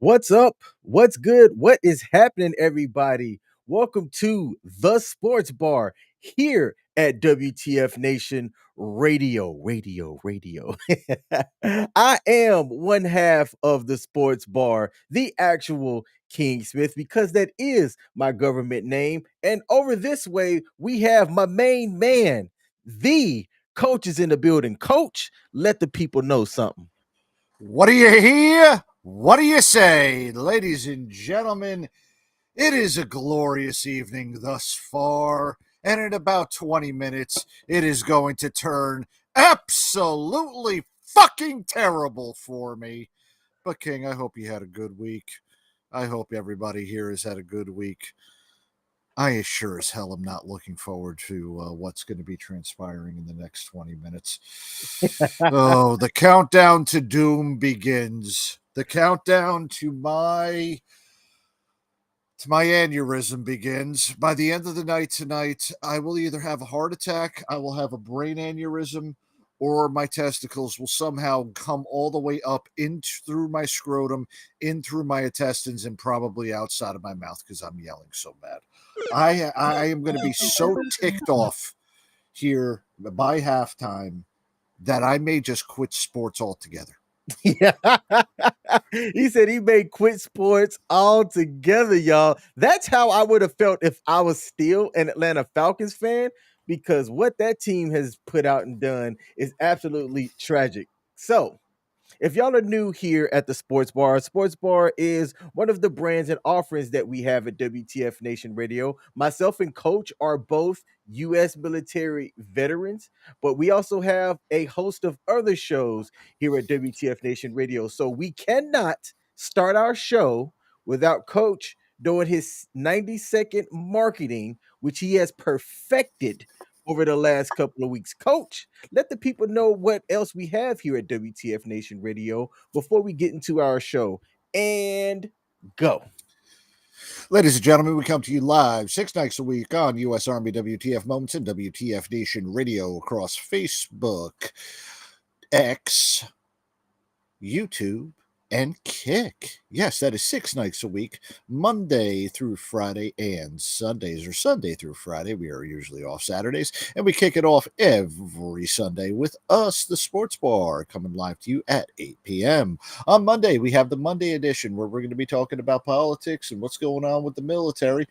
What's up? What's good? What is happening, everybody? Welcome to the Sports Bar here at WTF Nation Radio. I am one half of the Sports Bar, the actual King Smith, because that is my government name. And over this way, we have my main man, the coach is in the building. Coach, let the people know something. What do you hear? What do you say? Ladies and gentlemen, it is a glorious evening thus far, and in about 20 minutes, it is going to turn absolutely fucking terrible for me. But, King, I hope you had a good week. I hope everybody here has had a good week. I sure as hell am not looking forward to what's going to be transpiring in the next 20 minutes. Oh, the countdown to doom begins. The countdown to my aneurysm begins. By the end of the night tonight, I will either have a heart attack, I will have a brain aneurysm, or my testicles will somehow come all the way up in through my scrotum, in through my intestines, and probably outside of my mouth because I'm yelling so bad. I am going to be so ticked off here by halftime that I may just quit sports altogether. Yeah. He said he may quit sports altogether, y'all. That's how I would have felt if I was still an Atlanta Falcons fan, because what that team has put out and done is absolutely tragic. So, if y'all are new here at the Sports Bar is one of the brands and offerings that we have at WTF Nation Radio. Myself and Coach are both U.S. military veterans, but we also have a host of other shows here at WTF Nation Radio. So we cannot start our show without Coach doing his 90-second marketing, which he has perfected over the last couple of weeks. Coach, let the people know what else we have here at WTF Nation Radio before we get into our show. And go. Ladies and gentlemen, we come to you live 6 nights a week on U.S. Army WTF Moments and WTF Nation Radio across Facebook, X, YouTube, and Kick. Yes, that is 6 nights a week, Monday through Friday and Sundays, or Sunday through Friday. We are usually off Saturdays, and we kick it off every Sunday with us, the Sports Bar, coming live to you at 8 p.m. On Monday, we have the Monday edition where we're going to be talking about politics and what's going on with the military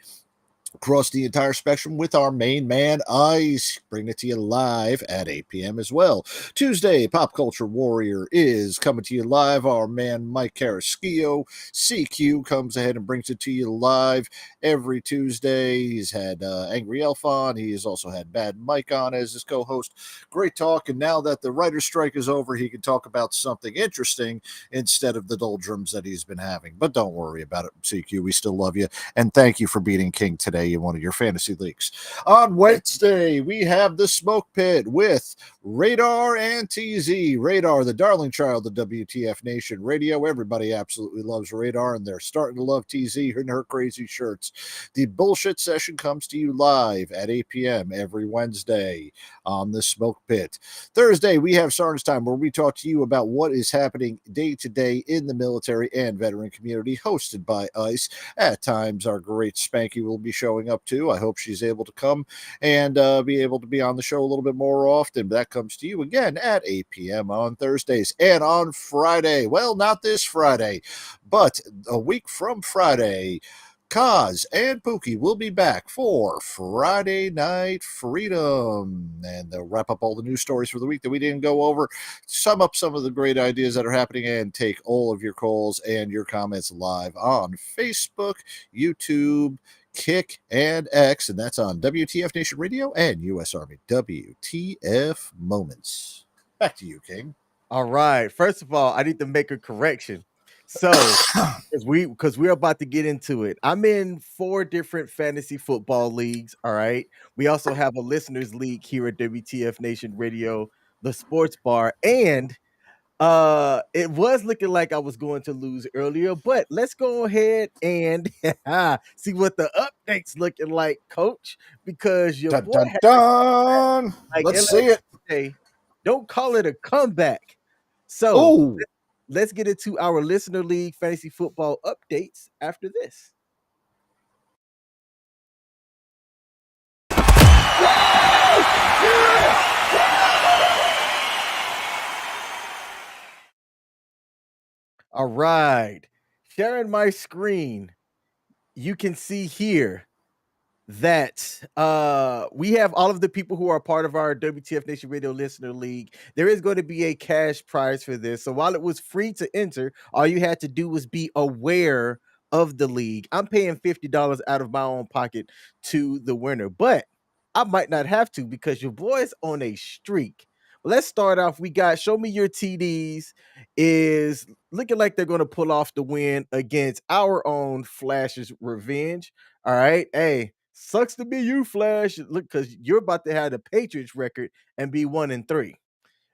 across the entire spectrum with our main man, Ice. Bring it to you live at 8 p.m. as well. Tuesday, Pop Culture Warrior is coming to you live. Our man, Mike Carrasquillo, CQ, comes ahead and brings it to you live every Tuesday. He's had Angry Elf on. He has also had Bad Mike on as his co-host. Great talk. And now that the writer's strike is over, he can talk about something interesting instead of the doldrums that he's been having. But don't worry about it, CQ. We still love you. And thank you for beating King today in one of your fantasy leagues. On Wednesday, we have the Smoke Pit with Radar and TZ. Radar, the darling child of WTF Nation Radio. Everybody absolutely loves Radar, and they're starting to love TZ in her crazy shirts. The bullshit session comes to you live at 8 p.m. every Wednesday on the Smoke Pit. Thursday, we have Sarn's Time, where we talk to you about what is happening day to day in the military and veteran community, hosted by Ice. At times, our great Spanky will be showing up too. I hope she's able to come and be able to be on the show a little bit more often. That comes to you again at 8 p.m. on Thursdays. And on Friday, well, not this Friday, but a week from Friday, Kaz and Pookie will be back for Friday Night Freedom. And they'll wrap up all the news stories for the week that we didn't go over, sum up some of the great ideas that are happening, and take all of your calls and your comments live on Facebook, YouTube, Kick, and X, and that's on WTF Nation Radio and U.S. Army WTF Moments. Back to you, King. All right. First of all, I need to make a correction. So, because we're about to get into it. I'm in 4 different fantasy football leagues. All right. We also have a listeners league here at WTF Nation Radio, the Sports Bar, and it was looking like I was going to lose earlier, but let's go ahead and see what the update's looking like, Coach, because your Dun, boy dun, had, dun. like Let's see it. say, don't call it a comeback. So Oh, let's get into our listener league fantasy football updates after this. All right. Sharing my screen, you can see here that we have all of the people who are part of our WTF Nation Radio Listener League. There is going to be a cash prize for this. So while it was free to enter, all you had to do was be aware of the league. I'm paying $50 out of my own pocket to the winner, but I might not have to because your boy's on a streak. Let's start off. We got Show Me Your TDs is looking like they're going to pull off the win against our own Flash's Revenge. All right. Hey, sucks to be you, Flash. Look, because you're about to have the Patriots record and be 1-3.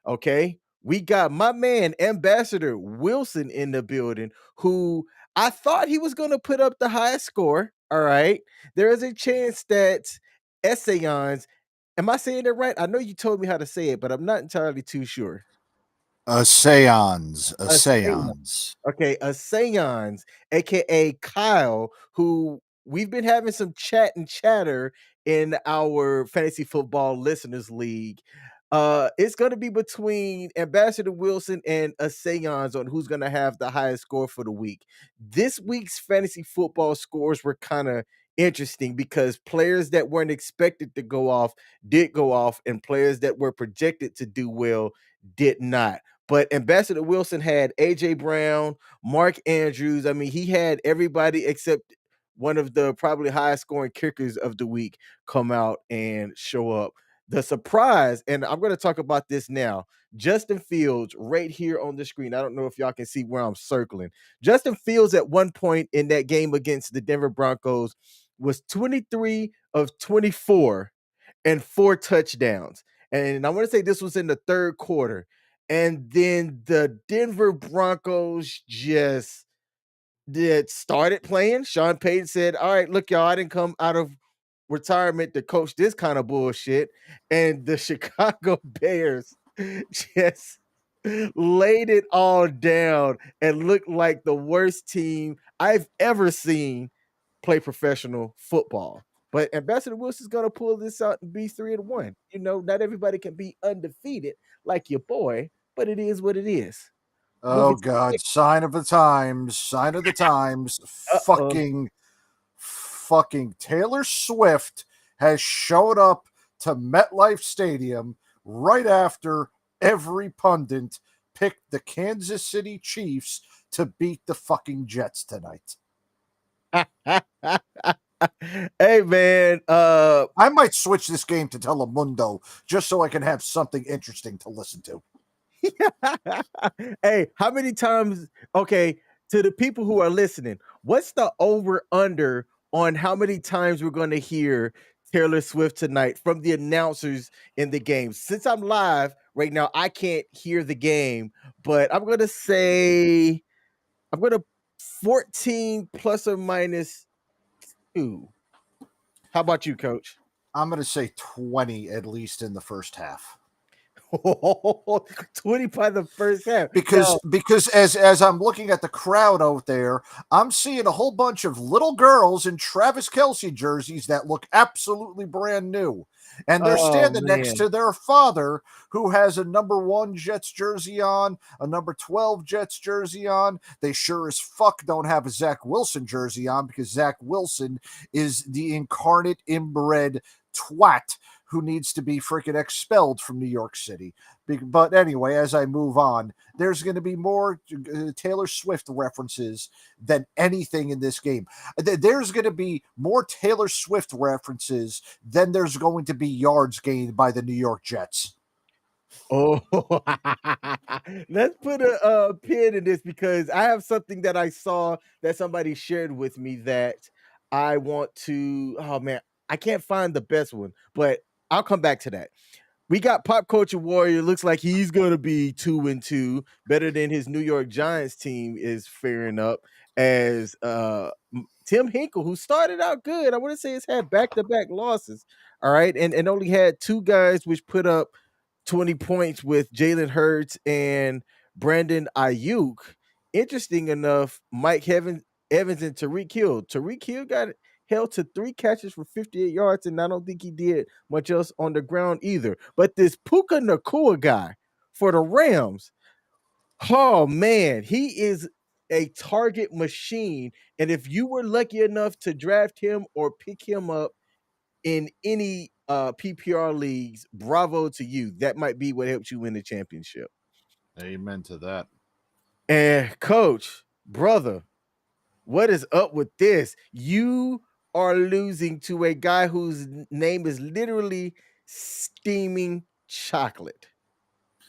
Okay. We got my man, Ambassador Wilson, in the building, who I thought he was going to put up the highest score. All right. There is a chance that Essayons, am I saying it right? I know you told me how to say it, but I'm not entirely too sure. A seance, a A seance. seance. Okay, a seance, aka Kyle, who we've been having some chat and chatter in our fantasy football listeners league. It's going to be between Ambassador Wilson and a seance on who's going to have the highest score for the week. This week's fantasy football scores were kind of interesting because players that weren't expected to go off did go off, and players that were projected to do well did not. But Ambassador Wilson had AJ Brown, Mark Andrews. I mean, he had everybody except one of the probably highest scoring kickers of the week come out and show up. The surprise, and I'm going to talk about this now. Justin Fields, right here on the screen. I don't know if y'all can see where I'm circling. Justin Fields, at one point in that game against the Denver Broncos, was 23 of 24 and 4 touchdowns. And I want to say this was in the third quarter. And then the Denver Broncos just did started playing. Sean Payton said, "All right, look, y'all, I didn't come out of retirement to coach this kind of bullshit." And the Chicago Bears just laid it all down and looked like the worst team I've ever seen play professional football. But Ambassador Wilson's gonna pull this out and be 3-1. You know, not everybody can be undefeated like your boy, but it is what it is. Oh Moving to the God, next. sign of the times, sign of the times. Uh-oh. Fucking Taylor Swift has showed up to MetLife Stadium right after every pundit picked the Kansas City Chiefs to beat the fucking Jets tonight. Hey man, I might switch this game to Telemundo just so I can have something interesting to listen to. hey, how many times? Okay, to the people who are listening, what's the over under on how many times we're going to hear Taylor Swift tonight from the announcers in the game? Since I'm live right now, I can't hear the game, but I'm going to say I'm going to 14 plus or minus 2. How about you, coach? I'm going to say 20 at least in the first half. 20 by the first half. Because as I'm looking at the crowd out there, I'm seeing a whole bunch of little girls in Travis Kelce jerseys that look absolutely brand new. And they're Oh standing next man. to their father, who has a number 1 Jets jersey on, a number 12 Jets jersey on. They sure as fuck don't have a Zach Wilson jersey on, because Zach Wilson is the incarnate inbred twat who needs to be freaking expelled from New York City. But anyway, as I move on, there's going to be more Taylor Swift references than anything in this game. There's going to be more Taylor Swift references than there's going to be yards gained by the New York Jets. Oh, let's put a pin in this because I have something that I saw that somebody shared with me that I want to. Oh man, I can't find the best one, but I'll come back to that. We got Pop Culture Warrior. Looks like he's gonna be 2-2, better than his New York Giants team is faring up. As Tim Hinkle, who started out good, I want to say has had back-to-back losses. All right, and only had 2 guys which put up 20 points with Jalen Hurts and Brandon Ayuk. Interesting enough, Evans and Tariq Hill. Tariq Hill got held to 3 catches for 58 yards, and I don't think he did much else on the ground either. But this Puka Nakua guy for the Rams, oh man, he is a target machine. And if you were lucky enough to draft him or pick him up in any PPR leagues, bravo to you. That might be what helps you win the championship. Amen to that. And coach, brother, what is up with this? You are losing to a guy whose name is literally steaming chocolate.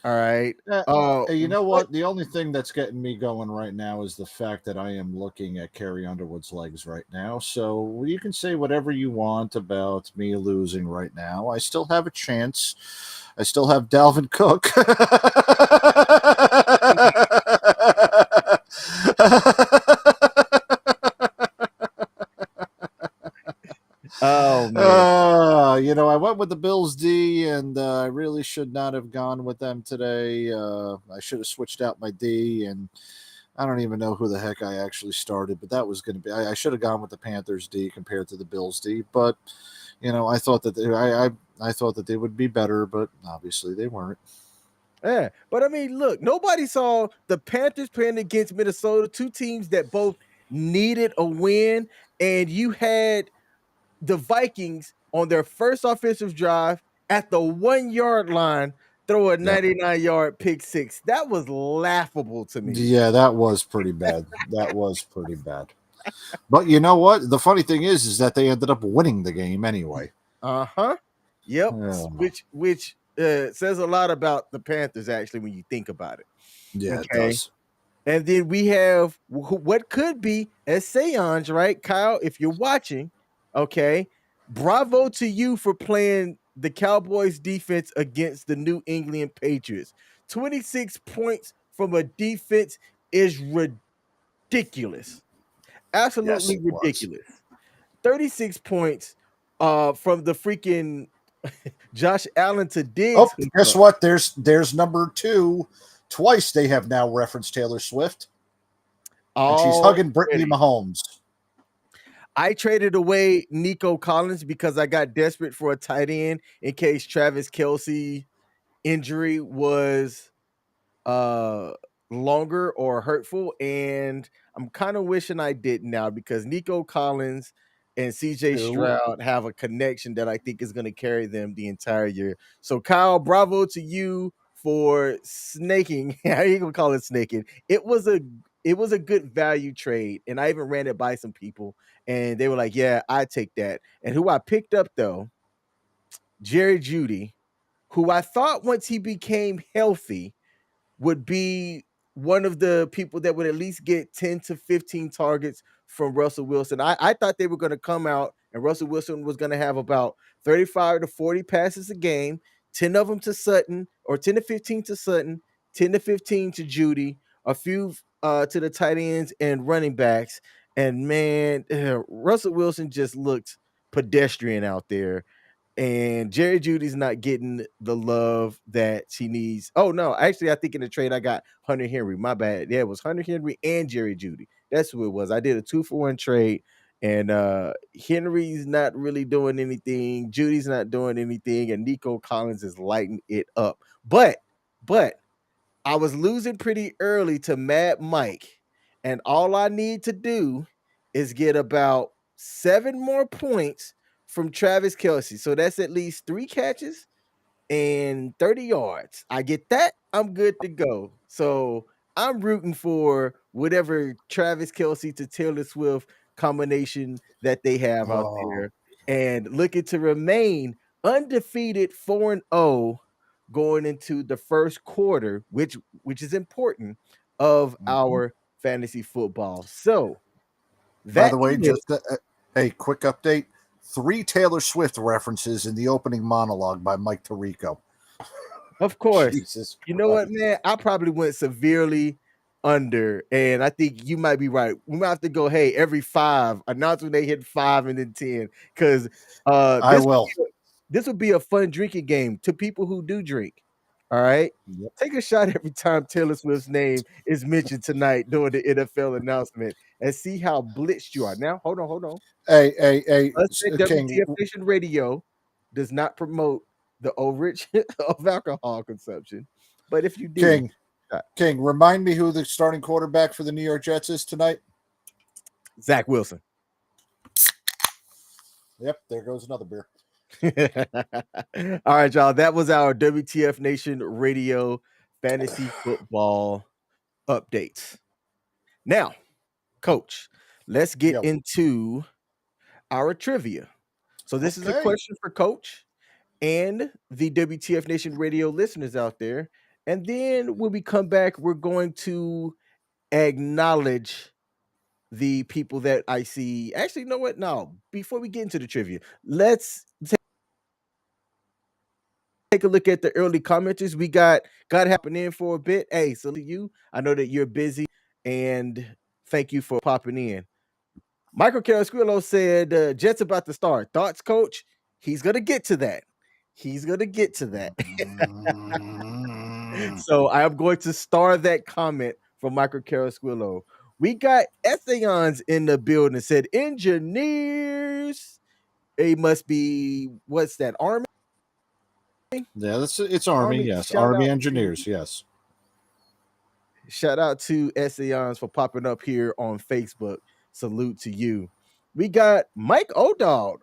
All right. Uh, you know What? what? The only thing that's getting me going right now is the fact that I am looking at Carrie Underwood's legs right now. So you can say whatever you want about me losing right now. I still have a chance. I still have Dalvin Cook. Oh man. I went with the Bills D, and I really should not have gone with them today. I should have switched out my D, and I don't even know who the heck I actually started, but that was going to be. I should have gone with the Panthers D compared to the Bills D, but I thought that I thought that they would be better, but obviously they weren't. Yeah, but I mean, look, nobody saw the Panthers playing against Minnesota, two teams that both needed a win, and you had the Vikings on their first offensive drive at the 1 yard line throw a Yeah, 99-yard pick six. That was laughable to me. yeah, that was pretty bad. That was pretty bad. But you know what? The funny thing is that they ended up winning the game anyway. Uh-huh. Yep. Oh, Which says a lot about the Panthers actually when you think about it. yeah, it Okay. does. And then we have what could be a seance, right? Kyle, if you're watching, okay, bravo to you for playing the Cowboys defense against the New England Patriots. 26 points from a defense is ridiculous. Yes, Absolutely it was. ridiculous. 36 points from the freaking Josh Allen to Diggs Oh, guess hookup. what? There's number two. Twice they have now referenced Taylor Swift, and she's hugging Brittany Already. Mahomes. I traded away Nico Collins because I got desperate for a tight end in case Travis Kelsey injury was uh longer or hurtful, and I'm kind of wishing I didn't now because Nico Collins and CJ Two. Stroud have a connection that I think is going to carry them the entire year. So Kyle, bravo to you for snaking. How you gonna call it snaking? It was a good value trade, and I even ran it by some people, and they were like, "Yeah, I take that." And who I picked up though, Jerry Judy, who I thought once he became healthy would be one of the people that would at least get 10 to 15 targets from Russell Wilson. I thought they were going to come out and Russell Wilson was going to have about 35 to 40 passes a game, 10 of them to Sutton, or 10 to 15 to Sutton, 10 to 15 to Judy, a few to the tight ends and running backs. And man, Russell Wilson just looked pedestrian out there, and Jerry Judy's not getting the love that she needs. Oh no, actually, I think in the trade I got Hunter Henry. My bad. Yeah, it was Hunter Henry and Jerry Judy. That's who it was. I did a 2-for-1 trade, and Henry's not really doing anything. Judy's not doing anything, and Nico Collins is lighting it up. But I was losing pretty early to Mad Mike, and all I need to do is get about 7 more points from Travis Kelsey. So that's at least 3 catches and 30 yards. I get that, I'm good to go. So I'm rooting for whatever Travis Kelsey to Taylor Swift combination that they have out Oh, there, and looking to remain undefeated 4-0 going into the first quarter, which is important of mhm. our fantasy football. So By that the way, is, just a quick update: 3 Taylor Swift references in the opening monologue by Mike Tirico. of course. Jesus You know what, Christ! man? I probably went severely under, and I think you might be right. We might have to go, hey, every 5, announce when they hit 5 and then 10, because I will. this would be a fun drinking game to people who do drink. All right. Yep. Take a shot every time Taylor Swift's name is mentioned tonight during the NFL announcement and see how blitzed you are. Now, hold on. Us at King, WTF Nation Radio does not promote the overage of alcohol consumption. But if you do, King, uh, King. Remind me who the starting quarterback for the New York Jets is tonight. Zach Wilson. Yep, there goes another beer. All right, y'all. That was our WTF Nation Radio fantasy football updates. Now, Coach, let's get Yo, into our trivia. So, this is a okay. question for Coach and the WTF Nation Radio listeners out there. And then when we come back, we're going to acknowledge the people that I see. Actually, you know what? No, before we get into the trivia, let's take a look at the early commenters. We got hopping in for a bit. Hey, salute you. I know that you're busy, and thank you for popping in. Michael Carrasquillo said, Jets about to start. Thoughts, Coach? He's gonna get to that. He's gonna get to that. So I am going to star that comment from Michael Carrasquillo. We got Ethion's in the building. Said engineers. It must be what's that? Army? Yeah, it's Army. Army. Yes, Army engineers. Yes. Shout out to Ethion's for popping up here on Facebook. Salute to you. We got Mike O'Dowd.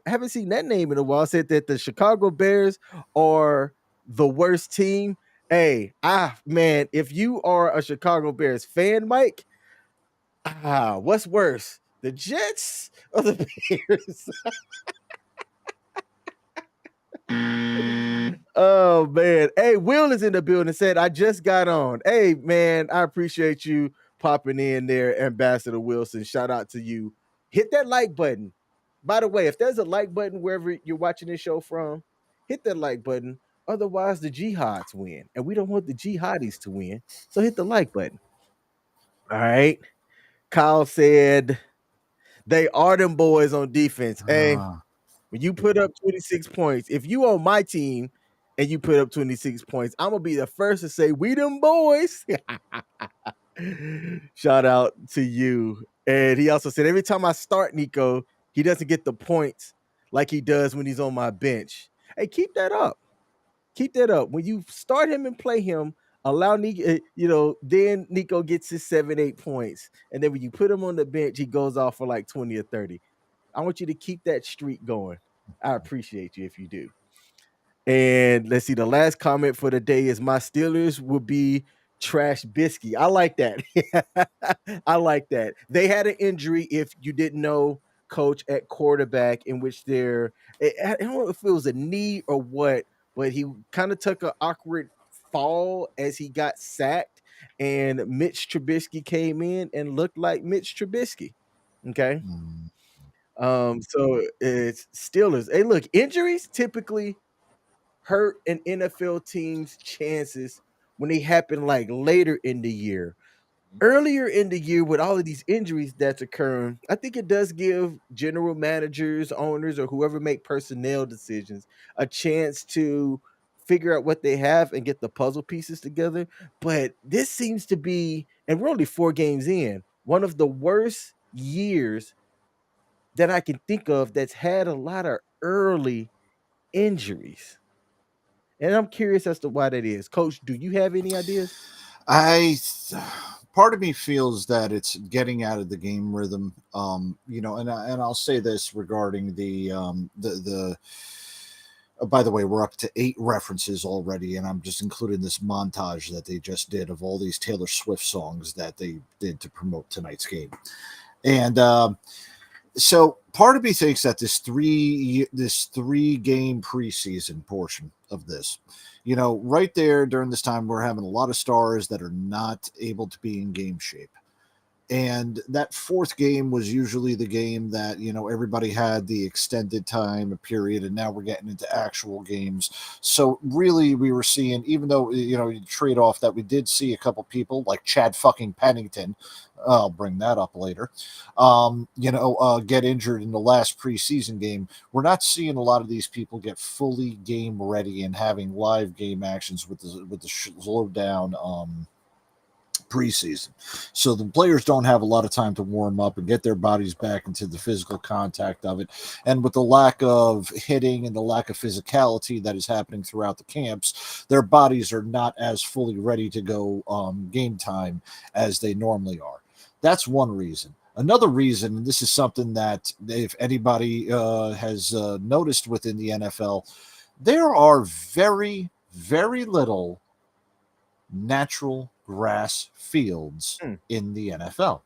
Haven't seen that name in a while. Said that the Chicago Bears are the worst team. Hey, man, if you are a Chicago Bears fan, Mike, what's worse, the Jets or the Bears? Oh man. Hey, Will is in the building. Said, I just got on. Hey, man, I appreciate you popping in there, Ambassador Wilson. Shout out to you. Hit that like button. By the way, if there's a like button wherever you're watching this show from, hit that like button. Otherwise, the jihads win. And we don't want the jihadis to win. So hit the like button. All right. Kyle said they are them boys on defense. Hey, Ah. when you put up 26 points, if you on my team and you put up 26 points, I'm gonna be the first to say, we them boys. Shout out to you. And he also said, every time I start Nico, he doesn't get the points like he does when he's on my bench. Hey, keep that up. Keep that up. When you start him and play him, allow Nico, then Nico gets his 7-8 points. And then when you put him on the bench, he goes off for like 20 or 30. I want you to keep that streak going. I appreciate you if you do. And let's see, the last comment for the day is my Steelers will be trash biscuit. I like that. I like that. They had an injury, if you didn't know, Coach, at quarterback, in which I don't know if it was a knee or what, but he kind of took an awkward fall as he got sacked, and Mitch Trubisky came in and looked like Mitch Trubisky. Okay. Mm. So it's Steelers. Hey, look, injuries typically hurt an NFL team's chances when they happen like later in the year. Earlier in the year, with all of these injuries that's occurring, I think it does give general managers, owners, or whoever make personnel decisions a chance to figure out what they have and get the puzzle pieces together. But this seems to be, and we're only 4 games in, one of the worst years that I can think of that's had a lot of early injuries. And I'm curious as to why that is. Coach, do you have any ideas? I Part of me feels that it's getting out of the game rhythm. And I'll say this regarding the. By the way, we're up to 8 references already, and I'm just including this montage that they just did of all these Taylor Swift songs that they did to promote tonight's game. And so part of me thinks that this 3 game preseason portion of this, right there during this time, we're having a lot of stars that are not able to be in game shape. And that fourth game was usually the game that, everybody had the extended time period, and now we're getting into actual games. So really, we were seeing, even though, you trade off that, we did see a couple people like Chad fucking Pennington. I'll bring that up later. Get injured in the last preseason game. We're not seeing a lot of these people get fully game ready and having live game actions with the slow down preseason. So the players don't have a lot of time to warm up and get their bodies back into the physical contact of it. And with the lack of hitting and the lack of physicality that is happening throughout the camps, their bodies are not as fully ready to go game time as they normally are. That's one reason. Another reason, and this is something that if anybody has noticed within the NFL, there are very, very little natural grass fields Hmm. in the NFL.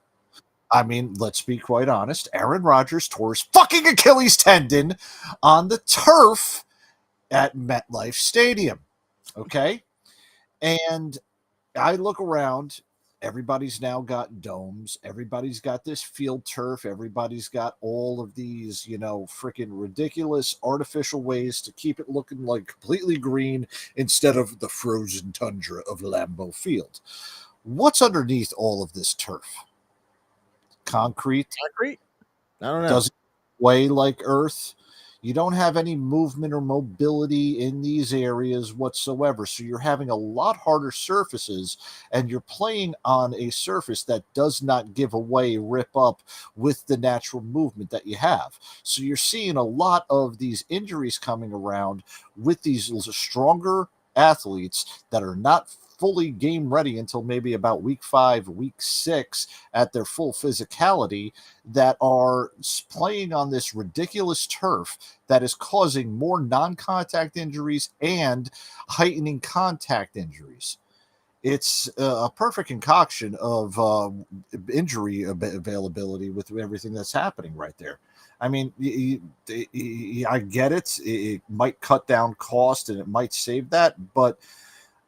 I mean, let's be quite honest. Aaron Rodgers tore his fucking Achilles tendon on the turf at MetLife Stadium. Okay. And I look around, everybody's now got domes, everybody's got this field turf, everybody's got all of these, freaking ridiculous artificial ways to keep it looking like completely green instead of the frozen tundra of Lambeau Field. What's underneath all of this turf? Concrete. Concrete? I don't know. Doesn't weigh like Earth. You don't have any movement or mobility in these areas whatsoever. So you're having a lot harder surfaces, and you're playing on a surface that does not give away, rip up with the natural movement that you have. So you're seeing a lot of these injuries coming around with these stronger athletes that are not fully game ready until maybe about week 5, week 6 at their full physicality, that are playing on this ridiculous turf that is causing more non-contact injuries and heightening contact injuries. It's a perfect concoction of injury availability with everything that's happening right there. I mean, I get it. It might cut down cost and it might save that, but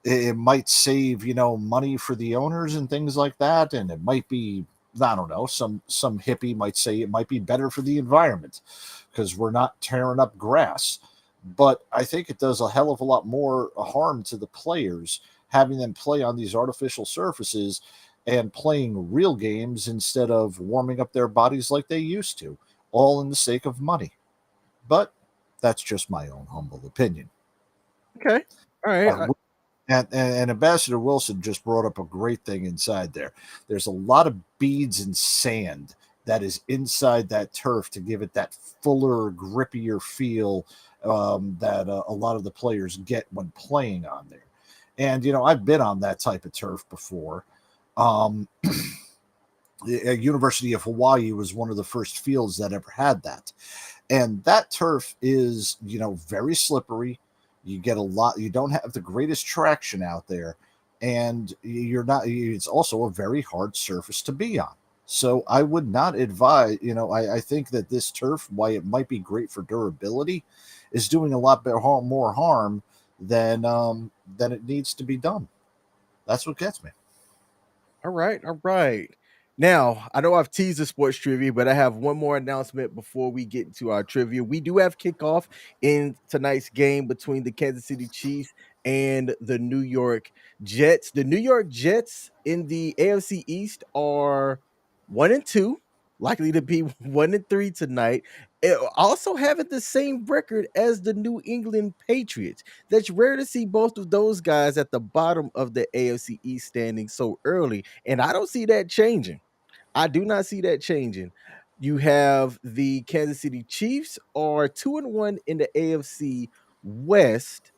it might save money for the owners and things like that, and it might be, I don't know, some hippie might say it might be better for the environment because we're not tearing up grass. But I think it does a hell of a lot more harm to the players having them play on these artificial surfaces and playing real games instead of warming up their bodies like they used to, all in the sake of money. But that's just my own humble opinion. Okay. All right. Uh, and Ambassador Wilson just brought up a great thing inside there. There's a lot of beads and sand that is inside that turf to give it that fuller, grippier feel that a lot of the players get when playing on there. And, I've been on that type of turf before. Um, University of Hawaii was one of the first fields that ever had that. And that turf is, very slippery. You get a lot, you don't have the greatest traction out there. And it's also a very hard surface to be on. So I would not advise, I think that this turf, why it might be great for durability, is doing a lot more harm than it needs to be done. That's what gets me. All right, all right. Now, I know I've teased the sports trivia, but I have one more announcement before we get into our trivia. We do have kickoff in tonight's game between the Kansas City Chiefs and the New York Jets. The New York Jets in the AFC East are 1-2, likely to be 1-3 tonight. Also having the same record as the New England Patriots. That's rare to see both of those guys at the bottom of the AFC East standing so early, and I don't see that changing. I do not see that changing. You have the Kansas City Chiefs are 2-1 in the AFC West.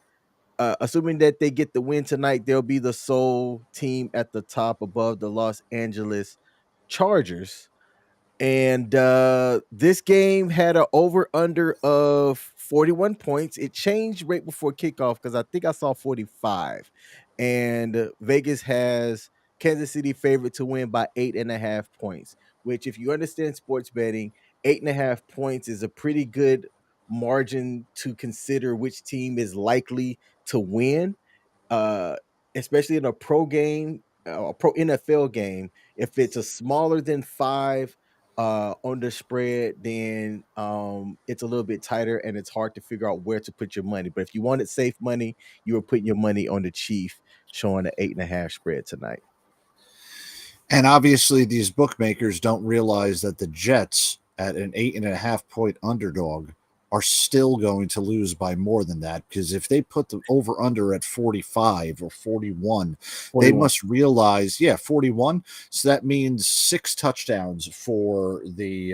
Assuming that they get the win tonight, they'll be the sole team at the top above the Los Angeles Chargers. And this game had an over under of 41 points. It changed right before kickoff because I think I saw 45. And Vegas has Kansas City favorite to win by 8.5 points, which, if you understand sports betting, 8.5 points is a pretty good margin to consider which team is likely to win, uh, especially in a pro game. a pro NFL game, if it's a smaller than 5 on the spread, then it's a little bit tighter and it's hard to figure out where to put your money. But if you wanted safe money, you were putting your money on the Chief, showing an 8.5 spread tonight. And obviously, these bookmakers don't realize that the Jets, at an 8.5 point underdog, are still going to lose by more than that. Because if they put the over under at 45 or 41, they 41. must realize, yeah, 41. So that means 6 touchdowns for the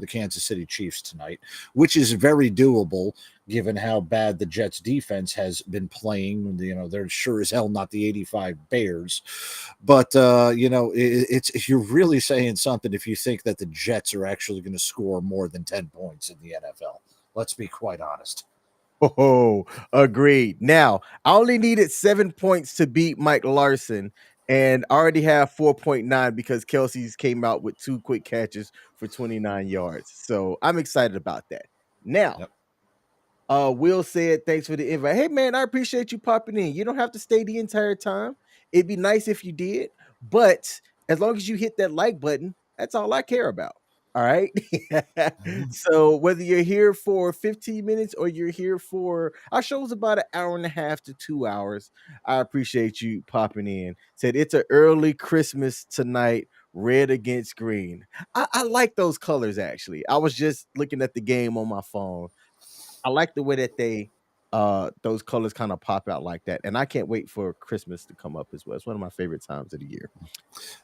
Kansas City Chiefs tonight, which is very doable given how bad the Jets defense has been playing. They're sure as hell not the 85 Bears. But it's you're really saying something if you think that the Jets are actually going to score more than 10 points in the NFL. Let's be quite honest. Oh, agreed. Now, I only needed 7 points to beat Mike Larson, and I already have 4.9 because Kelsey's came out with 2 quick catches for 29 yards. So I'm excited about that. Now, Yep. Will said, thanks for the invite. Hey, man, I appreciate you popping in. You don't have to stay the entire time. It'd be nice if you did, but as long as you hit that like button, that's all I care about. All right. So whether you're here for 15 minutes or you're here for our show's about an hour and a half to 2 hours, I appreciate you popping in. Said it's an early Christmas tonight, red against green. I like those colors actually. I was just looking at the game on my phone. I like the way that they those colors kind of pop out like that. And I can't wait for Christmas to come up as well. It's one of my favorite times of the year.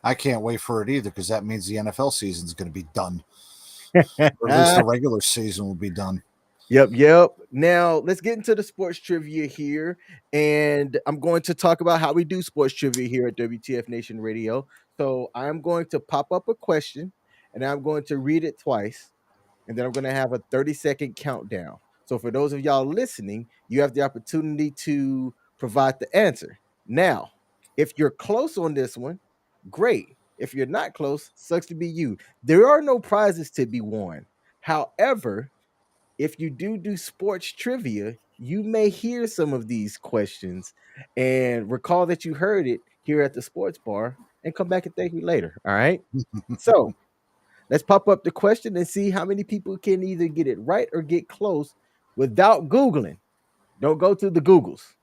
I can't wait for it either because that means the NFL season is going to be done, or at least the regular season will be done. Yep. Now let's get into the sports trivia here. And I'm going to talk about how we do sports trivia here at WTF Nation Radio. So I'm going to pop up a question and I'm going to read it twice. And then I'm going to have a 30-second countdown. So for those of y'all listening, you have the opportunity to provide the answer. Now, if you're close on this one, great. If you're not close, sucks to be you. There are no prizes to be won. However, if you do sports trivia, you may hear some of these questions and recall that you heard it here at the sports bar and come back and thank me later. All right. So let's pop up the question and see how many people can either get it right or get close without Googling. Don't go to the Googles.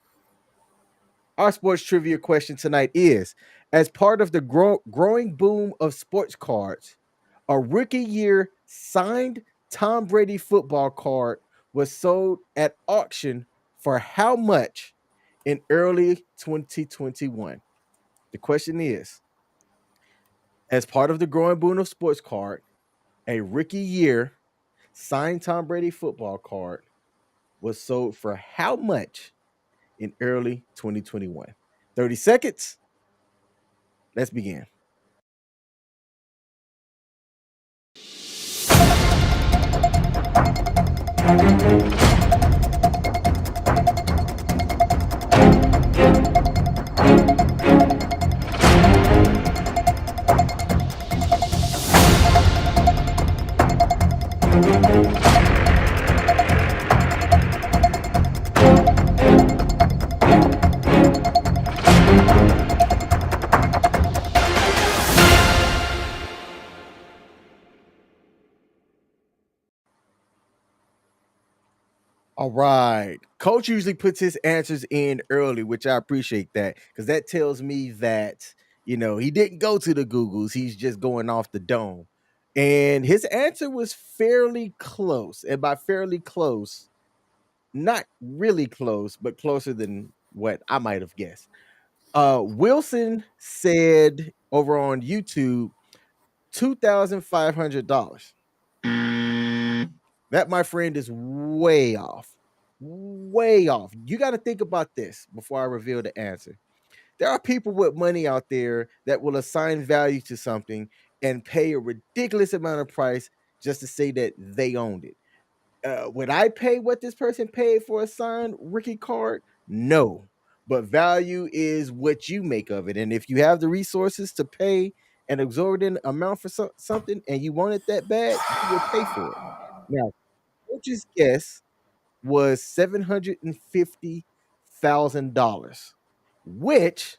Our sports trivia question tonight is: as part of the growing boom of sports cards, a rookie year signed Tom Brady football card was sold at auction for how much in early 2021? The question is: as part of the growing boom of sports card, a rookie year signed Tom Brady football card was sold for how much in early 2021? 30 seconds. Let's begin. All right. Coach usually puts his answers in early, which I appreciate that because that tells me that, he didn't go to the Googles. He's just going off the dome. And his answer was fairly close. And by fairly close, not really close, but closer than what I might have guessed. Wilson said over on YouTube, $2,500. That, my friend, is way off. Way off. You got to think about this before I reveal the answer. There are people with money out there that will assign value to something and pay a ridiculous amount of price just to say that they owned it. Would I pay what this person paid for a signed Ricky card? No. But value is what you make of it. And if you have the resources to pay an exorbitant amount for something and you want it that bad, you will pay for it. Now, coach's guess was $750,000. which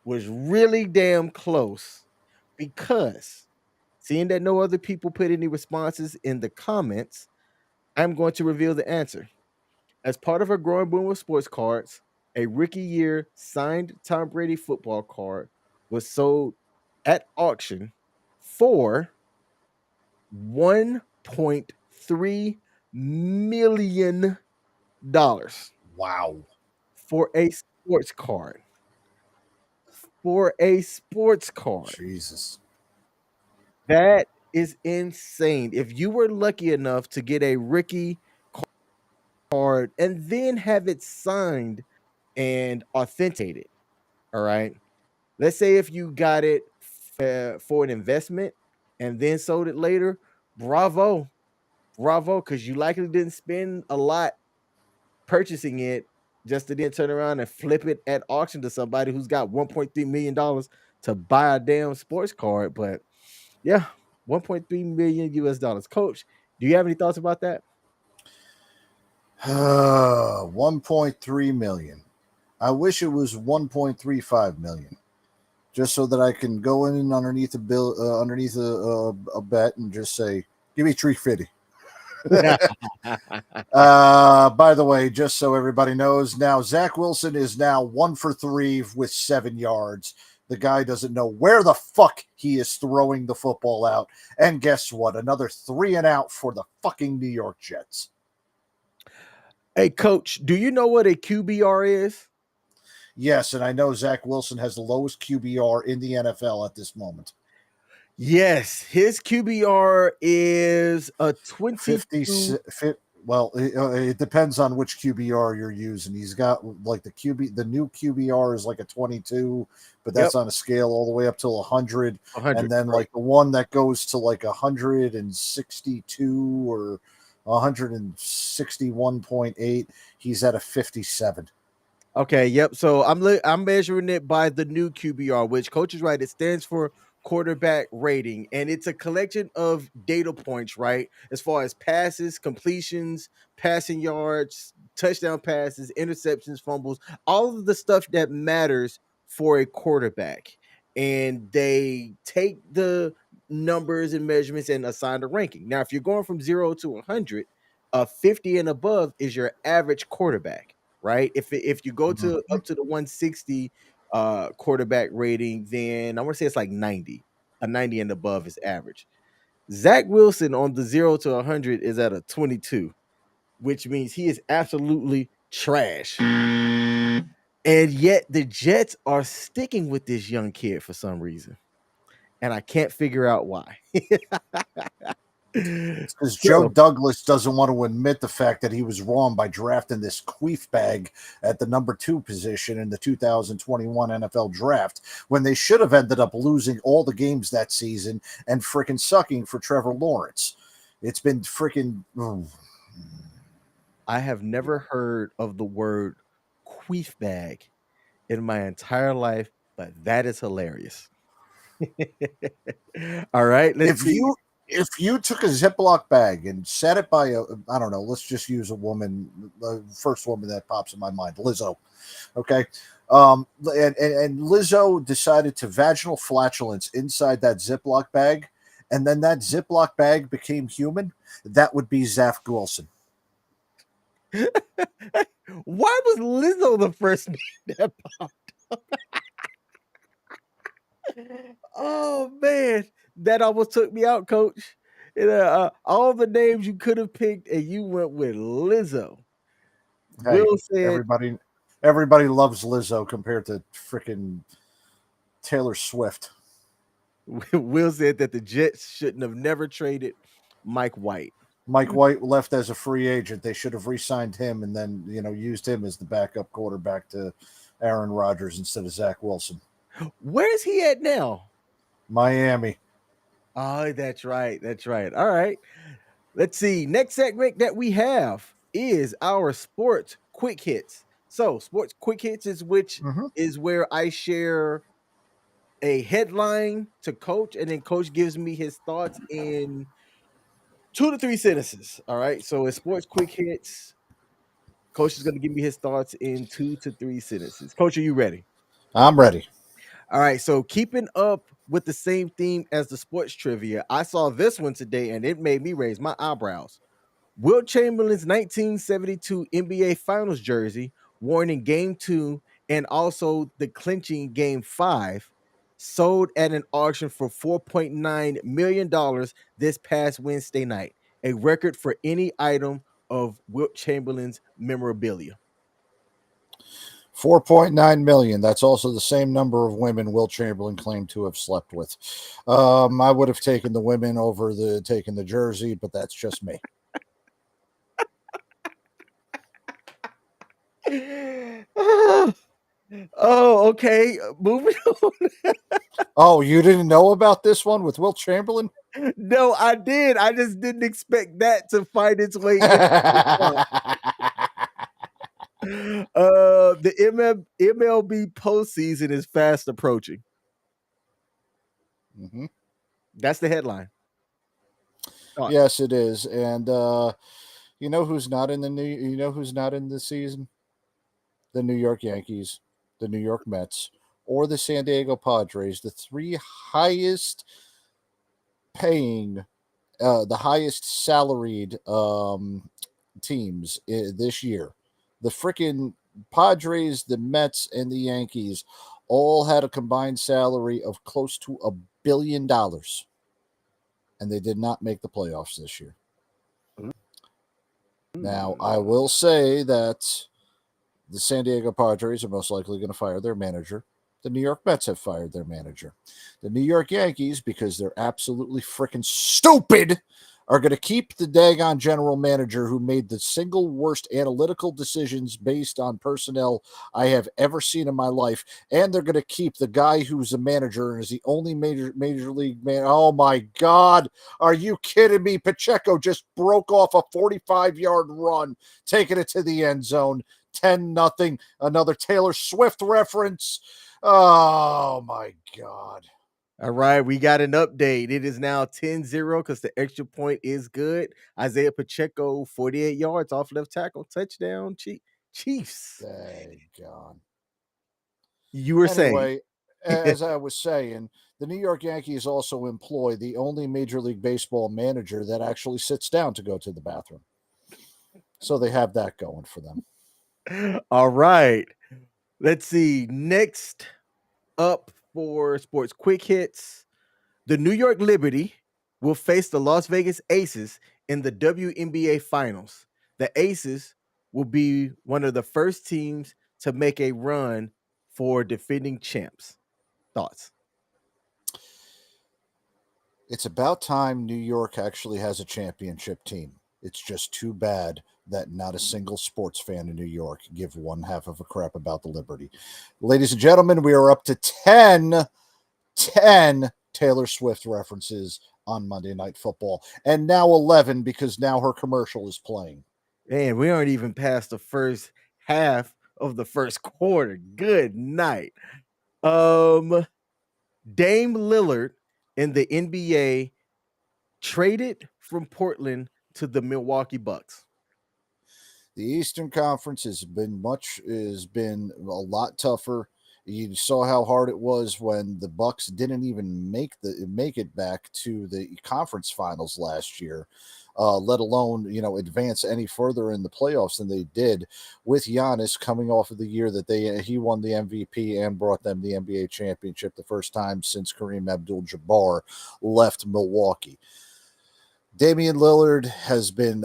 was really damn close because seeing that no other people put any responses in the comments, I'm going to reveal the answer. As part of a growing boom of sports cards, a rookie year signed Tom Brady football card was sold at auction for $1.3 million Wow. for a sports card. For a sports card. Jesus. That is insane. If you were lucky enough to get a rookie card and then have it signed and authenticated, all right. Let's say if you got it for an investment and then sold it later, bravo, bravo, because you likely didn't spend a lot purchasing it just to then turn around and flip it at auction to somebody who's got $1.3 million to buy a damn sports card. But yeah, 1.3 million US dollars. Coach, do you have any thoughts about that? 1.3 million. I wish it was 1.35 million, just so that I can go in underneath a bill, underneath a bet, and just say, "Give me 350." By the way, just so everybody knows, now Zach Wilson is now 1 for 3 with 7 yards. The guy doesn't know where the fuck he is throwing the football out. And guess what? Another 3 and out for the fucking New York Jets. Hey, coach, do you know what a QBR is? Yes, and I know Zach Wilson has the lowest QBR in the NFL at this moment. Yes, his QBR is a 50, 22. well, it depends on which QBR you're using. He's got like the new QBR is like a 22, but Yep, that's on a scale all the way up to 100. 100. And then Right. like the one that goes to like 162 or 161.8, he's at a 57. Okay, yep. So I'm measuring it by the new QBR, which coach is right. It stands for quarterback rating, and it's a collection of data points, right? As far as passes, completions, passing yards, touchdown passes, interceptions, fumbles, all of the stuff that matters for a quarterback. And they take the numbers and measurements and assign a ranking. Now, if you're going from 0 to 100, 50 and above is your average quarterback, right? If you go to Mhm. up to the 160 quarterback rating, then I want to say it's like 90. A 90 and above is average. Zach Wilson on the 0 to 100 is at a 22, which means he is absolutely trash. And yet the Jets are sticking with this young kid for some reason. And I can't figure out why. Because Joe So Douglas doesn't want to admit the fact that he was wrong by drafting this queef bag at the number 2 position in the 2021 NFL draft when they should have ended up losing all the games that season and freaking sucking for Trevor Lawrence. It's been freaking. I have never heard of the word queef bag in my entire life, but that is hilarious. All right, let's If see. you took a Ziploc bag and set it by I don't know, let's just use a woman, the first woman that pops in my mind, Lizzo. Okay. And Lizzo decided to vaginal flatulence inside that Ziploc bag, and then that Ziploc bag became human. That would be Zach Wilson. Why was Lizzo the first name that popped? Oh man, that almost took me out, Coach. And, all the names you could have picked, and you went with Lizzo. Hey, Will said, everybody loves Lizzo compared to freaking Taylor Swift. Will said that the Jets shouldn't have never traded Mike White. Mike White left as a free agent. They should have re-signed him and then used him as the backup quarterback to Aaron Rodgers instead of Zach Wilson. Where's he at now? Miami. Oh, that's right. That's right. All right. Let's see. Next segment that we have is our sports quick hits. So, sports quick hits is which Mm-hmm. is where I share a headline to coach, and then coach gives me his thoughts in 2 to 3 sentences. All right. So, in sports quick hits, coach is going to give me his thoughts in 2 to 3 sentences. Coach, are you ready? I'm ready. All right, so keeping up with the same theme as the sports trivia, I saw this one today and it made me raise my eyebrows. Wilt Chamberlain's 1972 NBA Finals jersey, worn in Game 2 and also the clinching Game 5, sold at an auction for $4.9 million this past Wednesday night, a record for any item of Wilt Chamberlain's memorabilia. 4.9 million. That's also the same number of women Will Chamberlain claimed to have slept with. I would have taken the women over the taking the jersey, but that's just me. Oh, okay. Moving on. Oh, you didn't know about this one with Will Chamberlain? No, I did. I just didn't expect that to find its way into the plot. The MLB postseason is fast approaching. Mm-hmm. That's the headline. Thoughts? Yes, it is. And you know who's not in the new? You know who's not in the season? The New York Yankees, the New York Mets, or the San Diego Padres, the three highest paying, the highest salaried teams this year. The freaking Padres, the Mets, and the Yankees all had a combined salary of close to $1 billion, and they did not make the playoffs this year. Now, I will say that the San Diego Padres are most likely going to fire their manager. The New York Mets have fired their manager. The New York Yankees, because they're absolutely freaking stupid, are going to keep the daggone general manager who made the single worst analytical decisions based on personnel I have ever seen in my life. And they're going to keep the guy who's a manager and is the only major league man. Oh my God. Are you kidding me? Pacheco just broke off a 45-yard run, taking it to the end zone. 10-0. Another Taylor Swift reference. Oh my God. All right, we got an update. It is now 10-0 because the extra point is good. Isaiah Pacheco, 48 yards off left tackle, touchdown, Chiefs. Daggone. You were saying. Anyway, as I was saying, the New York Yankees also employ the only Major League Baseball manager that actually sits down to go to the bathroom. So they have that going for them. All right. Let's see. Next up for sports quick hits, the New York Liberty will face the Las Vegas Aces in the WNBA Finals. The Aces will be one of the first teams to make a run for defending champs. Thoughts? It's about time New York actually has a championship team. It's just too bad that not a single sports fan in New York give one half of a crap about the Liberty. Ladies and gentlemen, we are up to 10 Taylor Swift references on Monday Night Football, and now 11 because now her commercial is playing. Man, we aren't even past the first half of the first quarter. Good night. Um, Dame Lillard in the NBA traded from Portland to the Milwaukee Bucks. The Eastern Conference has been a lot tougher. You saw how hard it was when the Bucks didn't even make it back to the conference finals last year, let alone advance any further in the playoffs than they did. With Giannis coming off of the year that he won the MVP and brought them the NBA championship the first time since Kareem Abdul-Jabbar left Milwaukee. Damian Lillard has been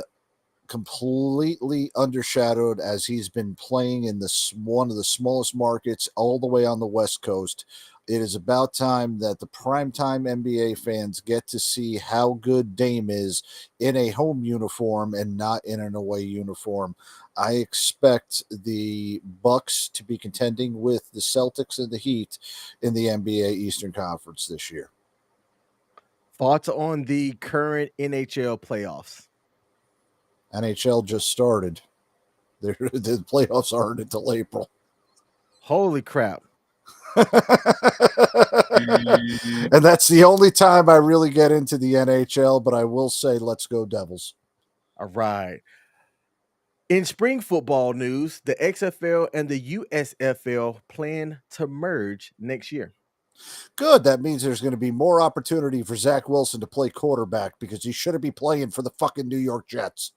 completely undershadowed as he's been playing in one of the smallest markets all the way on the West Coast. It is about time that the primetime NBA fans get to see how good Dame is in a home uniform and not in an away uniform. I expect the Bucks to be contending with the Celtics and the Heat in the NBA Eastern Conference this year. Thoughts on the current NHL playoffs? NHL just started. The playoffs aren't until April. Holy crap. And that's the only time I really get into the NHL, but I will say, let's go Devils. All right. In spring football news, the XFL and the USFL plan to merge next year. Good. That means there's going to be more opportunity for Zach Wilson to play quarterback because he shouldn't be playing for the fucking New York Jets.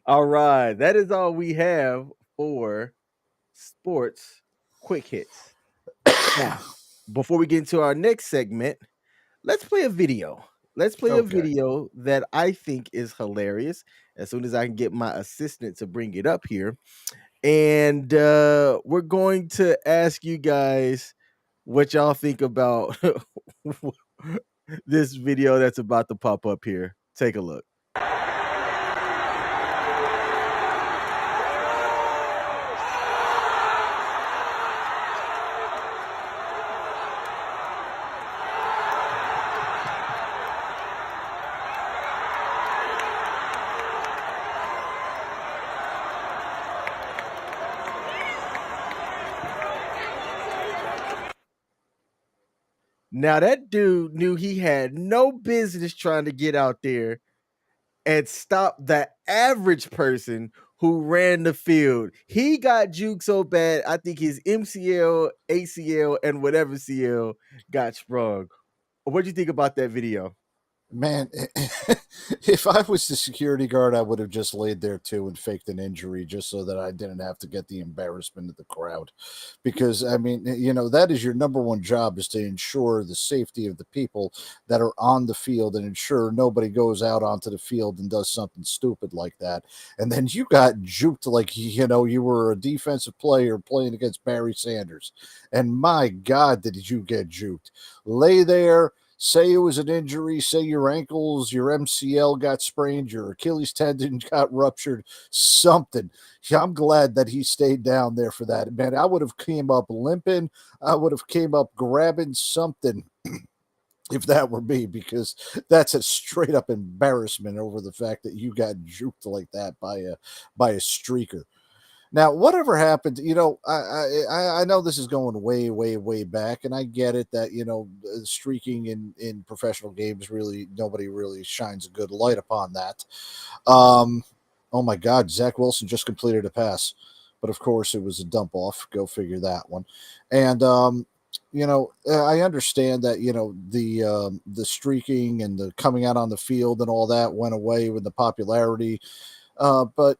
All right, that is all we have for sports quick hits. Now, before we get into our next segment, let's play a video. Let's play a Okay. video that I think is hilarious. As soon as I can get my assistant to bring it up here, and we're going to ask you guys what y'all think about this video that's about to pop up here. Take a look. Now that dude knew he had no business trying to get out there and stop the average person who ran the field. He got juked so bad, I think his MCL, ACL, and whatever CL got sprung. What do you think about that video? Man, if I was the security guard, I would have just laid there too and faked an injury just so that I didn't have to get the embarrassment of the crowd. Because, I mean, that is your number one job is to ensure the safety of the people that are on the field and ensure nobody goes out onto the field and does something stupid like that. And then you got juked like, you were a defensive player playing against Barry Sanders. And my God, did you get juked? Lay there. Say it was an injury, say your ankles, your MCL got sprained, your Achilles tendon got ruptured, something. Yeah, I'm glad that he stayed down there for that. Man, I would have came up limping. I would have came up grabbing something if that were me, because that's a straight up embarrassment over the fact that you got juked like that by a streaker. Now, whatever happened, I know this is going way, way, way back, and I get it that streaking in professional games really nobody really shines a good light upon that. Um, oh my God, Zach Wilson just completed a pass, but of course it was a dump off. Go figure that one. And I understand that the streaking and the coming out on the field and all that went away with the popularity, but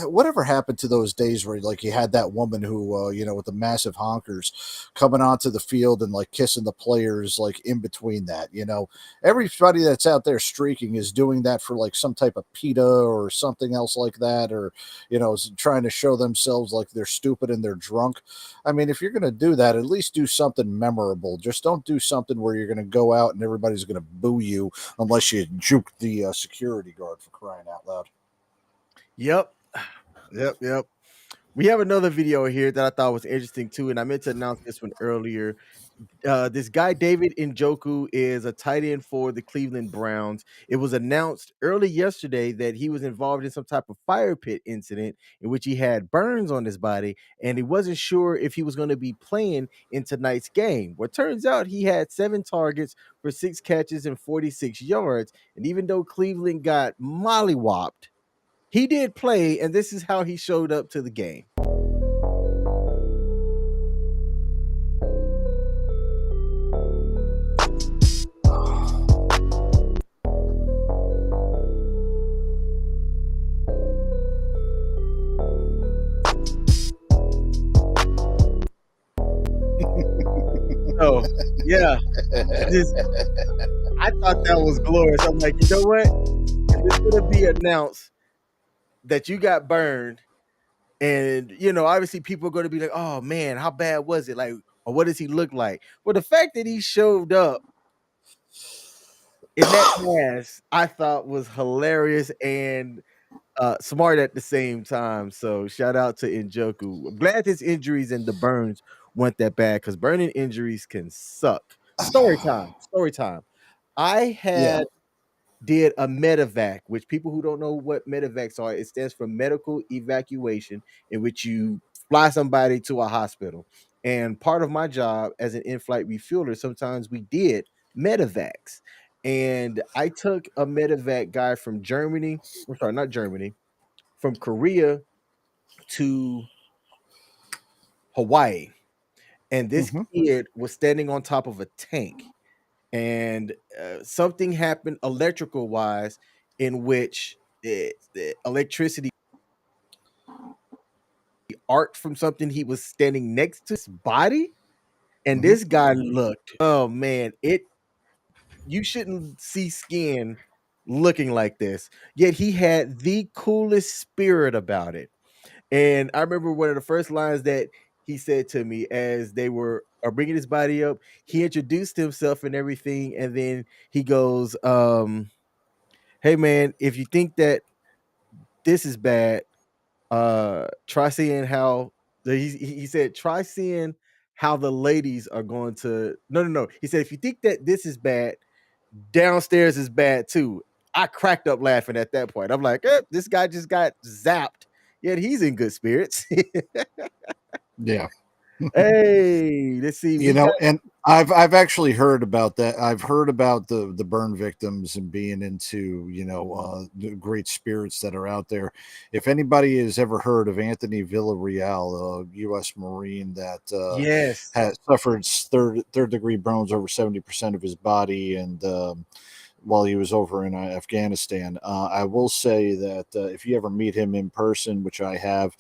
whatever happened to those days where like you had that woman who with the massive honkers coming onto the field and like kissing the players like in between that, everybody that's out there streaking is doing that for like some type of PETA or something else like that, or is trying to show themselves like they're stupid and they're drunk. I mean, if you're going to do that, at least do something memorable. Just don't do something where you're going to go out and everybody's going to boo you unless you juke the security guard, for crying out loud. Yep. Yep. We have another video here that I thought was interesting too, and I meant to announce this one earlier. This guy David Njoku is a tight end for the Cleveland Browns. It was announced early yesterday that he was involved in some type of fire pit incident in which he had burns on his body, and he wasn't sure if he was going to be playing in tonight's game. Well, turns out he had 7 targets for 6 catches and 46 yards, and even though Cleveland got mollywopped, he did play, and this is how he showed up to the game. So, yeah, just I thought that was glorious. I'm like, you know what? If it's gonna be announced that you got burned, and obviously people are gonna be like, oh man, how bad was it? Like, or what does he look like? Well, the fact that he showed up in that mask, I thought was hilarious and smart at the same time. So shout out to Njoku. I'm glad his injuries and the burns weren't that bad because burning injuries can suck. Story time. Story time. I Yeah. had did a medevac, which people who don't know what medevacs are, it stands for medical evacuation, in which you fly somebody to a hospital. And part of my job as an in-flight refueler, sometimes we did medevacs. And I took a medevac guy from Germany. I'm sorry, not Germany. from Korea to Hawaii, and this Mhm. kid was standing on top of a tank, and something happened electrical wise, in which the electricity arced from something he was standing next to his body, and Mhm. this guy looked, oh man, it you shouldn't see skin looking like this. Yet he had the coolest spirit about it. And I remember one of the first lines that he said to me as they are bringing his body up. He introduced himself and everything, and then he goes, "Hey man, if you think that this is bad, try seeing how." He said, "Try seeing how the ladies are going to." No, no, no. He said, "If you think that this is bad, downstairs is bad too." I cracked up laughing at that point. I'm like, this guy just got zapped, yet he's in good spirits. Yeah. Hey, let's see. You We got know, and I've actually heard about that. I've heard about the burn victims and being into, the great spirits that are out there. If anybody has ever heard of Anthony Villarreal, a U.S. Marine that yes. has suffered third degree burns over 70% of his body, and while he was over in Afghanistan. I will say that if you ever meet him in person, which I have,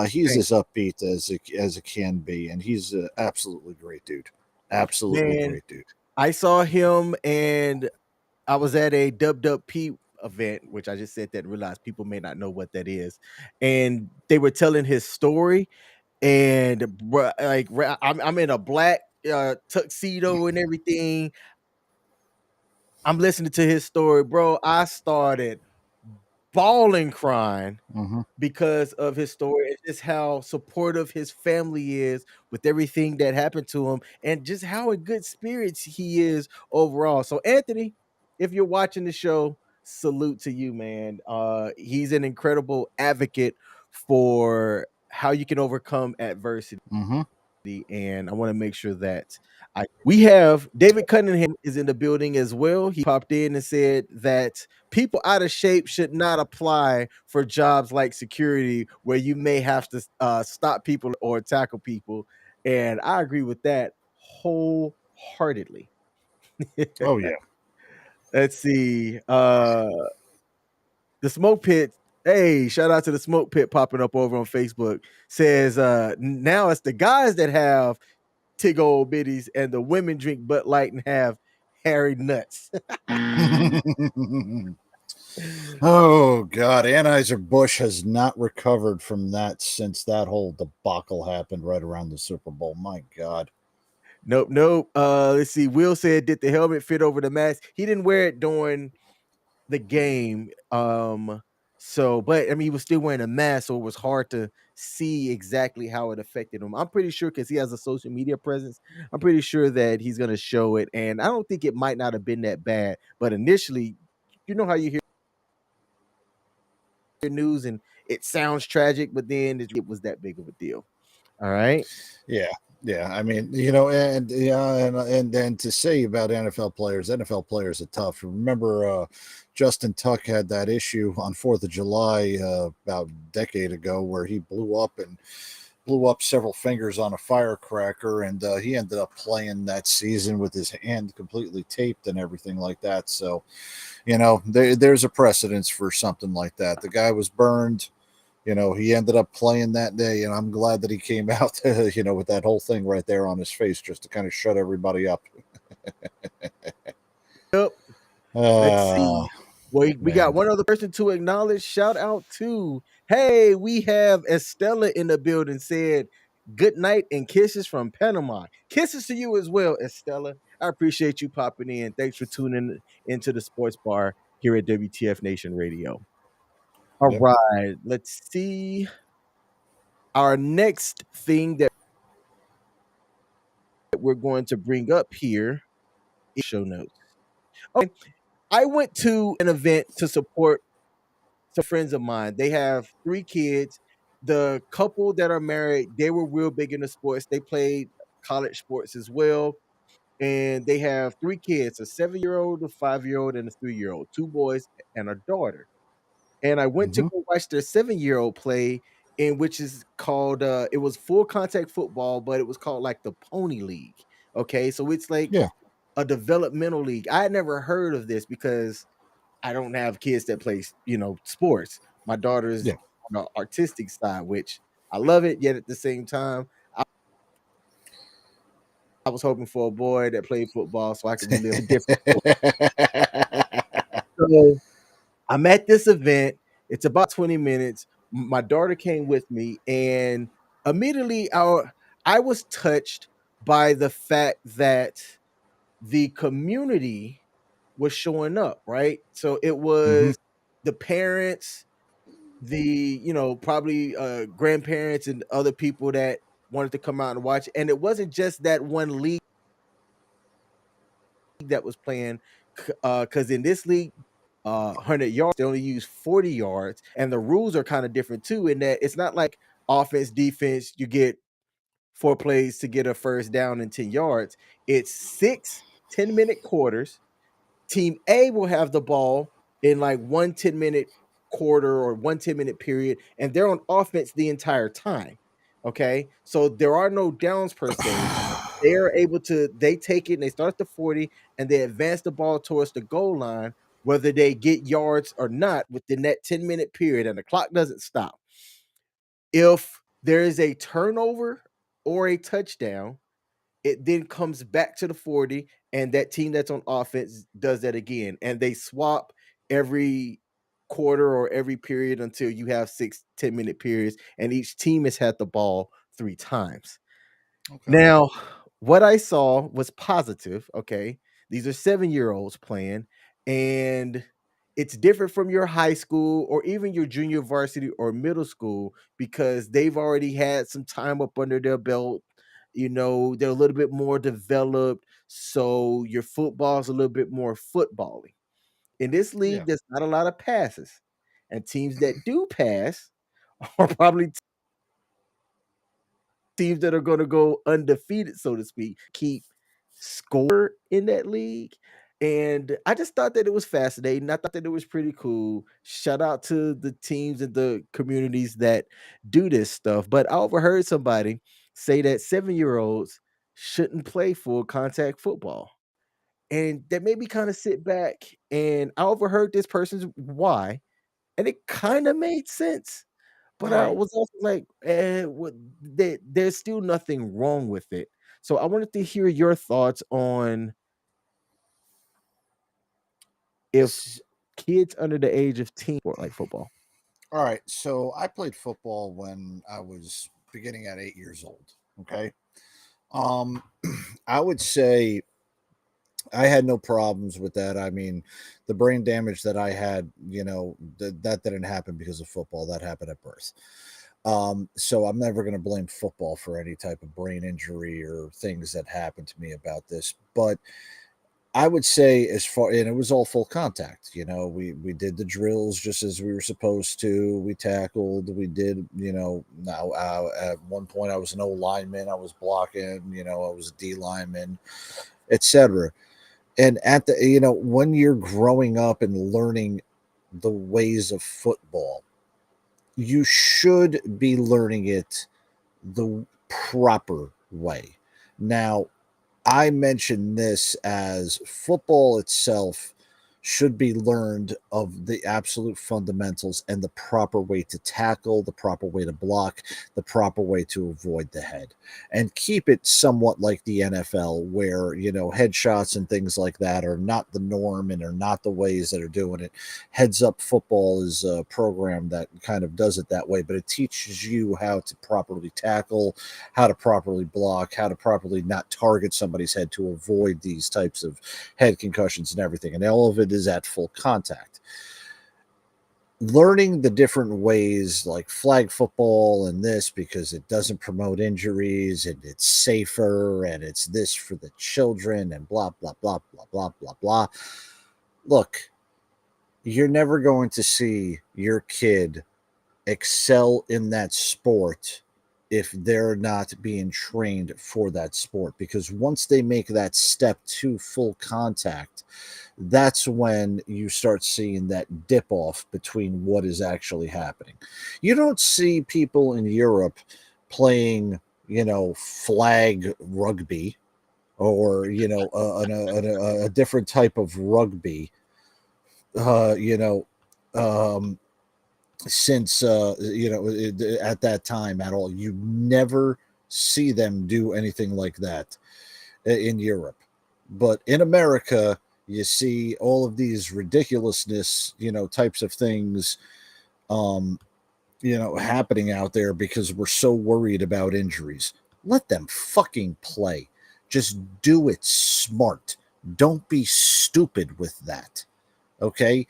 he's Thank as upbeat as it can be, and he's an absolutely great dude. Absolutely man. great dude. I saw him and I was at a WWP event, which I just said that and realized people may not know what that is. And they were telling his story, and I'm in a black tuxedo and everything. I'm listening to his story, bro. I started bawling, crying Hmm. because of his story and just how supportive his family is with everything that happened to him, and just how in good spirits he is overall. So, Anthony, if you're watching the show, salute to you, man. He's an incredible advocate for how you can overcome adversity, Hmm. and I want to make sure that we have David Cunningham is in the building as well. He popped in and said that people out of shape should not apply for jobs like security, where you may have to stop people or tackle people. And I agree with that wholeheartedly. Oh yeah. Let's see. The smoke pit. Hey, shout out to the smoke pit popping up over on Facebook. Says now it's the guys that have tig old bitties, and the women drink Bud Light and have hairy nuts. Oh God, Anheuser-Busch has not recovered from that since that whole debacle happened right around the Super Bowl. My God. Nope, nope. Let's see. Will said, did the helmet fit over the mask? He didn't wear it during the game. So, but I mean, he was still wearing a mask, so it was hard to see exactly how it affected him. I'm pretty sure because he has a social media presence. I'm pretty sure that he's gonna show it, and I don't think it might not have been that bad. But initially, you know how you hear news and it sounds tragic, but then it was that big of a deal. All right. Yeah, yeah. I mean, and yeah, and then to say about NFL players are tough. Remember, Justin Tuck had that issue on Fourth of July about a decade ago, where he blew up several fingers on a firecracker, and he ended up playing that season with his hand completely taped and everything like that. So, there's a precedence for something like that. The guy was burned. He ended up playing that day, and I'm glad that he came out, with that whole thing right there on his face, just to kind of shut everybody up. Yep. Let's Uh, see. Well, we got man. one other person to acknowledge. Shout out to, hey, we have Estella in the building. Said good night and kisses from Panama. Kisses to you as well, Estella. I appreciate you popping in. Thanks for tuning into the sports bar here at WTF Nation Radio. All Yep. right, let's see. Our next thing that we're going to bring up here is show notes. Okay, I went to an event to support some friends of mine. They have 3 kids. The couple that are married, they were real big into sports. They played college sports as well. And they have 3 kids, a 7-year-old, a 5-year-old, and a 3-year-old, 2 boys and a daughter. and I went to Hmm. go watch their 7-year-old play, in which is called it was full contact football, but it was called like the Pony League. Okay, so it's like Yeah. a developmental league. I had never heard of this because I don't have kids that play, sports. My daughter is Yeah. on the artistic side, which I love it. Yet at the same time, I was hoping for a boy that played football so I could relive a different sport. So I'm at this event. It's about 20 minutes. My daughter came with me, and immediately I was touched by the fact that the community was showing up, right? So it Hmm. was the parents, the probably grandparents and other people that wanted to come out and watch. And it wasn't just that one league that was playing, because in this league, 100 yards, they only use 40 yards, and the rules are kind of different too, in that it's not like offense, defense, you get 4 plays to get a first down and 10 yards. It's 6 10-minute quarters. Team A will have the ball in like 1 10-minute quarter or 1 10-minute period, and they're on offense the entire time. Okay. So there are no downs per se. They're able to, they take it and they start at the 40 and they advance the ball towards the goal line, whether they get yards or not within that 10-minute period, and the clock doesn't stop. If there is a turnover or a touchdown, it then comes back to the 40, and that team that's on offense does that again. And they swap every quarter or every period until you have 6 10-minute periods, and each team has had the ball 3 times. Okay. Now, what I saw was positive. Okay. These are 7-year-olds playing, and it's different from your high school or even your junior varsity or middle school because they've already had some time up under their belt. They're a little bit more developed. So your football's a little bit more footbally. In this Yeah. league, there's not a lot of passes. And teams that do pass are probably teams that are going to go undefeated, so to speak, keep score in that league. And I just thought that it was fascinating. I thought that it was pretty cool. Shout out to the teams and the communities that do this stuff. But I overheard somebody say that 7-year-olds shouldn't play full contact football. And that made me kind of sit back, and I overheard this person's why, and it kind of made sense. But All I right. was also like, there's still nothing wrong with it. So I wanted to hear your thoughts on if S- kids under the age of 10 sport like football. All right. So I played football when I was beginning at 8 years old. Okay. Um, I would say I had no problems with that. I mean, the brain damage that I had, that didn't happen because of football. That happened at birth. So I'm never going to blame football for any type of brain injury or things that happened to me about this. But I would say, as far, and it was all full contact. We did the drills just as we were supposed to. We tackled. We did. Now at one point I was an O lineman. I was blocking. I was a D lineman, etc. And at the when you're growing up and learning the ways of football, you should be learning it the proper way. Now, I mention this as football itself should be learned of the absolute fundamentals and the proper way to tackle, the proper way to block, the proper way to avoid the head, and keep it somewhat like the NFL, where headshots and things like that are not the norm and are not the ways that are doing it. Heads Up Football is a program that kind of does it that way, but it teaches you how to properly tackle, how to properly block, how to properly not target somebody's head to avoid these types of head concussions and everything. And all of it is at full contact. Learning the different ways, like flag football and this, because it doesn't promote injuries and it's safer and it's this for the children and blah, blah, blah, blah, blah, blah, blah. Look, you're never going to see your kid excel in that sport if they're not being trained for that sport, because once they make that step to full contact, that's when you start seeing that dip off between what is actually happening. You don't see people in Europe playing, flag rugby, or a different type of rugby, uh, you know, um, since at that time at all. You never see them do anything like that in Europe. But in America, you see all of these ridiculousness, types of things, um, happening out there because we're so worried about injuries. Let them fucking play. Just do it smart. Don't be stupid with that. Okay?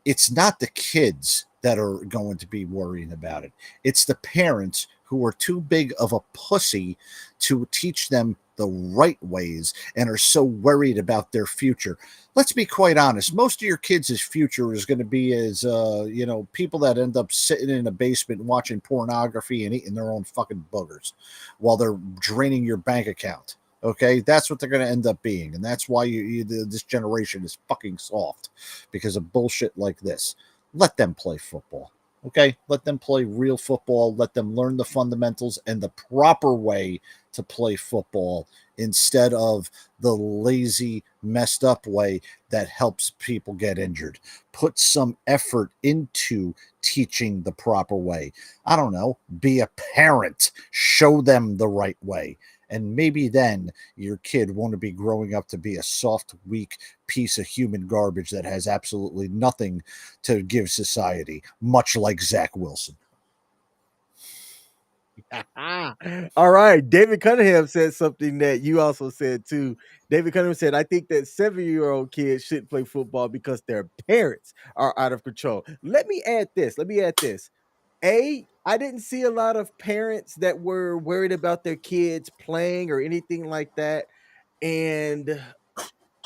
It's not the kids that are going to be worrying about it. It's the parents who are too big of a pussy to teach them the right ways and are so worried about their future. Let's be quite honest. Most of your kids' future is going to be as, people that end up sitting in a basement watching pornography and eating their own fucking boogers while they're draining your bank account. Okay, that's what they're going to end up being, and that's why this generation is fucking soft, because of bullshit like this. Let them play football. Okay, let them play real football. Let them learn the fundamentals and the proper way to play football, instead of the lazy, messed up way that helps people get injured. Put some effort into teaching the proper way. I don't know, be a parent, show them the right way. And maybe then your kid won't be growing up to be a soft, weak piece of human garbage that has absolutely nothing to give society, much like Zach Wilson. All right. David Cunningham said something that you also said too. David Cunningham said, I think that 7-year-old kids shouldn't play football because their parents are out of control. Let me add this. I didn't see a lot of parents that were worried about their kids playing or anything like that. And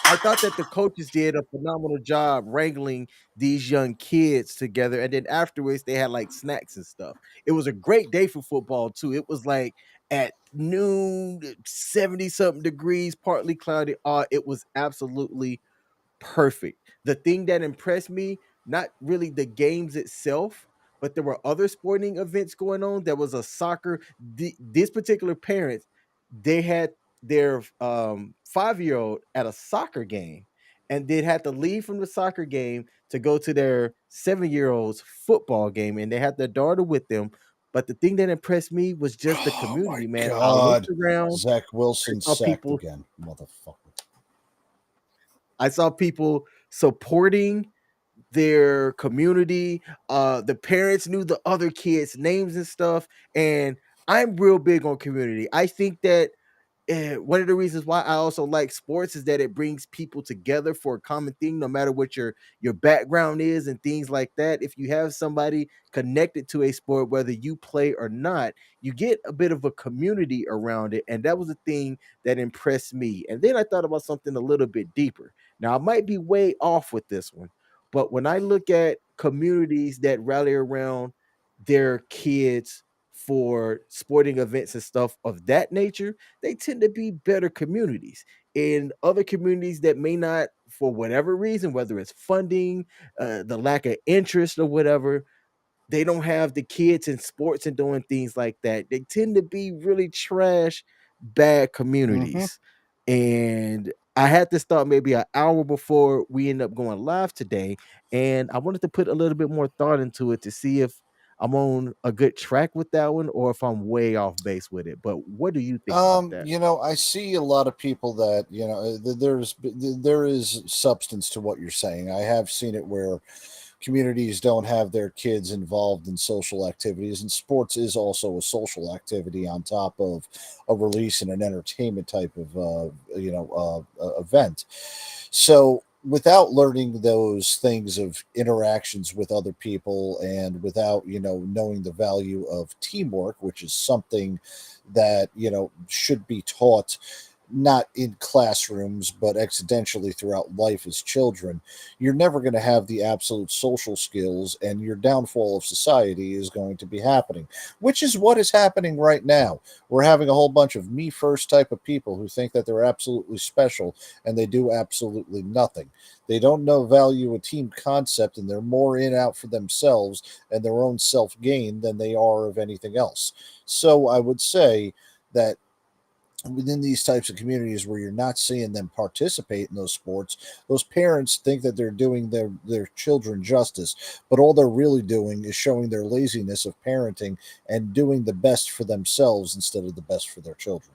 I thought that the coaches did a phenomenal job wrangling these young kids together, and then afterwards they had like snacks and stuff. It was a great day for football too. It was like at noon, 70 something degrees, partly cloudy. It was absolutely perfect. The thing that impressed me, not really the games itself, but there were other sporting events going on. There was a soccer. This particular parents, they had their 5-year-old at a soccer game, and they had to leave from the soccer game to go to their 7-year-old's football game, and they had their daughter with them. But the thing that impressed me was just the Oh my community, man. I looked God. around, Zach I Wilson saw sacked people, again, motherfucker. I saw people supporting their community. The parents knew the other kids' names and stuff. And I'm real big on community. I think that one of the reasons why I also like sports is that it brings people together for a common thing, no matter what your background is and things like that. If you have somebody connected to a sport, whether you play or not, you get a bit of a community around it, and that was the thing that impressed me. And then I thought about something a little bit deeper. Now I might be way off with this one, but when I look at communities that rally around their kids for sporting events and stuff of that nature, they tend to be better communities. In other communities that may not, for whatever reason, whether it's funding, the lack of interest or whatever, they don't have the kids in sports and doing things like that. They tend to be really trash, bad Mm-hmm. communities. And I had this thought maybe an hour before we end up going live today. And I wanted to put a little bit more thought into it to see if I'm on a good track with that one or if I'm way off base with it. But what do you think about that? I see a lot of people that, there is substance to what you're saying. I have seen it where communities don't have their kids involved in social activities, and sports is also a social activity on top of a release and an entertainment type of event. So without learning those things of interactions with other people, and without knowing the value of teamwork, which is something that should be taught not in classrooms, but accidentally throughout life as children, you're never going to have the absolute social skills, and your downfall of society is going to be happening, which is what is happening right now. We're having a whole bunch of me first type of people who think that they're absolutely special, and they do absolutely nothing. They don't know value a team concept, and they're more in out for themselves and their own self gain than they are of anything else. So I would say that within these types of communities where you're not seeing them participate in those sports, those parents think that they're doing their children justice, but all they're really doing is showing their laziness of parenting and doing the best for themselves instead of the best for their children.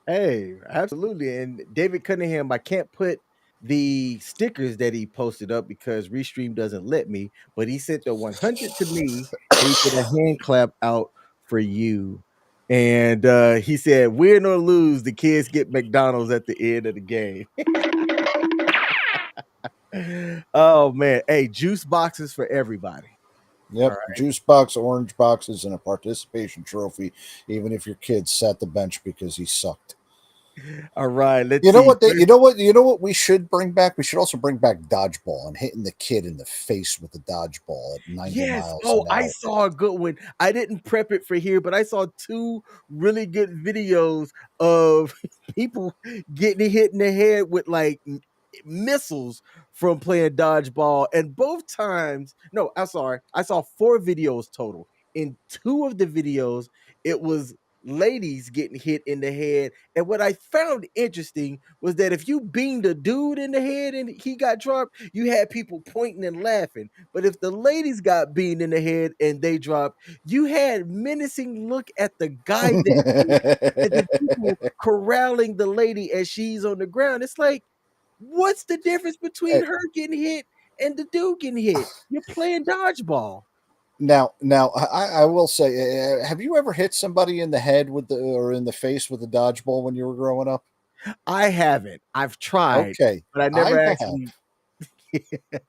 Hey, absolutely. And David Cunningham, I can't put the stickers that he posted up because Restream doesn't let me, but he sent the 100 to me and he put a hand clap out for you. And he said, win or lose, the kids get McDonald's at the end of the game. Oh man. Hey, juice boxes for everybody. All Yep, right. juice box, orange boxes, and a participation trophy, even if your kid sat the bench because he sucked. All right. Let's You know see. what? You know what we should bring back. We should also bring back dodgeball and hitting the kid in the face with the dodgeball at 90 Yes. miles Oh, an I hour. saw a good one. I didn't prep it for here, but I saw two really good videos of people getting hit in the head with like missiles from playing dodgeball. And both times, no, I'm sorry, I saw four videos total. In two of the videos, it was ladies getting hit in the head. And what I found interesting was that if you beamed a dude in the head and he got dropped, you had people pointing and laughing. But if the ladies got beamed in the head and they dropped, you had menacing look at the guy that did, and then people corralling the lady as she's on the ground. It's like, what's the difference between Eh, her getting hit and the dude getting hit? You're playing dodgeball. now, I will say, have you ever hit somebody in the head with the or in the face with a dodgeball when you were growing up? I haven't. I've tried, Okay, but I never I have. actually.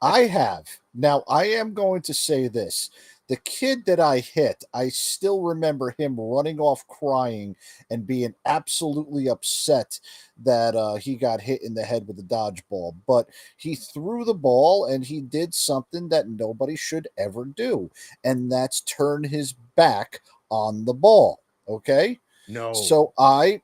I have. Now, I am going to say this. The kid that I hit, I still remember him running off crying and being absolutely upset that he got hit in the head with a dodgeball. But he threw the ball and he did something that nobody should ever do, and that's turn his back on the ball. Okay? No. So I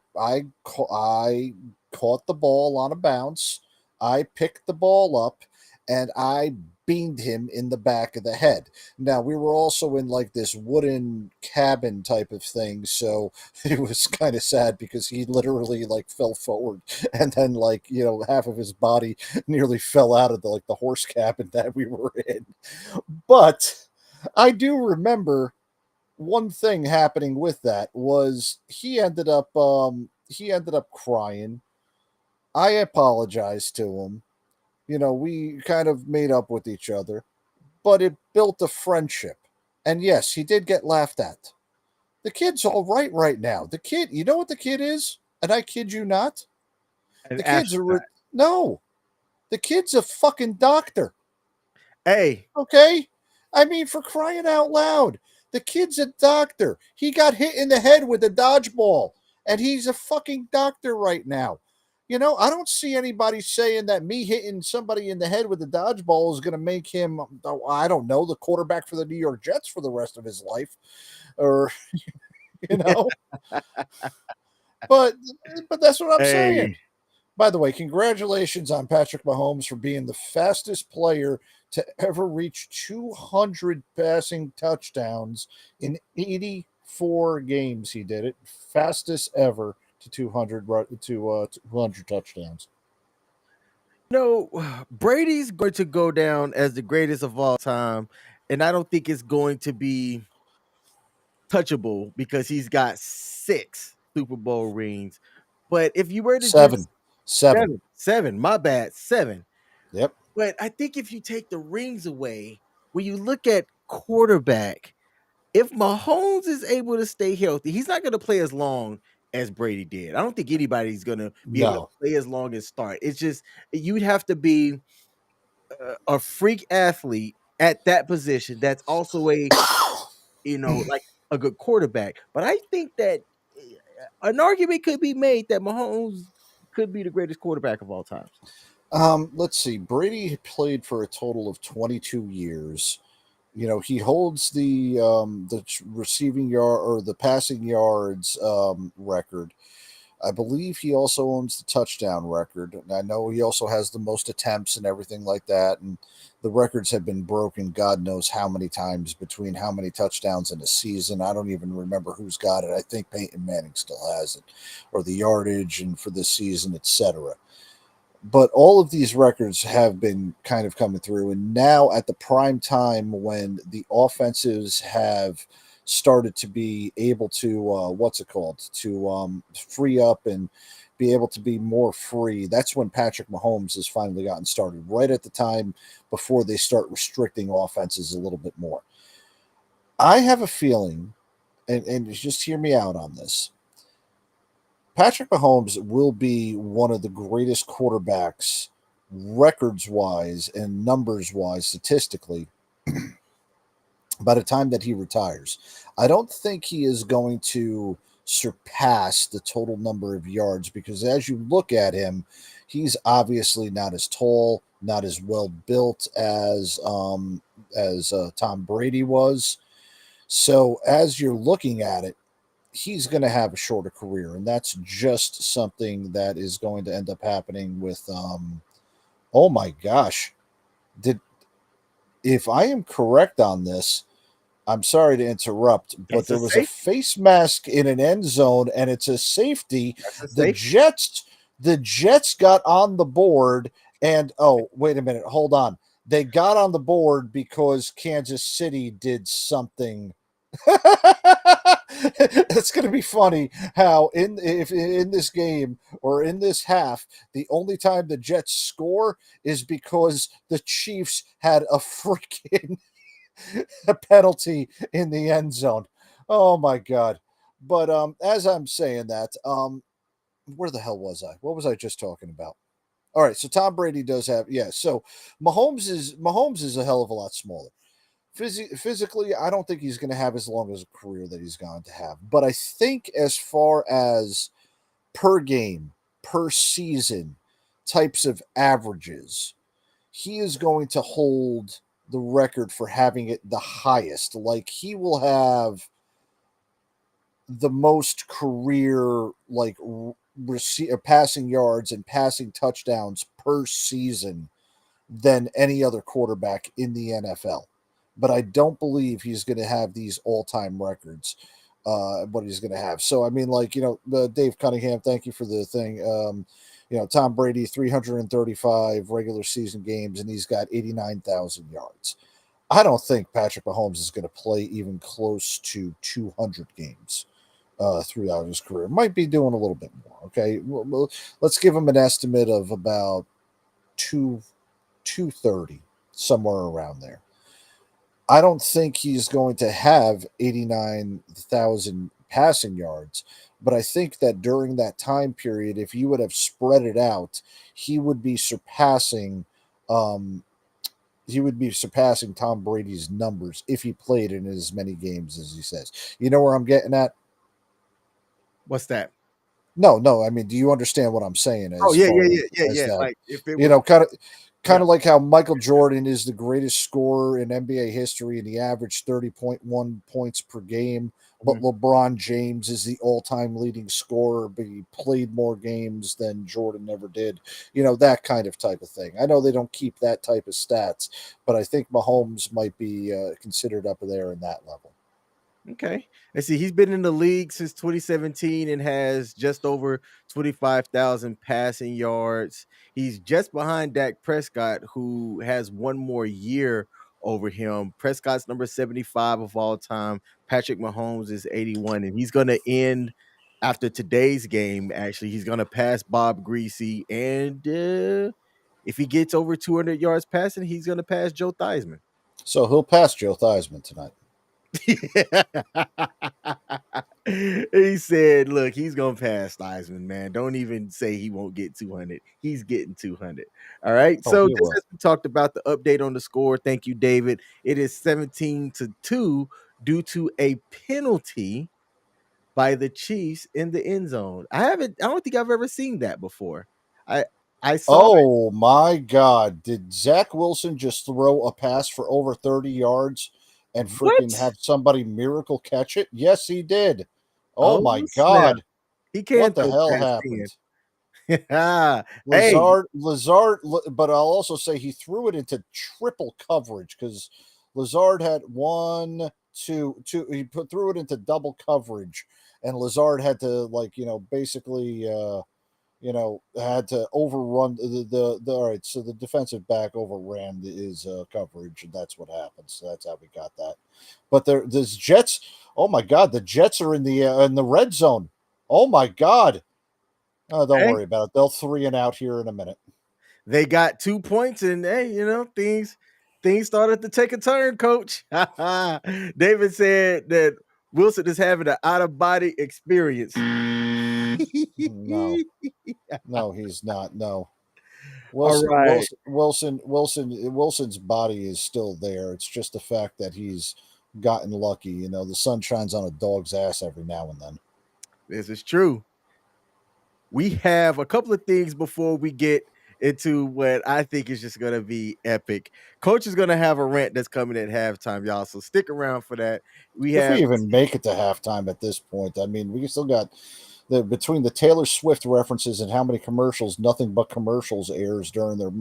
caught the ball on a bounce. I picked the ball up and I beamed him in the back of the head. Now we were also in like this wooden cabin type of thing, so it was kind of sad because he literally like fell forward and then like half of his body nearly fell out of the horse cabin that we were in. But I do remember one thing happening with that was he ended up crying. I apologized to him. We kind of made up with each other, but it built a friendship. And yes, he did get laughed at. The kid's all right now. The kid, you know what the kid is? And I kid you not. An The kid's astronaut. no, the kid's a fucking doctor. Hey, Okay? I mean, for crying out loud. The kid's a doctor. He got hit in the head with a dodgeball, and he's a fucking doctor right now. I don't see anybody saying that me hitting somebody in the head with a dodgeball is going to make him, I don't know, the quarterback for the New York Jets for the rest of his life. Or, you know, but but that's what I'm hey. saying. By the way, congratulations on Patrick Mahomes for being the fastest player to ever reach 200 passing touchdowns in 84 games. He did it, fastest ever to 200 touchdowns. No, Brady's going to go down as the greatest of all time, and I don't think it's going to be touchable because he's got 6 Super Bowl rings. But if you were to Seven, just seven. 7, 7, my bad, 7. Yep. But I think if you take the rings away, when you look at quarterback, if Mahomes is able to stay healthy, he's not going to play as long as Brady did. I don't think anybody's going to be able to No. play as long as start. It's just you'd have to be a freak athlete at that position that's also a like a good quarterback. But I think that an argument could be made that Mahomes could be the greatest quarterback of all times. Let's see. Brady played for a total of 22 years. He holds the receiving yard or the passing yards record. I believe he also owns the touchdown record. And I know he also has the most attempts and everything like that. And the records have been broken God knows how many times between how many touchdowns in a season. I don't even remember who's got it. I think Peyton Manning still has it, or the yardage and for this season, etc. But all of these records have been kind of coming through, and now at the prime time when the offenses have started to be able to what's it called, to free up and be able to be more free, that's when Patrick Mahomes has finally gotten started, right at the time before they start restricting offenses a little bit more. I have a feeling, and just hear me out on this, Patrick Mahomes will be one of the greatest quarterbacks, records wise and numbers wise, statistically, by the time that he retires. I don't think he is going to surpass the total number of yards, because as you look at him, he's obviously not as tall, not as well built as Tom Brady was. So as you're looking at it, he's going to have a shorter career, and that's just something that is going to end up happening with. Oh my gosh, did if I am correct on this? I'm sorry to interrupt, but That's a there was a safe. face mask in an end zone, and it's a safety. That's a The safe. Jets, the Jets got on the board, and oh, wait a minute, hold on. They got on the board because Kansas City did something. It's going to be funny how if in this game or in this half, the only time the Jets score is because the Chiefs had a freaking penalty in the end zone. Oh my god! But as I'm saying that, where the hell was I? What was I just talking about? All right, so Tom Brady does have, yeah. So Mahomes is a hell of a lot smaller. Physically, I don't think he's going to have as long as a career that he's going to have. But I think as far as per game, per season types of averages, he is going to hold the record for having it the highest. Like he will have the most career passing yards and passing touchdowns per season than any other quarterback in the NFL. But I don't believe he's going to have these all-time records. What he's going to have. So I mean, Dave Cunningham, thank you for the thing. Tom Brady, 335 regular season games, and he's got 89,000 yards. I don't think Patrick Mahomes is going to play even close to 200 games throughout his career. Might be doing a little bit more. Okay, let's give him an estimate of about 230, somewhere around there. I don't think he's going to have 89,000 passing yards, but I think that during that time period, if you would have spread it out, he would be surpassing um, Tom Brady's numbers if he played in as many games as he says. You know where I'm getting at? What's that? No, no. I mean, do you understand what I'm saying Oh as yeah, yeah, far yeah, yeah, as yeah. that? Like if it You was, know, kind of kind yeah. of like how Michael Jordan is the greatest scorer in NBA history and he averaged 30.1 points per game, but Mhm. LeBron James is the all-time leading scorer, but he played more games than Jordan ever did. That kind of type of thing. I know they don't keep that type of stats, but I think Mahomes might be considered up there in that level. Okay. Let's see. He's been in the league since 2017 and has just over 25,000 passing yards. He's just behind Dak Prescott, who has one more year over him. Prescott's number 75 of all time. Patrick Mahomes is 81, and he's going to end after today's game. Actually, he's going to pass Bob Greasy, and if he gets over 200 yards passing, he's going to pass Joe Theismann. So he'll pass Joe Theismann tonight. He said, "Look, he's gonna pass Theismann, man. Don't even say he won't get 200. He's getting 200." All right. Oh, So he just will. as we talked about the update on the score, thank you, David. It is 17-2 due to a penalty by the Chiefs in the end zone. I don't think I've ever seen that before. I I saw it. Oh my God. Did Zach Wilson just throw a pass for over 30 yards and freaking What? have somebody miracle catch it? Yes, he did. Oh Oh my snap! God. He What can the throw hell past happened? 10. Hey, Lazard, but I'll also say he threw it into triple coverage because Lazard had one, two. Threw it into double coverage, and Lazard had to basically had to overrun the all right. So the defensive back overran his coverage, and that's what happened. So that's how we got that. But there's Jets. Oh my God, the Jets are in the red zone. Oh my God. Oh, don't hey, worry about it. They'll three and out here in a minute. they got 2 points, and hey, things started to take a turn. Coach David said that Wilson is having an out of body experience. No, no, he's not. No, All right. Wilson's body is still there. It's just the fact that he's gotten lucky. The sun shines on a dog's ass every now and then. This is true. We have a couple of things before we get into what I think is just going to be epic. Coach is going to have a rant that's coming at halftime, y'all. So stick around for that. We If we have even make it to halftime at this point, I mean, we still got the between the Taylor Swift references and how many commercials, nothing but commercials airs during their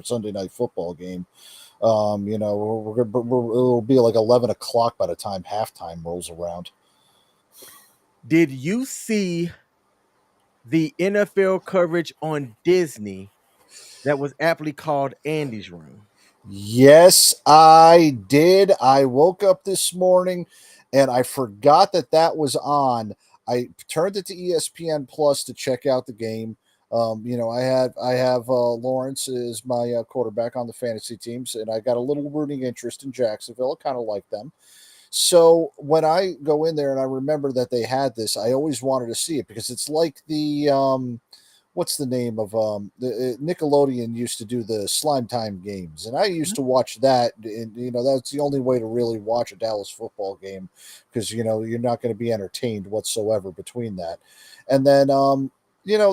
Sunday night football game. It'll be like 11 o'clock by the time halftime rolls around. Did you see the NFL coverage on Disney that was aptly called Andy's Room? Yes, I did. I woke up this morning and I forgot that was on. I turned it to ESPN Plus to check out the game. I have Lawrence is my quarterback on the fantasy teams, and I got a little rooting interest in Jacksonville. I kind of like them. So when I go in there and I remember that they had this, I always wanted to see it because it's like the what's the name of the Nickelodeon used to do the Slime Time games, and I used to watch that. And that's the only way to really watch a Dallas football game because you're not going to be entertained whatsoever between that. And then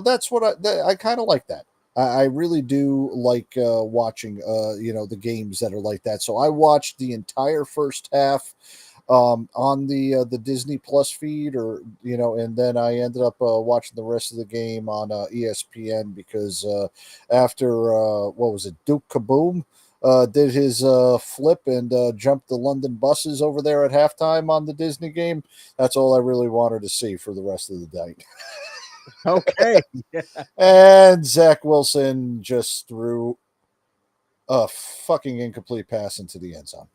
that's what I kind of like that. I really do like watching the games that are like that. So I watched the entire first half on the Disney Plus feed, or and then I ended up watching the rest of the game on ESPN because after what was it, Duke Kaboom did his flip and jumped the London buses over there at halftime on the Disney game. That's all I really wanted to see for the rest of the night. Okay. And Zach Wilson just threw a fucking incomplete pass into the end zone.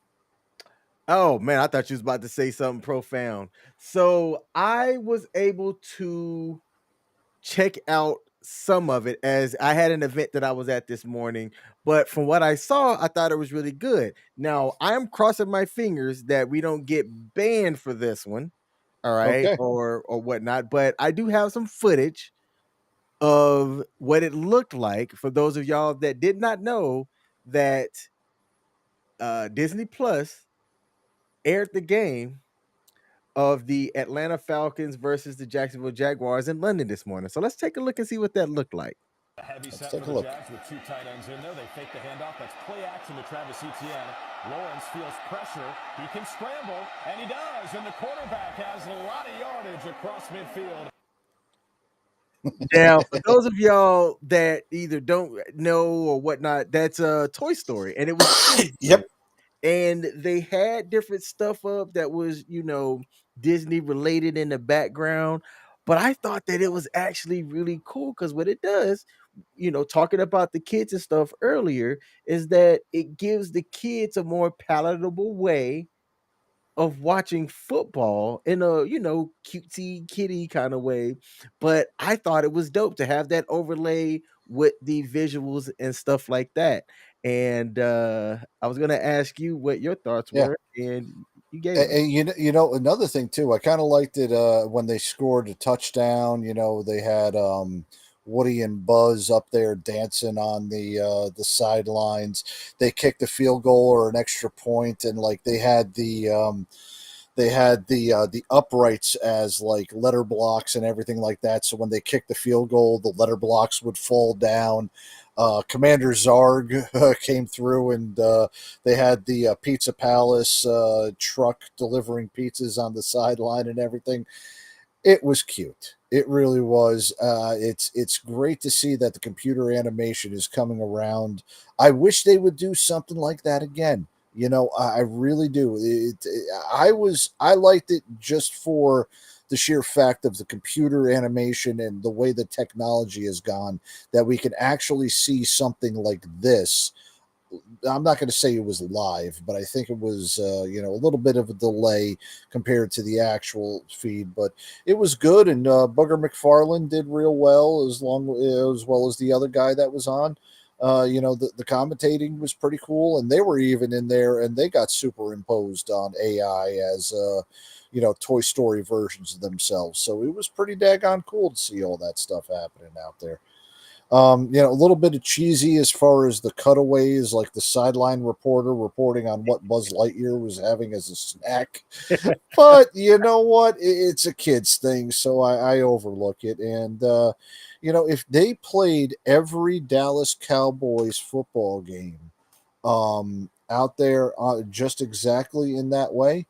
Oh man, I thought you was about to say something profound. So I was able to check out some of it as I had an event that I was at this morning, but from what I saw, I thought it was really good. Now, I'm crossing my fingers that we don't get banned for this one, all right, Okay. or whatnot, but I do have some footage of what it looked like for those of y'all that did not know that Disney Plus aired the game of the Atlanta Falcons versus the Jacksonville Jaguars in London this morning. So let's take a look and see what that looked like. A heavy Let's set for take a the look. Jags with two tight ends in there. They fake the handoff. That's play action to Travis Etienne. Lawrence feels pressure. He can scramble, and he does. And the quarterback has a lot of yardage across midfield. Now, for those of y'all that either don't know or whatnot, that's a Toy Story, and it was Yep. animated. And they had different stuff up that was, Disney related in the background. But I thought that it was actually really cool because what it does, talking about the kids and stuff earlier, is that it gives the kids a more palatable way of watching football in a, cutesy kitty kind of way. But I thought it was dope to have that overlay with the visuals and stuff like that. And I was gonna ask you what your thoughts Yeah. were, and you gave them. And another thing too, I kind of liked it when they scored a touchdown. They had Woody and Buzz up there dancing on the sidelines. They kicked a field goal or an extra point, and like they had They had the uprights as like letter blocks and everything like that. So when they kicked the field goal, the letter blocks would fall down. Commander Zarg came through, and they had the Pizza Palace truck delivering pizzas on the sideline and everything. It was cute. It really was. It's great to see that the computer animation is coming around. I wish they would do something like that again. I really do. I liked it just for the sheer fact of the computer animation and the way the technology has gone, that we can actually see something like this. I'm not going to say it was live, but I think it was, a little bit of a delay compared to the actual feed. But it was good, and Booger McFarland did real well, as well as the other guy that was on. The commentating was pretty cool, and they were even in there, and they got superimposed on AI as Toy Story versions of themselves. So it was pretty daggone cool to see all that stuff happening out there. A little bit of cheesy as far as the cutaways, like the sideline reporter reporting on what Buzz Lightyear was having as a snack. But you know what? It's a kid's thing, so I overlook it. And, if they played every Dallas Cowboys football game out there just exactly in that way,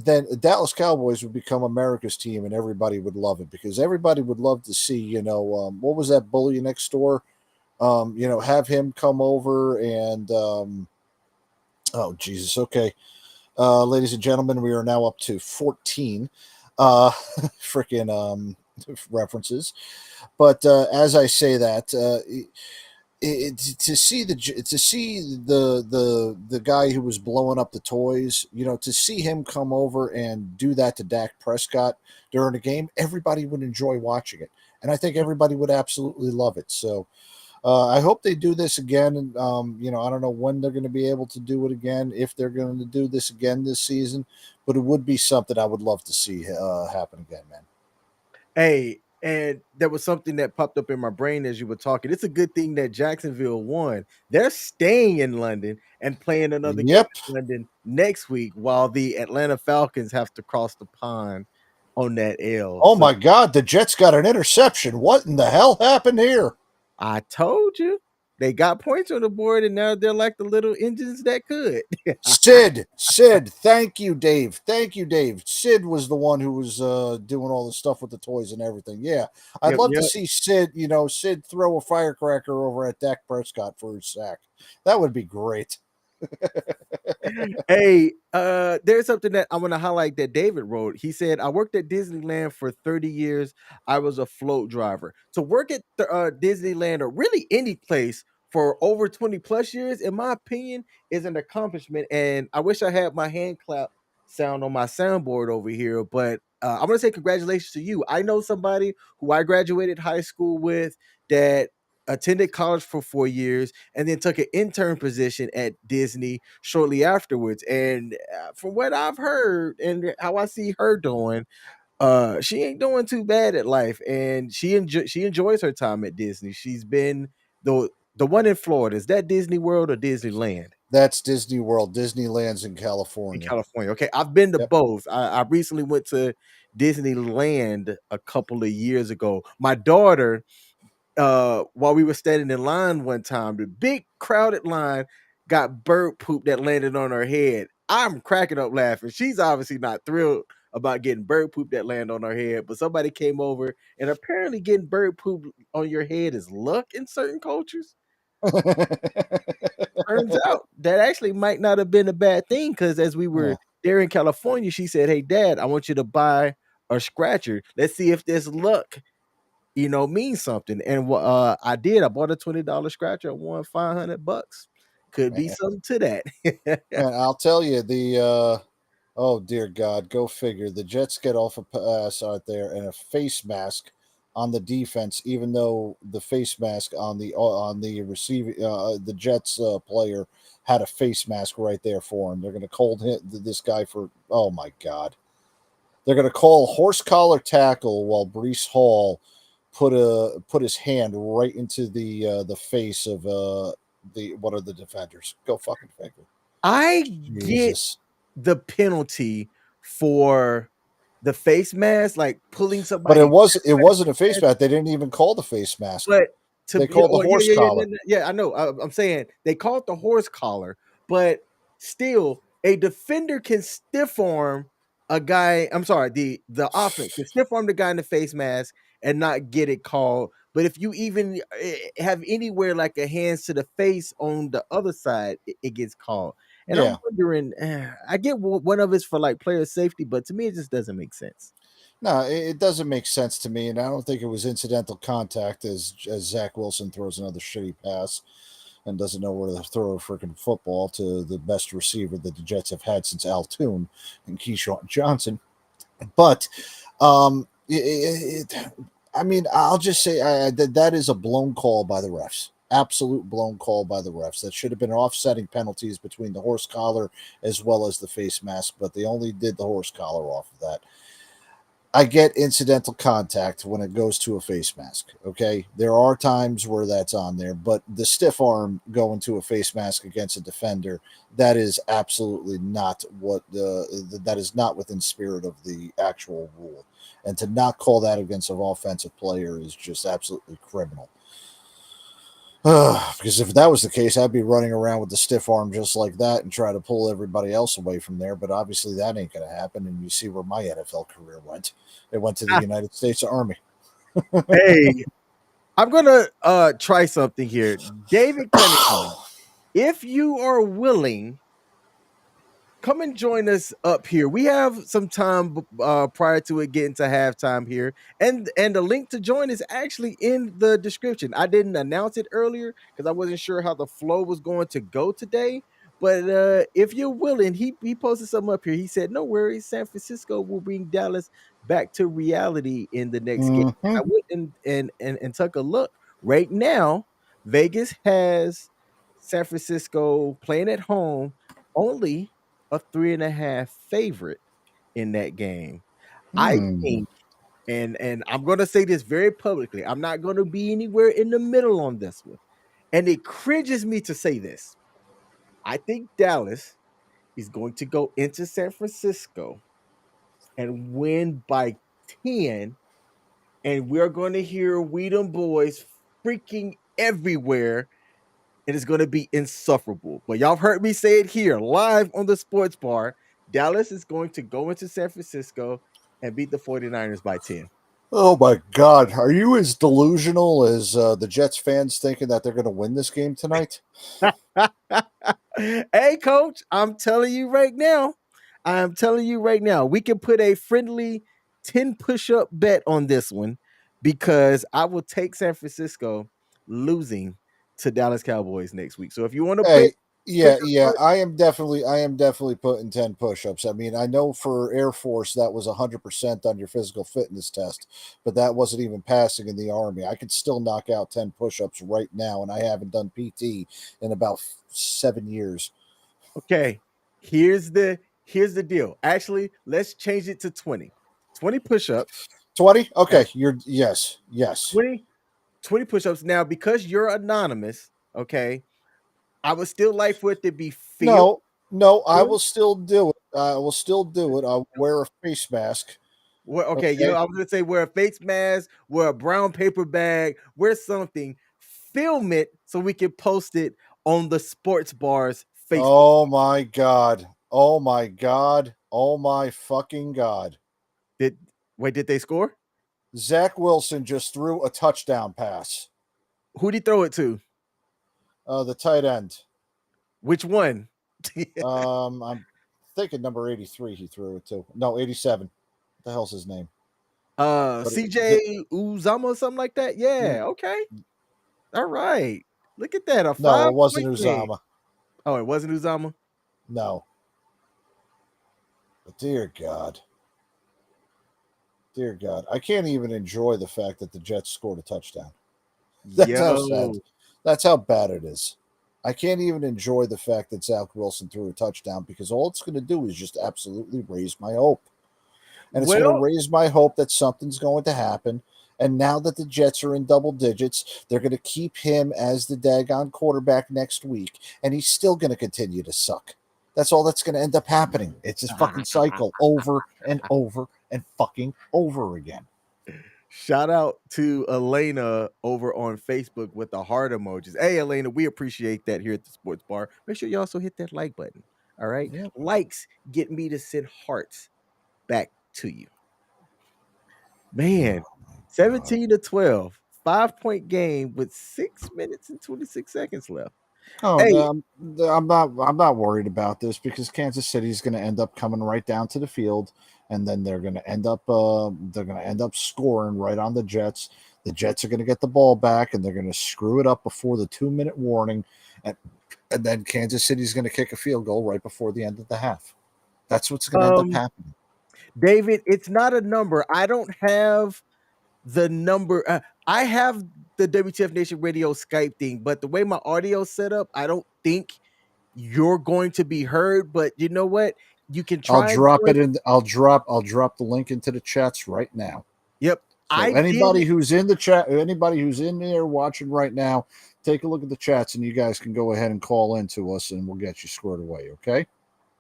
then the Dallas Cowboys would become America's team, and everybody would love it, because everybody would love to see, what was that bully next door? Have him come over and, oh, Jesus. Okay. Ladies and gentlemen, we are now up to 14 freaking references. But as I say that, to see the guy who was blowing up the toys, to see him come over and do that to Dak Prescott during a game, everybody would enjoy watching it, and I think everybody would absolutely love it. So I hope they do this again. And I don't know when they're going to be able to do it again, if they're going to do this again this season, but it would be something I would love to see happen again, man. Hey, and there was something that popped up in my brain as you were talking. It's a good thing that Jacksonville won. They're staying in London and playing another game Yep. in London next week, while the Atlanta Falcons have to cross the pond on that L. Oh So my God, the Jets got an interception. What in the hell happened here? I told you they got points on the board, and now they're like the little engines that could. Sid, thank you, Dave. Thank you, Dave. Sid was the one who was doing all the stuff with the toys and everything. Yeah, I'd Yep, love to yep. see Sid throw a firecracker over at Dak Prescott for his sack. That would be great. Hey, there's something that I want to highlight that David wrote. He said, I worked at Disneyland for 30 years. I was a float driver. To work at Disneyland, or really any place, for over 20 plus years, in my opinion, is an accomplishment. And I wish I had my hand clap sound on my soundboard over here, but I want to say congratulations to you. I know somebody who I graduated high school with that attended college for 4 years and then took an intern position at Disney shortly afterwards. And from what I've heard and how I see her doing, she ain't doing too bad at life, and she enjoys her time at Disney. She's been the one in Florida. Is that Disney World or Disneyland? That's Disney World. Disneyland's in In California. California. Okay, I've been to Yep. both. I recently went to Disneyland a couple of years ago. My daughter, while we were standing in line one time, the big crowded line, got bird poop that landed on her head. I'm cracking up laughing. She's obviously not thrilled about getting bird poop that landed on her head, but somebody came over, and apparently getting bird poop on your head is luck in certain cultures. Turns out that actually might not have been a bad thing, because as we were there in California, she said, "Hey, Dad, I want you to buy a scratcher. Let's see if this luck means something." And I did. I bought a $20 scratcher. I won $500. Could be something to that. Man, I'll tell you oh dear God, go figure. The Jets get off a pass out there and a face mask on the defense, even though the face mask on the receiving the Jets player had a face mask right there for him. They're going to call this guy for, oh my God. They're going to call horse collar tackle while Brees Hall put his hand right into the face of the one of the defenders. Go fucking figure. I get Jesus. the penalty for the face mask, like pulling But somebody. it wasn't a face mask. They didn't even call the face mask. But to They be, called the oh yeah, horse yeah, yeah, collar. yeah, yeah, I know. I'm saying they call it the horse collar, but still, a defender can stiff arm a guy. I'm sorry, the offense can stiff arm the guy in the face mask and not get it called. But if you even have anywhere like a hands to the face on the other side, it gets called. And I'm Yeah. wondering, I get one of it's for like player safety, but to me, it just doesn't make sense. No, it doesn't make sense to me, and I don't think it was incidental contact as Zach Wilson throws another shitty pass and doesn't know where to throw a freaking football to the best receiver that the Jets have had since Al Toon and Keyshawn Johnson. But I mean, I'll just say that is a blown call by the refs. Absolute blown call by the refs. That should have been offsetting penalties between the horse collar as well as the face mask, but they only did the horse collar off of that. I get incidental contact when it goes to a face mask. Okay. There are times where that's on there, but the stiff arm going to a face mask against a defender, that is absolutely not what that is not within spirit of the actual rule. And to not call that against an offensive player is just absolutely criminal. Because if that was the case, I'd be running around with the stiff arm just like that and try to pull everybody else away from there. But obviously, that ain't going to happen. And you see where my NFL career went. It went to the United States Army. Hey, I'm gonna try something here. David Cunningham, if you are willing, come and join us up here. We have some time prior to it getting to halftime here, and the link to join is actually in the description. I didn't announce it earlier because I wasn't sure how the flow was going to go today. But if you're willing, he posted something up here. He said, "No worries, San Francisco will bring Dallas back to reality in the next game." Mm-hmm. I went and took a look. Right now, Vegas has San Francisco playing at home only a 3.5 favorite in that game. I Hmm. think, and I'm gonna say this very publicly, I'm not gonna be anywhere in the middle on this one. And it cringes me to say this. I think Dallas is going to go into San Francisco and win by 10, and we're going to hear We Them Boys freaking everywhere, and it's going to be insufferable. But y'all have heard me say it here live on the sports bar. Dallas is going to go into San Francisco and beat the 49ers by 10. Oh my God. Are you as delusional as the Jets fans thinking that they're going to win this game tonight? Hey, coach, I'm telling you right now. I'm telling you right now, we can put a friendly 10 push-up bet on this one because I will take San Francisco losing to Dallas Cowboys next week. So if you want to Hey, put yeah, your yeah. foot, I am definitely putting 10 push-ups. I mean, I know for Air Force that was 100% on your physical fitness test, but that wasn't even passing in the Army. I could still knock out 10 push-ups right now, and I haven't done PT in about 7 years. okay, here's the deal. Actually, let's change it to 20. 20 push-ups. 20? Okay. Okay, you're yes, yes. 20 push-ups. Now, because you're anonymous, okay, I would still like for it to be feel No, no, I good. will still do it. I will still do it. I'll wear a face mask. Well, okay, Okay. I was gonna say wear a face mask, wear a brown paper bag, wear something, film it so we can post it on the sports bar's Facebook. Oh my God. Oh my God. Oh my fucking God. Did did they score? Zach Wilson just threw a touchdown pass. Who'd he throw it to? The tight end. Which one? I'm thinking number 83 he threw it to. No, 87. What the hell's his name? But CJ Uzama or something like that. mm, Yeah, okay. All right. Look at that. A no, it 5 point wasn't game. Uzama. Oh, it wasn't Uzama? No. But dear God. Dear God. I can't even enjoy the fact that the Jets scored a touchdown. That's how sad. Yo. That's how bad it is. I can't even enjoy the fact that Zach Wilson threw a touchdown because all it's going to do is just absolutely raise my hope. And it's going to Well, raise my hope that something's going to happen. And now that the Jets are in double digits, they're going to keep him as the daggone quarterback next week. And he's still going to continue to suck. That's all that's going to end up happening. It's this fucking cycle over and over and fucking over again. Shout out to Elena over on Facebook with the heart emojis. Hey, Elena, we appreciate that here at the Sports Bar. Make sure you also hit that like button. All right. Yep. Likes get me to send hearts back to you. Man, 17-12, 5-point game with 6 minutes and 26 seconds left. Oh, Hey. I'm not worried about this because Kansas City is going to end up coming right down to the field, and then they're going to end up scoring right on the Jets. The Jets are going to get the ball back, and they're going to screw it up before the 2-minute warning, and then Kansas City is going to kick a field goal right before the end of the half. That's what's going to end up happening. David, it's not a number. I don't have the number. I have the WTF Nation Radio Skype thing, but the way my audio set up, I don't think you're going to be heard. But you know what? You can try. I'll drop it in. I'll drop the link into the chats right now. Yep. So anybody who's in the chat, anybody who's in there watching right now, take a look at the chats, and you guys can go ahead and call into us, and we'll get you squared away. Okay.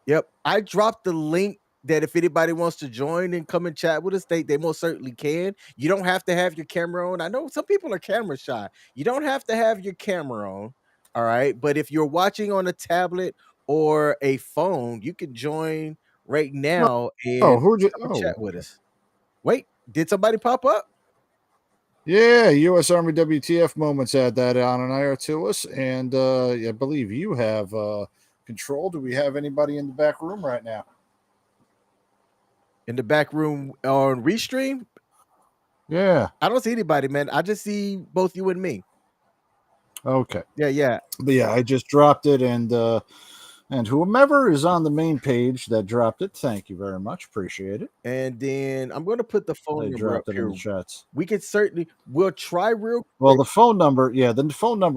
Yep. I dropped the link that if anybody wants to join and come and chat with us, they most certainly can. You don't have to have your camera on. I know some people are camera shy. You don't have to have your camera on. All right. But if you're watching on a tablet or a phone, you can join right now and chat with us. Wait, did somebody pop up? Yeah, U.S. Army WTF Moments add that on an IR to us, and I believe you have control. Do we have anybody in the back room right now? In the back room on Restream? Yeah. I don't see anybody, man. I just see both you and me. Okay. Yeah. But yeah, I just dropped it, and whomever is on the main page that dropped it, thank you very much. Appreciate it. And then I'm going to put the phone number up here. In the chats. We'll try real quick. Well, the phone number,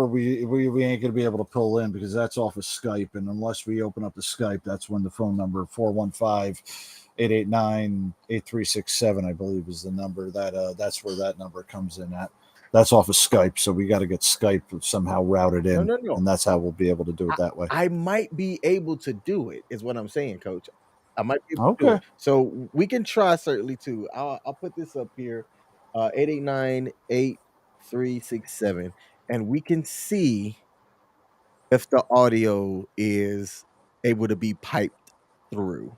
we ain't going to be able to pull in because that's off of Skype. And unless we open up the Skype, that's when the phone number 415-889-8367, I believe, is the number that's where that number comes in at. That's off of Skype, so we got to get Skype somehow routed in, No. And that's how we'll be able to do it that way. I might be able to do it, is what I'm saying, Coach. I might be able to do it. So we can try certainly too. I'll put this up here, 889-8367, and we can see if the audio is able to be piped through.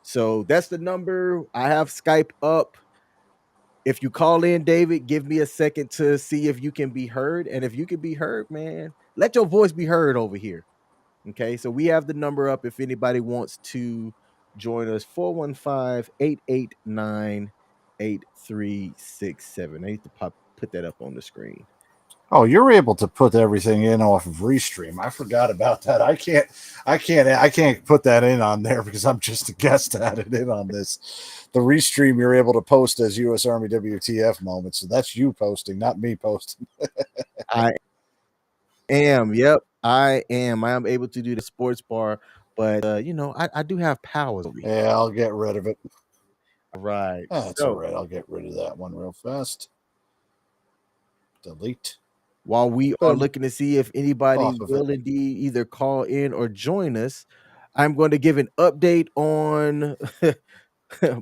So that's the number. I have Skype up. If you call in, David, give me a second to see if you can be heard. And if you can be heard, man, let your voice be heard over here. Okay, so we have the number up if anybody wants to join us, 415-889-8367. I need to put that up on the screen. Oh, you're able to put everything in off of Restream. I forgot about that. I can't put that in on there because I'm just a guest to add it in on this. The Restream you're able to post as U.S. Army WTF moments. So that's you posting, not me posting. I am. Yep, I am. I am able to do the sports bar, but I do have powers over here. Yeah, I'll get rid of it. All right. That's all right. I'll get rid of that one real fast. Delete. While we are looking to see if anybody will indeed either call in or join us, I'm going to give an update on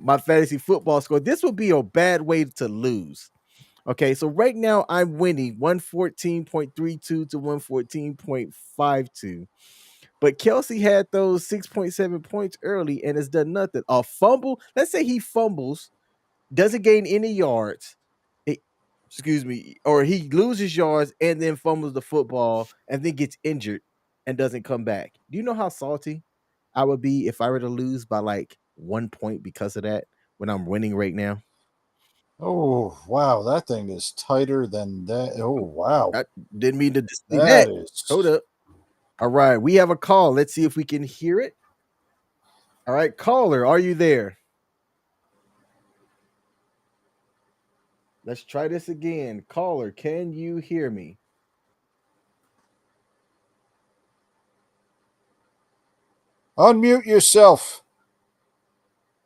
my fantasy football score. This would be a bad way to lose. Okay, so right now I'm winning 114.32 to 114.52. But Kelsey had those 6.7 points early and has done nothing. A fumble, let's say he fumbles, doesn't gain any yards. Or he loses yards and then fumbles the football and then gets injured and doesn't come back. Do you know how salty I would be if I were to lose by like 1 point because of that when I'm winning right now? Oh, wow. That thing is tighter than that. Oh, wow. I didn't mean to say that. Hold up. All right. We have a call. Let's see if we can hear it. All right. Caller, are you there? Let's try this again. Caller, can you hear me? Unmute yourself.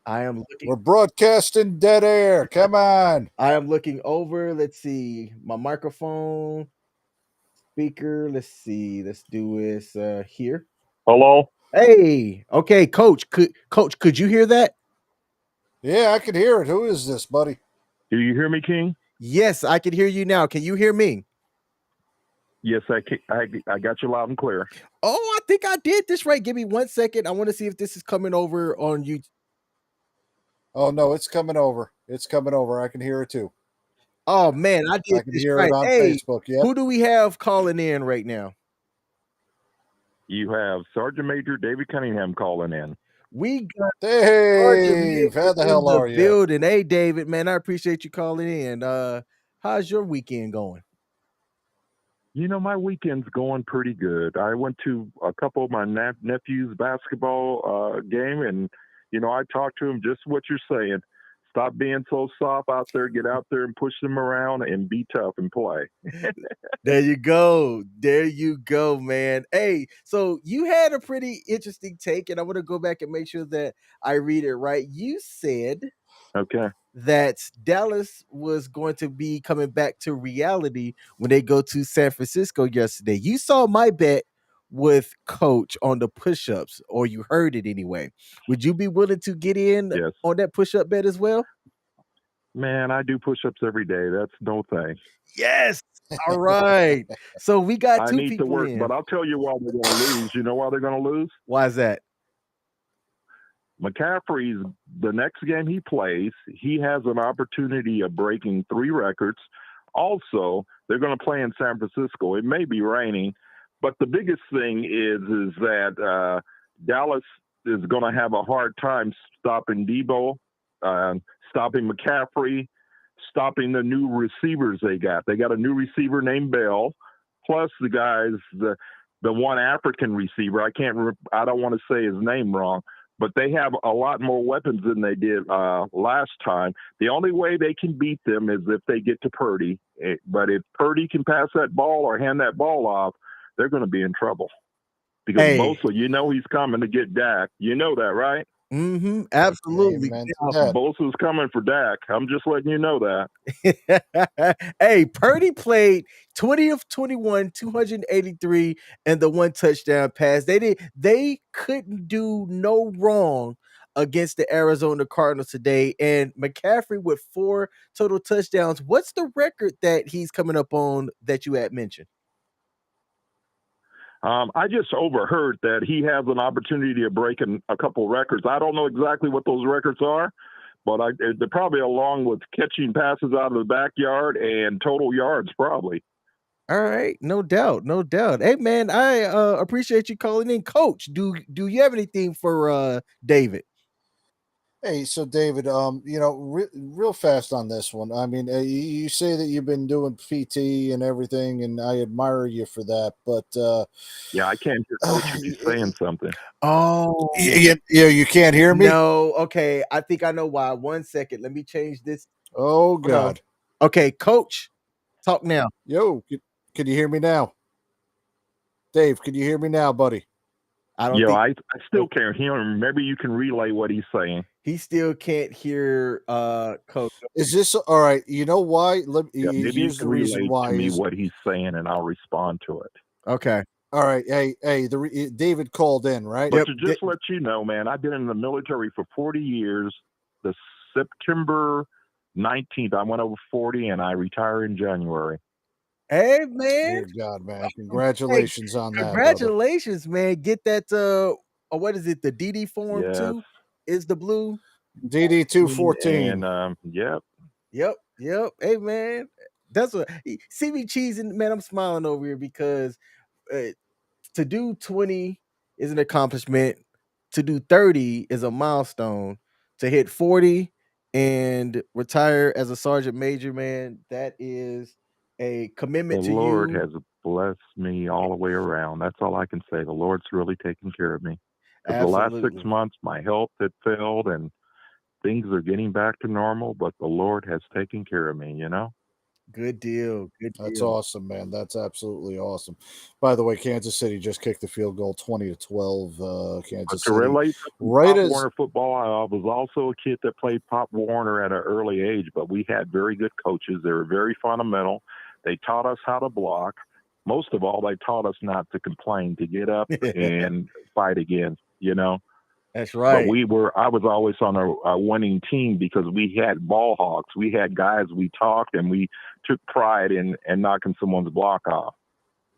I am looking. We're broadcasting dead air. Come on. I am looking over. Let's see. My microphone, speaker. Let's see. Let's do this here. Hello? Hey, okay, coach. Could you hear that? Yeah, I could hear it. Who is this, buddy? Do you hear me, King? Yes, I can hear you now. Can you hear me? Yes, I got you loud and clear. Oh, I think I did this right. Give me 1 second. I want to see if this is coming over on YouTube. Oh no, it's coming over. It's coming over. I can hear it too. Oh man, I did I can this hear right. it on Hey, Facebook. Yep. who do we have calling in right now? You have Sergeant Major David Cunningham calling in. We got Sergeant Dave, Major how the in hell the are you? building. Hey, David, man, I appreciate you calling in. How's your weekend going? You know, my weekend's going pretty good. I went to a couple of my nephew's basketball game, and I talked to him just what you're saying. Stop being so soft out there. Get out there and push them around and be tough and play. There you go. There you go, man. Hey, so you had a pretty interesting take, and I want to go back and make sure that I read it right. You said Okay. that Dallas was going to be coming back to reality when they go to San Francisco yesterday. You saw my bet with Coach on the push-ups, or you heard it anyway. Would you be willing to get in Yes. on that push-up bet as well? Man, I do push-ups every day. That's no thing. Yes. All right. So we got I two need to people work, in. but I'll tell you why they're going to lose. You know why they're going to lose? Why is that? McCaffrey's the next game he plays, he has an opportunity of breaking 3 records. Also, they're going to play in San Francisco. It may be raining, but the biggest thing is that Dallas is going to have a hard time stopping Debo, stopping McCaffrey, stopping the new receivers they got. They got a new receiver named Bell, plus the one African receiver. I don't want to say his name wrong, but they have a lot more weapons than they did last time. The only way they can beat them is if they get to Purdy. But if Purdy can pass that ball or hand that ball off, they're going to be in trouble. Because Bosa, he's coming to get Dak. You know that, right? Mm-hmm. Absolutely. Amen to that. Bosa's coming for Dak. I'm just letting you know that. Hey, Purdy played 20 of 21, 283, and the 1 touchdown pass. They couldn't do no wrong against the Arizona Cardinals today. And McCaffrey with 4 total touchdowns. What's the record that he's coming up on that you had mentioned? I just overheard that he has an opportunity of breaking a couple records. I don't know exactly what those records are, but they're probably along with catching passes out of the backyard and total yards, probably. All right, no doubt, no doubt. Hey, man, I appreciate you calling in, Coach. Do you have anything for David? Hey, so David, real fast on this one. I mean, you say that you've been doing PT and everything, and I admire you for that. But yeah, I can't hear Coach if he's saying something. Oh, you can't hear me? No. Okay, I think I know why. 1 second. Let me change this. Oh God. Okay, Coach, talk now. Yo, can you hear me now? Dave, can you hear me now, buddy? I still can't hear him. Maybe you can relay what he's saying. He still can't hear Coach. Is this all right? You know why? Maybe Here's you can the reason relay why. to me what he's saying, and I'll respond to it. Okay. All right. Hey, David called in, right? But to just let you know, man, I've been in the military for 40 years. The September 19th, I went over 40, and I retire in January. Hey, man. Dear God, man. Congratulations on that. Congratulations, man. Get that what is it? The DD form 2 is the blue. DD 214. And yep. Yep. Hey, man. That's what see me cheesing, man. I'm smiling over here because to do 20 is an accomplishment. To do 30 is a milestone. To hit 40 and retire as a sergeant major, man, that is a commitment The to Lord you. has blessed me all the way around. That's all I can say. The Lord's really taken care of me. Because the last 6 months, my health had failed and things are getting back to normal, but the Lord has taken care of me, Good deal. That's awesome, man. That's absolutely awesome. By the way, Kansas City just kicked the field goal 20-12. Kansas City. Relate to right Pop as Warner football, I was also a kid that played Pop Warner at an early age, but we had very good coaches. They were very fundamental. They taught us how to block. Most of all, they taught us not to complain, to get up and fight again, you know. That's But right. I was always on a winning team because we had ball hawks. We had guys we talked and we took pride in knocking someone's block off.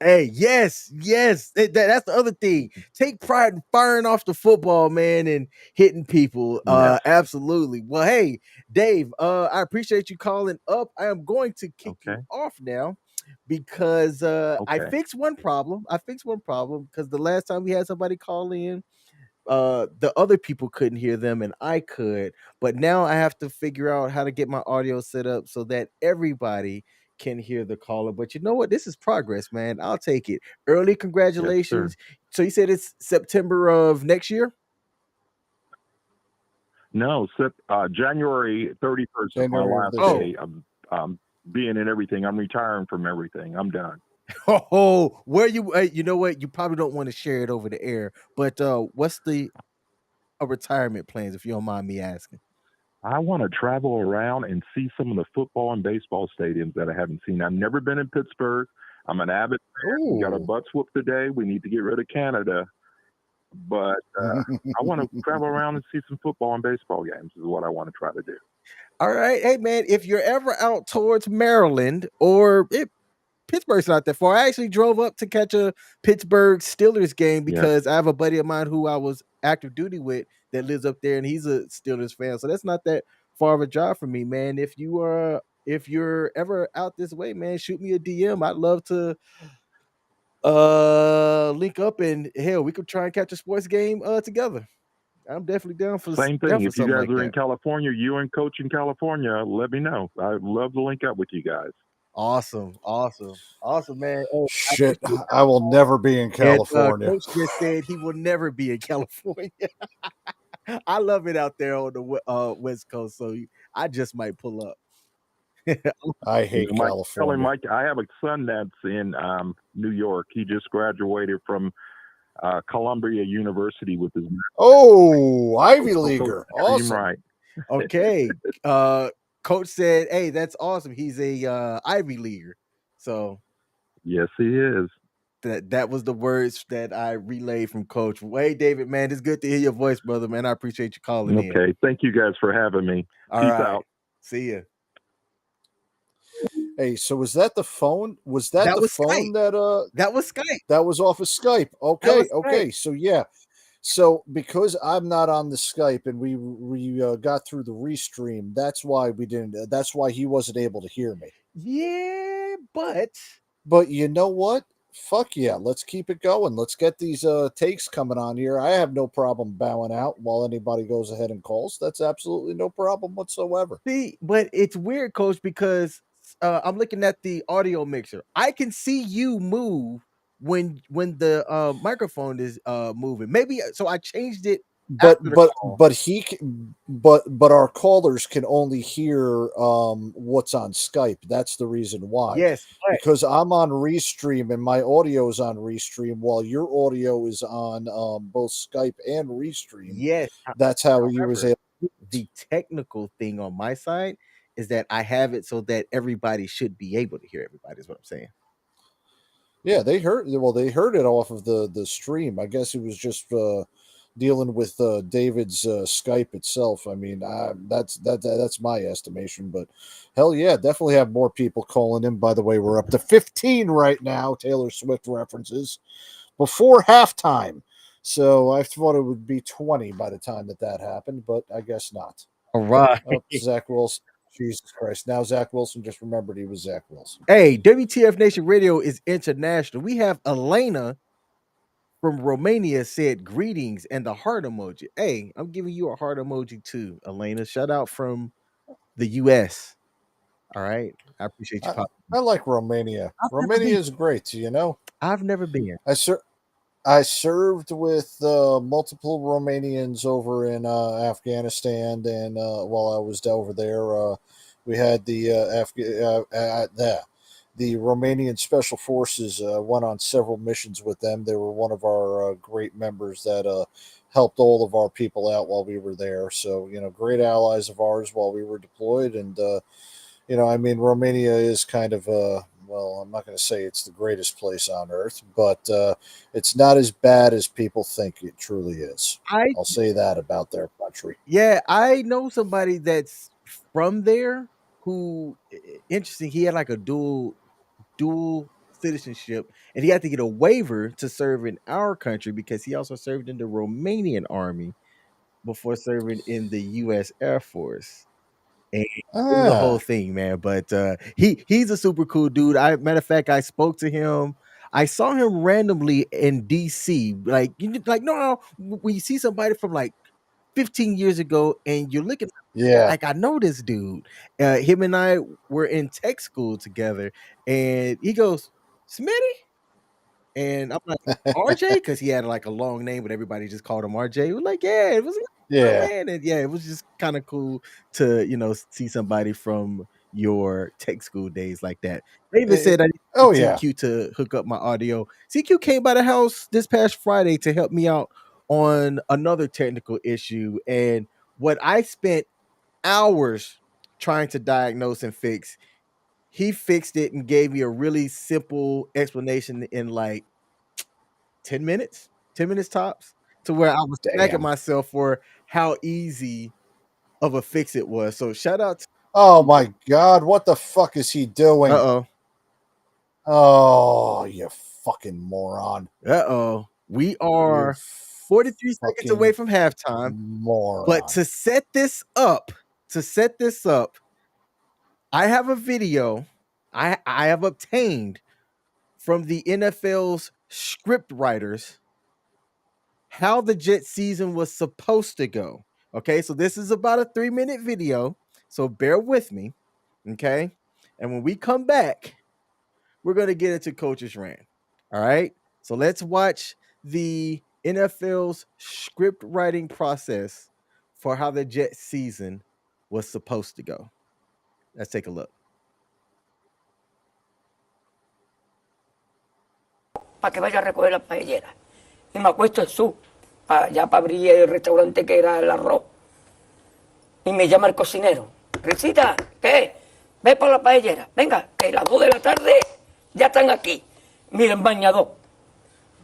Hey, yes, yes. That's the other thing. Take pride in firing off the football, man, and hitting people. Yes. Absolutely. Well, hey, Dave, I appreciate you calling up. I am going to kick you Okay. off now because I Okay. fixed one problem. I fixed one problem because the last time we had somebody call in, the other people couldn't hear them and I could, but now I have to figure out how to get my audio set up so that everybody can hear the caller. But you know what? This is progress, man. I'll take it. Early Yes, sir. congratulations. So you said it's September of next year? No, January 31st is my January of last this year. Oh, day. I'm being in everything. I'm retiring from everything. I'm done. oh, where you? You know what? You probably don't want to share it over the air, but what's the retirement plans, if you don't mind me asking? I want to travel around and see some of the football and baseball stadiums that I haven't seen. I've never been in Pittsburgh. I'm an avid fan. We got our Oh, butts whooped today. We need to get rid of Canada. But I want to travel around and see some football and baseball games is what I want to try to do. all right. Hey, man, if you're ever out towards Maryland or Pittsburgh's not that far. I actually drove up to catch a Pittsburgh Steelers game Yes. because I have a buddy of mine who I was active duty with that lives up there, and he's a Steelers fan. So that's not that far of a drive for me, man. If you're ever out this way, man, shoot me a DM. I'd love to link up and hell, we could try and catch a sports game together. I'm definitely Same down thing. for If you something guys like are in that. California, you and Coach in California, let me know. I'd love to link up with you guys. Awesome, awesome, awesome, man. Oh, I Shit, appreciate I will never be in and California. Coach just said he will never be in California. I love it out there on the West Coast, so I just might pull up. I You hate know, Mike, tell him, California. Mike, I have a son that's in New York. He just graduated from Columbia University with his Oh, Ivy so Coach Leaguer. treat him Awesome. right. Okay, Coach said, "Hey, that's awesome. He's a Ivy leaguer." So Yes, he is. that was the words that I relayed from Coach. Hey, David, man, it's good to hear your voice, brother. Man, I appreciate you calling in. Okay. Thank you guys for having me. All Peace right, out. see ya. Hey, so was that the phone? Was that That the was Skype. phone That was Skype. that was off of Skype? That was Okay, Skype. okay. So yeah. So because I'm not on the Skype and we got through the restream, that's why we didn't. That's why he wasn't able to hear me. Yeah, but But you know what? Fuck yeah, let's keep it going. Let's get these takes coming on here. I have no problem bowing out while anybody goes ahead and calls. That's absolutely no problem whatsoever. see, but it's weird, Coach, because I'm looking at the audio mixer. I can see you move when the microphone is moving. Maybe so. I changed it But after the but call. but he c- but our callers can only hear what's on Skype. That's the reason why. Yes, but Because I'm on Restream and my audio is on Restream while your audio is on both Skype and Restream. yes. That's how he was However, able. the technical thing on my side is that I have it so that everybody should be able to hear everybody. Is what I'm saying. Yeah, they heard. Well, they heard it off of the stream. I guess it was just dealing with David's Skype itself. I mean, that's my estimation. But hell yeah, definitely have more people calling in. By the way, we're up to 15 right now. Taylor Swift references before halftime. So I thought it would be 20 by the time that happened, but I guess not. All right. Oh, Zach Wilson. Jesus Christ. Now Zach Wilson just remembered he was Zach Wilson. Hey, WTF Nation Radio is international. We have Elena from Romania said greetings and the heart emoji. Hey, I'm giving you a heart emoji too, Elena. Shout out from the US. All right. I appreciate you I, popping. I like Romania. I've never Romania been. is great, you know. I've never been. I ser- I served with multiple Romanians over in Afghanistan, and while I was over there, we had the Romanian Special Forces went on several missions with them. They were one of our great members that helped all of our people out while we were there. So you know, great allies of ours while we were deployed, and I mean, Romania is kind of well, I'm not going to say it's the greatest place on earth, but it's not as bad as people think it truly is. I I'll say that about their country. Yeah, I know somebody that's from there who interesting. He had like a dual citizenship, and he had to get a waiver to serve in our country because he also served in the Romanian army before serving in the U.S. Air Force. And it was a whole Ah, thing, man. But he's a super cool dude. Matter of fact, I spoke to him. I saw him randomly in DC. Like like no, when you see somebody from like 15 years ago and you're looking yeah. like I know this dude. Him and I were in tech school together, and he goes, Smitty? And I'm like, RJ? Because he had like a long name, but everybody just called him RJ. We're like, yeah, it was Yeah. man. And yeah, it was just kind of cool to, see somebody from your tech school days like that. They even Eh, said I need oh, yeah. CQ to hook up my audio. CQ came by the house this past Friday to help me out on another technical issue. And what I spent hours trying to diagnose and fix, he fixed it and gave me a really simple explanation in like 10 minutes, 10 minutes tops, to where I was smacking Damn. myself for how easy of a fix it was. So shout out to Oh, my God. What the fuck is he doing? uh-oh. Oh, you fucking moron. Uh-oh. We You are 43 seconds away fucking from halftime. But moron. to set this up, I have a video I have obtained from the NFL's script writers how the Jet season was supposed to go. Okay, so this is about a 3-minute video, so bear with me. Okay, and when we come back, we're gonna get into Coach's Rant. All right, so let's watch the NFL's script writing process for how the Jet season was supposed to go. Let's take a look. Para que vaya a recoger la paellera. Y me acuesto en su, ya para abrir el restaurante que era el arroz. Y me llama el cocinero. Risita, ¿qué? Ve por la paellera. Venga, que las 2 de la tarde ya están aquí. Miren, bañador,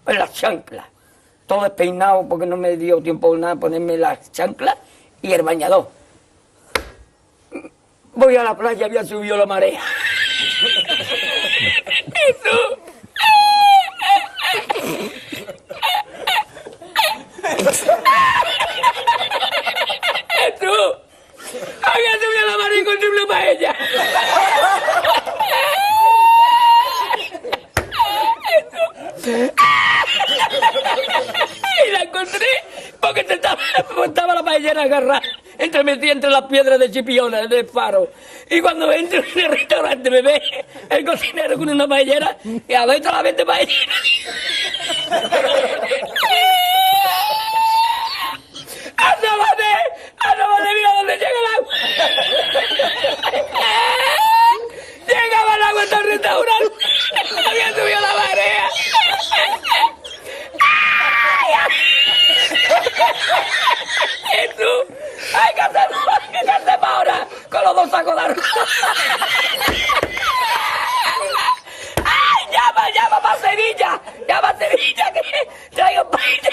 en las chanclas. Todo despeinado porque no me dio tiempo nada ponerme las chanclas y el bañador. Voy a la playa, había subido la marea. Jesús. Jesús. Había subido la marea y encontré una paella. Y la encontré porque estaba la paellera agarrada metida entre las piedras de chipiones del faro. Y cuando entro en el restaurante me ve el cocinero con una paellera y a ver la vende paellera. ¡Asómate! ¡Mira dónde llega el agua! Llegaba el agua hasta el restaurante. Había subido la marea. Jesús, hay que hacer ahora con los 2 sacos de arroz. ¡Ay, llama para Sevilla! ¡Llama a Sevilla que traigo paella!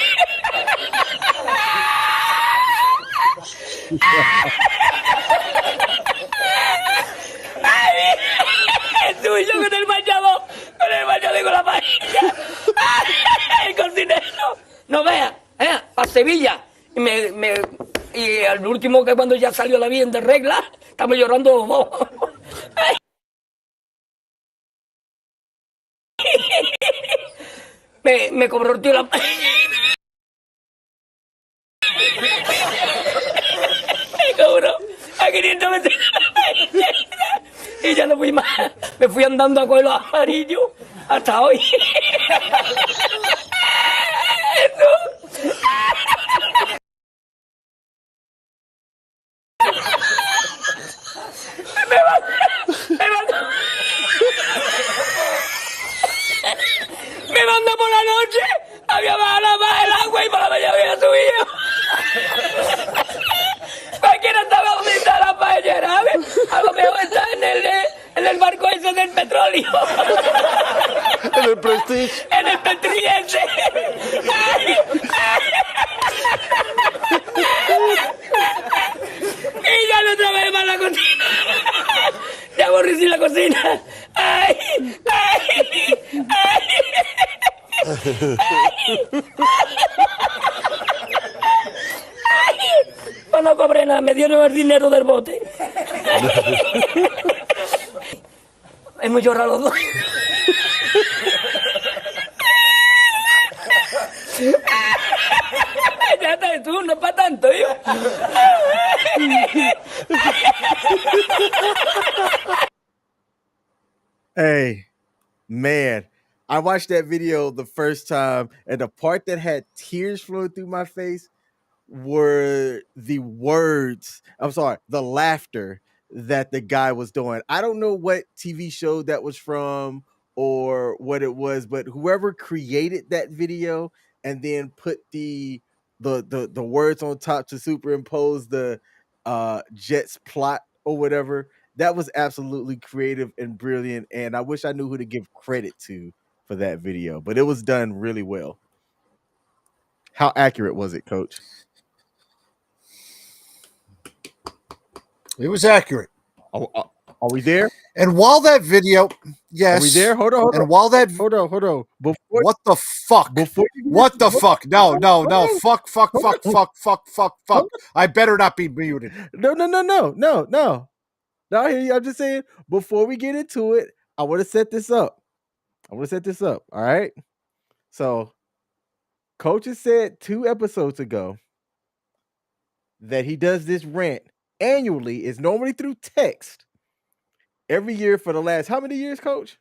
¡Ay, Jesús, yo con el bañador con la paella! ¡Ay, el cocinero! No vea, para Sevilla. Y al último, que cuando ya salió la bien de regla, estamos llorando los dos. Me cobró el tío la me cobró a 500 metros y ya no fui más. Me fui andando a coger los amarillos hasta hoy. Me mandó por la noche, había bajado más el agua y por la mañana había subido. Cualquiera estaba donde está la paellera, ¿sabes? A lo mejor está en en el barco ese del petróleo. En el Prestige. En el Petriense. Y ya otra vez más la cocina. Ya aborrecí la cocina. Ay, ay, pues no cobré nada, me dieron el dinero del bote. Hemos llorado los dos. Ya está de tú, no es para tanto, yo. Hey, man, I watched that video the first time, and the part that had tears flowing through my face were the words. I'm sorry, the laughter that the guy was doing. I don't know what TV show that was from or what it was, but whoever created that video and then put the words on top to superimpose the Jets plot or whatever, that was absolutely creative and brilliant. And I wish I knew who to give credit to for that video, but it was done really well. How accurate was it, Coach? It was accurate. Are we there? And while that video, yes. Are we there? Hold on. And while that, hold on. Before, what the fuck? What the fuck? No. Fuck. I better not be muted. No. No, I hear you. I'm just saying, before we get into it, I want to set this up. All right. So, Coach has said 2 episodes ago that he does this rant annually. It's normally through text every year for the last how many years, Coach?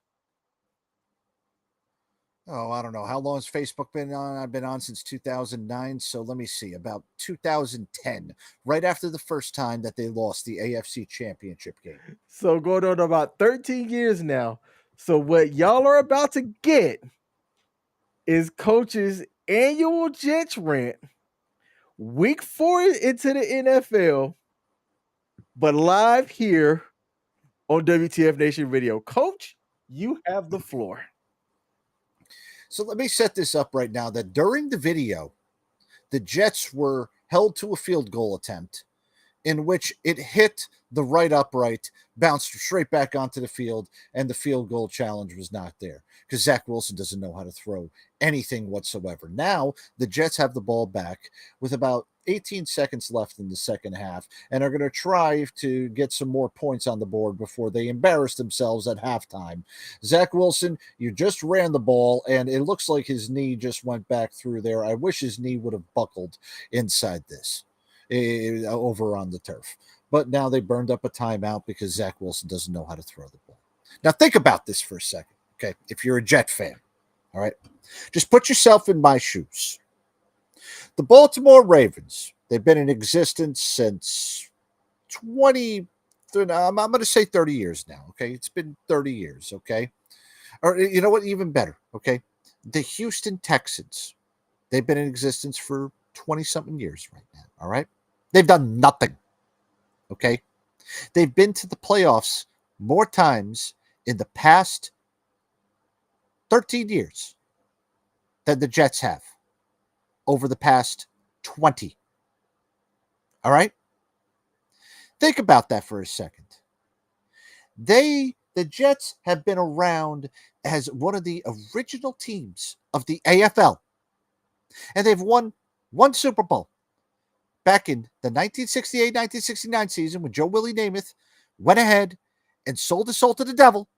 Oh, I don't know. How long has Facebook been on? I've been on since 2009. So let me see. About 2010, right after the first time that they lost the AFC Championship game. So going on about 13 years now. So what y'all are about to get is Coach's annual Jets rant, week 4 into the NFL, but live here on WTF Nation Radio. Coach, you have the floor. So let me set this up right now that during the video, the Jets were held to a field goal attempt in which it hit the right upright, bounced straight back onto the field, and the field goal challenge was not there because Zach Wilson doesn't know how to throw anything whatsoever. Now the Jets have the ball back with about 18 seconds left in the second half and are going to try to get some more points on the board before they embarrass themselves at halftime. Zach Wilson, you just ran the ball, and it looks like his knee just went back through there. I wish his knee would have buckled inside this over on the turf. But now they burned up a timeout because Zach Wilson doesn't know how to throw the ball. Now think about this for a second, okay? If you're a Jet fan, all right? Just put yourself in my shoes. The Baltimore Ravens, they've been in existence since 20, I'm going to say 30 years now, okay? It's been 30 years, okay? Or you know what? Even better, okay? The Houston Texans, they've been in existence for 20-something years right now, all right? They've done nothing, okay? They've been to the playoffs more times in the past 13 years than the Jets have over the past 20. All right? Think about that for a second. The Jets have been around as one of the original teams of the AFL. And they've won one Super Bowl back in the 1968-1969 season when Joe Willie Namath went ahead and sold his soul to the devil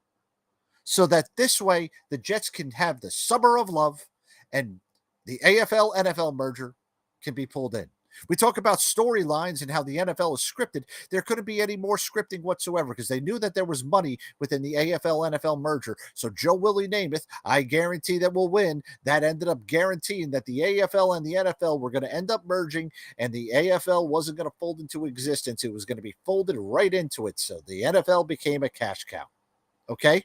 so that this way the Jets can have the summer of love and the AFL-NFL merger can be pulled in. We talk about storylines and how the NFL is scripted. There couldn't be any more scripting whatsoever because they knew that there was money within the AFL-NFL merger. So Joe Willie Namath, I guarantee that will win. That ended up guaranteeing that the AFL and the NFL were going to end up merging, and the AFL wasn't going to fold into existence. It was going to be folded right into it. So the NFL became a cash cow. Okay?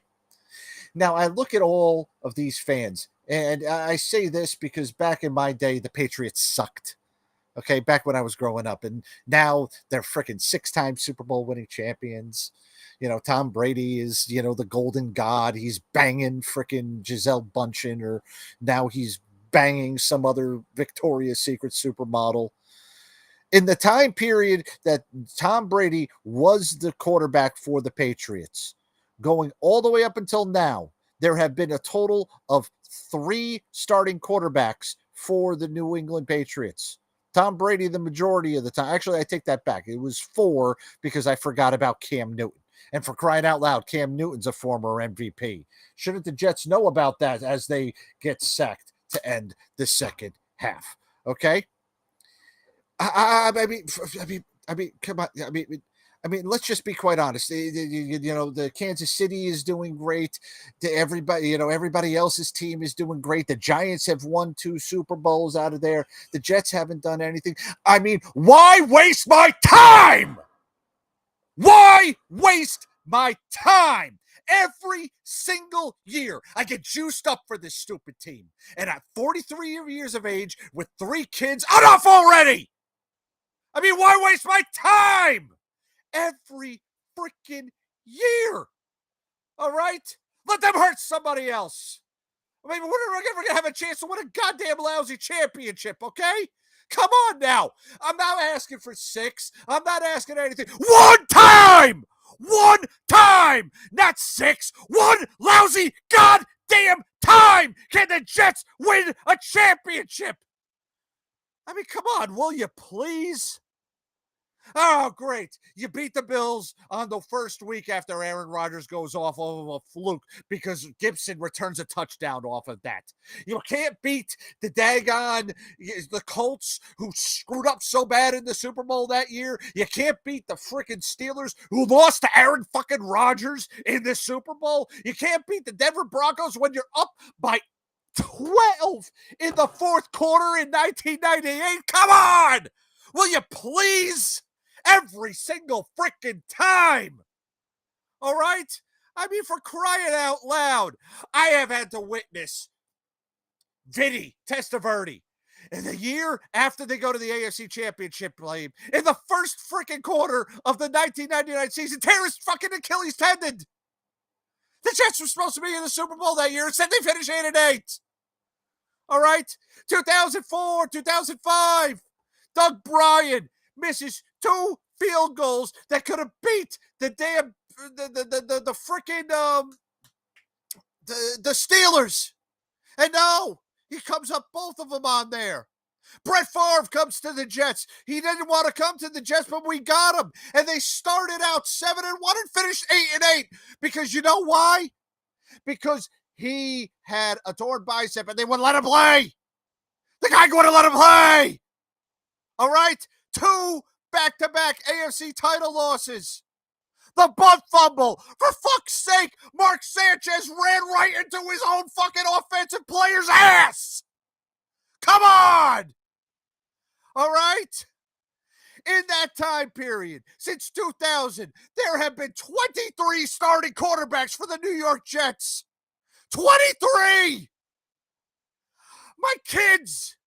Now, I look at all of these fans, and I say this because back in my day, the Patriots sucked. Okay, back when I was growing up, and now they're freaking 6-time Super Bowl winning champions. Tom Brady is, the golden god. He's banging freaking Giselle Bundchen, or now he's banging some other Victoria's Secret supermodel. In the time period that Tom Brady was the quarterback for the Patriots, going all the way up until now, there have been a total of 3 starting quarterbacks for the New England Patriots. Tom Brady, the majority of the time. Actually, I take that back. It was 4 because I forgot about Cam Newton. And for crying out loud, Cam Newton's a former MVP. Shouldn't the Jets know about that as they get sacked to end the second half? Okay. I mean, come on. I mean, let's just be quite honest. The Kansas City is doing great. Everybody else's team is doing great. The Giants have won 2 Super Bowls out of there. The Jets haven't done anything. I mean, why waste my time? Why waste my time? Every single year, I get juiced up for this stupid team. And at 43 years of age, with 3 kids, enough already! I mean, why waste my time? Every freaking year. All right? Let them hurt somebody else. I mean, we're never going to have a chance to win a goddamn lousy championship, okay? Come on now. I'm not asking for 6. I'm not asking anything. One time! One time! Not 6. One lousy goddamn time! Can the Jets win a championship? I mean, come on, will you please? Oh, great. You beat the Bills on the first week after Aaron Rodgers goes off of a fluke because Gibson returns a touchdown off of that. You can't beat the the Colts, who screwed up so bad in the Super Bowl that year. You can't beat the freaking Steelers, who lost to Aaron fucking Rodgers in the Super Bowl. You can't beat the Denver Broncos when you're up by 12 in the fourth quarter in 1998. Come on! Will you please? Every single freaking time. All right? I mean, for crying out loud, I have had to witness Vinny Testaverde in the year after they go to the AFC Championship game, in the first freaking quarter of the 1999 season, tear his fucking Achilles tendon. The Jets were supposed to be in the Super Bowl that year. Instead, they finished 8-8. All right? 2004, 2005, Doug Bryan misses 2 field goals that could have beat the damn the freaking the Steelers. And no, he comes up both of them on there. Brett Favre comes to the Jets. He didn't want to come to the Jets, but we got him. And they started out 7-1 and finished 8-8. Because you know why? Because he had a torn bicep and they wouldn't let him play. The guy wouldn't let him play. All right? 2 back-to-back AFC title losses. The butt fumble. For fuck's sake, Mark Sanchez ran right into his own fucking offensive player's ass. Come on. All right? In that time period, since 2000, there have been 23 starting quarterbacks for the New York Jets. 23! My kids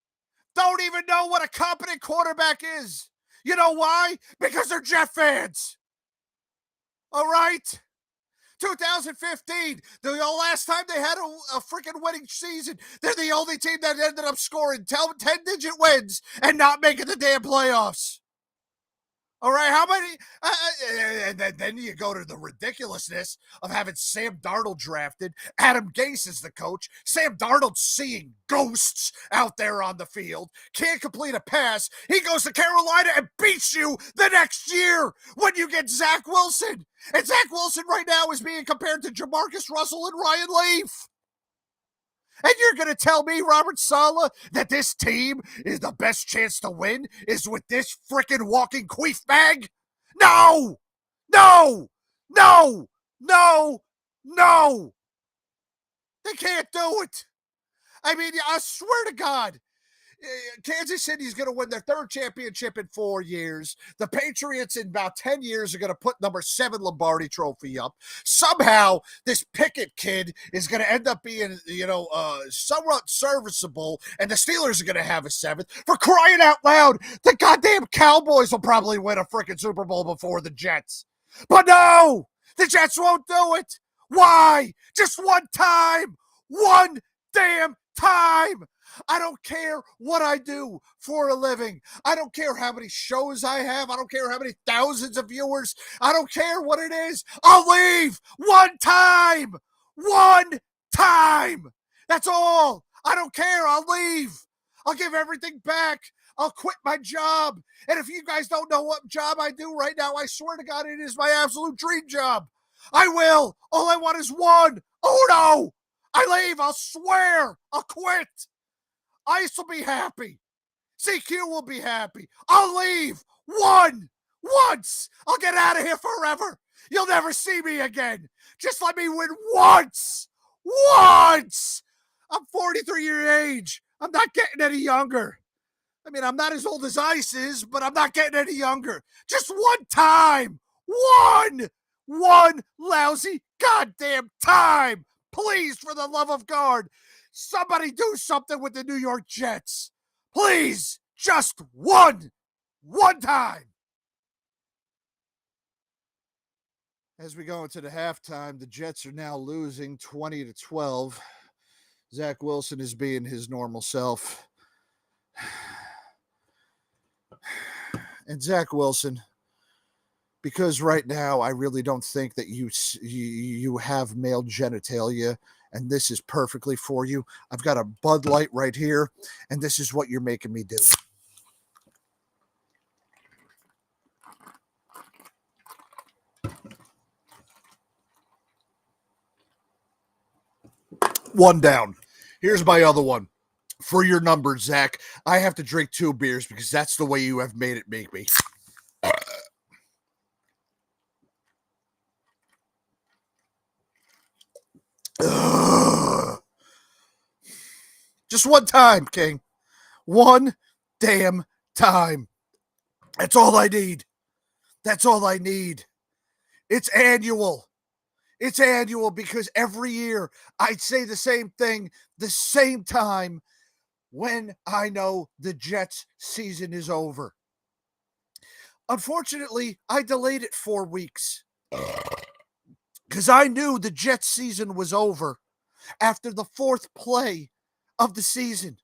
don't even know what a competent quarterback is. You know why? Because they're Jet fans. All right? 2015, the last time they had a freaking winning season, they're the only team that ended up scoring 10-digit wins and not making the damn playoffs. All right, how many? And then you go to the ridiculousness of having Sam Darnold drafted. Adam Gase is the coach. Sam Darnold seeing ghosts out there on the field. Can't complete a pass. He goes to Carolina and beats you the next year when you get Zach Wilson. And Zach Wilson right now is being compared to Jamarcus Russell and Ryan Leaf. And you're going to tell me, Robert Saleh, that this team is the best chance to win is with this freaking walking queef bag? No! No! No! No! No! They can't do it. I mean, I swear to God, Kansas City is going to win their third championship in 4 years. The Patriots in about 10 years are going to put number 7 Lombardi trophy up. Somehow, this Pickett kid is going to end up being, somewhat serviceable, and the Steelers are going to have a 7th. For crying out loud, the goddamn Cowboys will probably win a freaking Super Bowl before the Jets. But no, the Jets won't do it. Why? Just one time. One damn time. I don't care what I do for a living. I don't care how many shows I have. I don't care how many thousands of viewers. I don't care what it is. I'll leave one time. One time. That's all. I don't care. I'll leave. I'll give everything back. I'll quit my job. And if you guys don't know what job I do right now, I swear to God, it is my absolute dream job. I will. All I want is one. Oh, no. I leave. I'll swear. I'll quit. Ice will be happy. CQ will be happy. I'll leave. Once. I'll get out of here forever. You'll never see me again. Just let me win once. I'm 43 years of age. I'm not getting any younger. I mean, I'm not as old as Ice is, but I'm not getting any younger. Just one time. One lousy goddamn time. Please, for the love of God, somebody do something with the New York Jets. Please, just one time. As we go into the halftime, the Jets are now losing 20-12. Zach Wilson is being his normal self. And Zach Wilson, because right now I really don't think that you have male genitalia, and this is perfectly for you. I've got a Bud Light right here, and this is what you're making me do. One down. Here's my other one. For your numbers, Zach, I have to drink 2 beers because that's the way you have made it make me. Just one time, King. One damn time. That's all I need. That's all I need. It's annual. It's annual because every year I'd say the same thing, the same time when I know the Jets season is over. Unfortunately, I delayed it 4 weeks because I knew the Jets season was over after the 4th play of the season.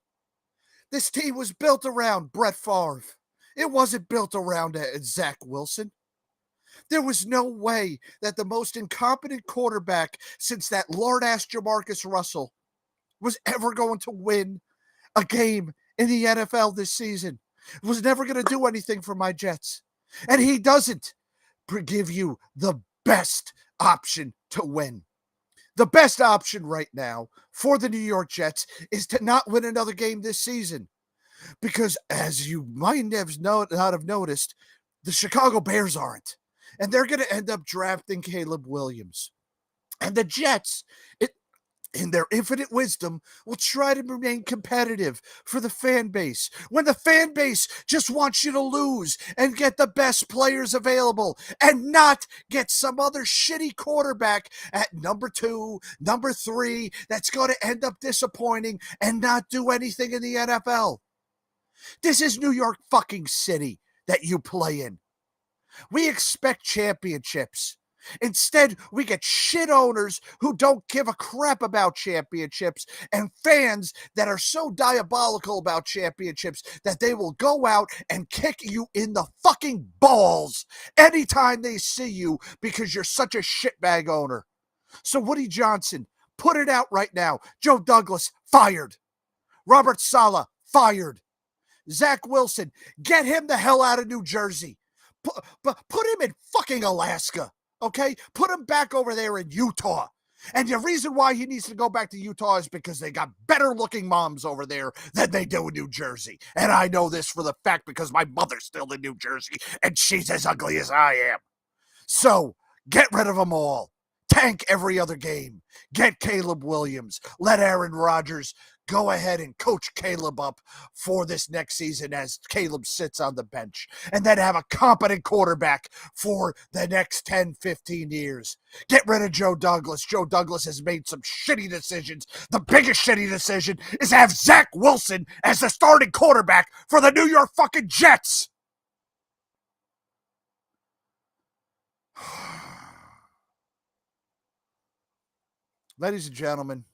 This team was built around Brett Favre. It wasn't built around Zach Wilson. There was no way that the most incompetent quarterback since that lord-ass Jamarcus Russell was ever going to win a game in the NFL this season. Was never going to do anything for my Jets. And he doesn't give you the best option to win. The best option right now for the New York Jets is to not win another game this season. Because as you might not have noticed, the Chicago Bears aren't. And they're going to end up drafting Caleb Williams. And the Jets, in their infinite wisdom, will try to remain competitive for the fan base. When the fan base just wants you to lose and get the best players available and not get some other shitty quarterback at number 2, number 3, that's going to end up disappointing and not do anything in the NFL. This is New York fucking City that you play in. We expect championships. Instead, we get shit owners who don't give a crap about championships and fans that are so diabolical about championships that they will go out and kick you in the fucking balls anytime they see you because you're such a shitbag owner. So Woody Johnson, put it out right now. Joe Douglas, fired. Robert Saleh, fired. Zach Wilson, get him the hell out of New Jersey. Put him in fucking Alaska. Okay, put him back over there in Utah. And the reason why he needs to go back to Utah is because they got better looking moms over there than they do in New Jersey. And I know this for the fact because my mother's still in New Jersey and she's as ugly as I am. So get rid of them all. Tank every other game. Get Caleb Williams. Let Aaron Rodgers go ahead and coach Caleb up for this next season as Caleb sits on the bench. And then have a competent quarterback for the next 10, 15 years. Get rid of Joe Douglas. Joe Douglas has made some shitty decisions. The biggest shitty decision is to have Zach Wilson as the starting quarterback for the New York fucking Jets. Ladies and gentlemen,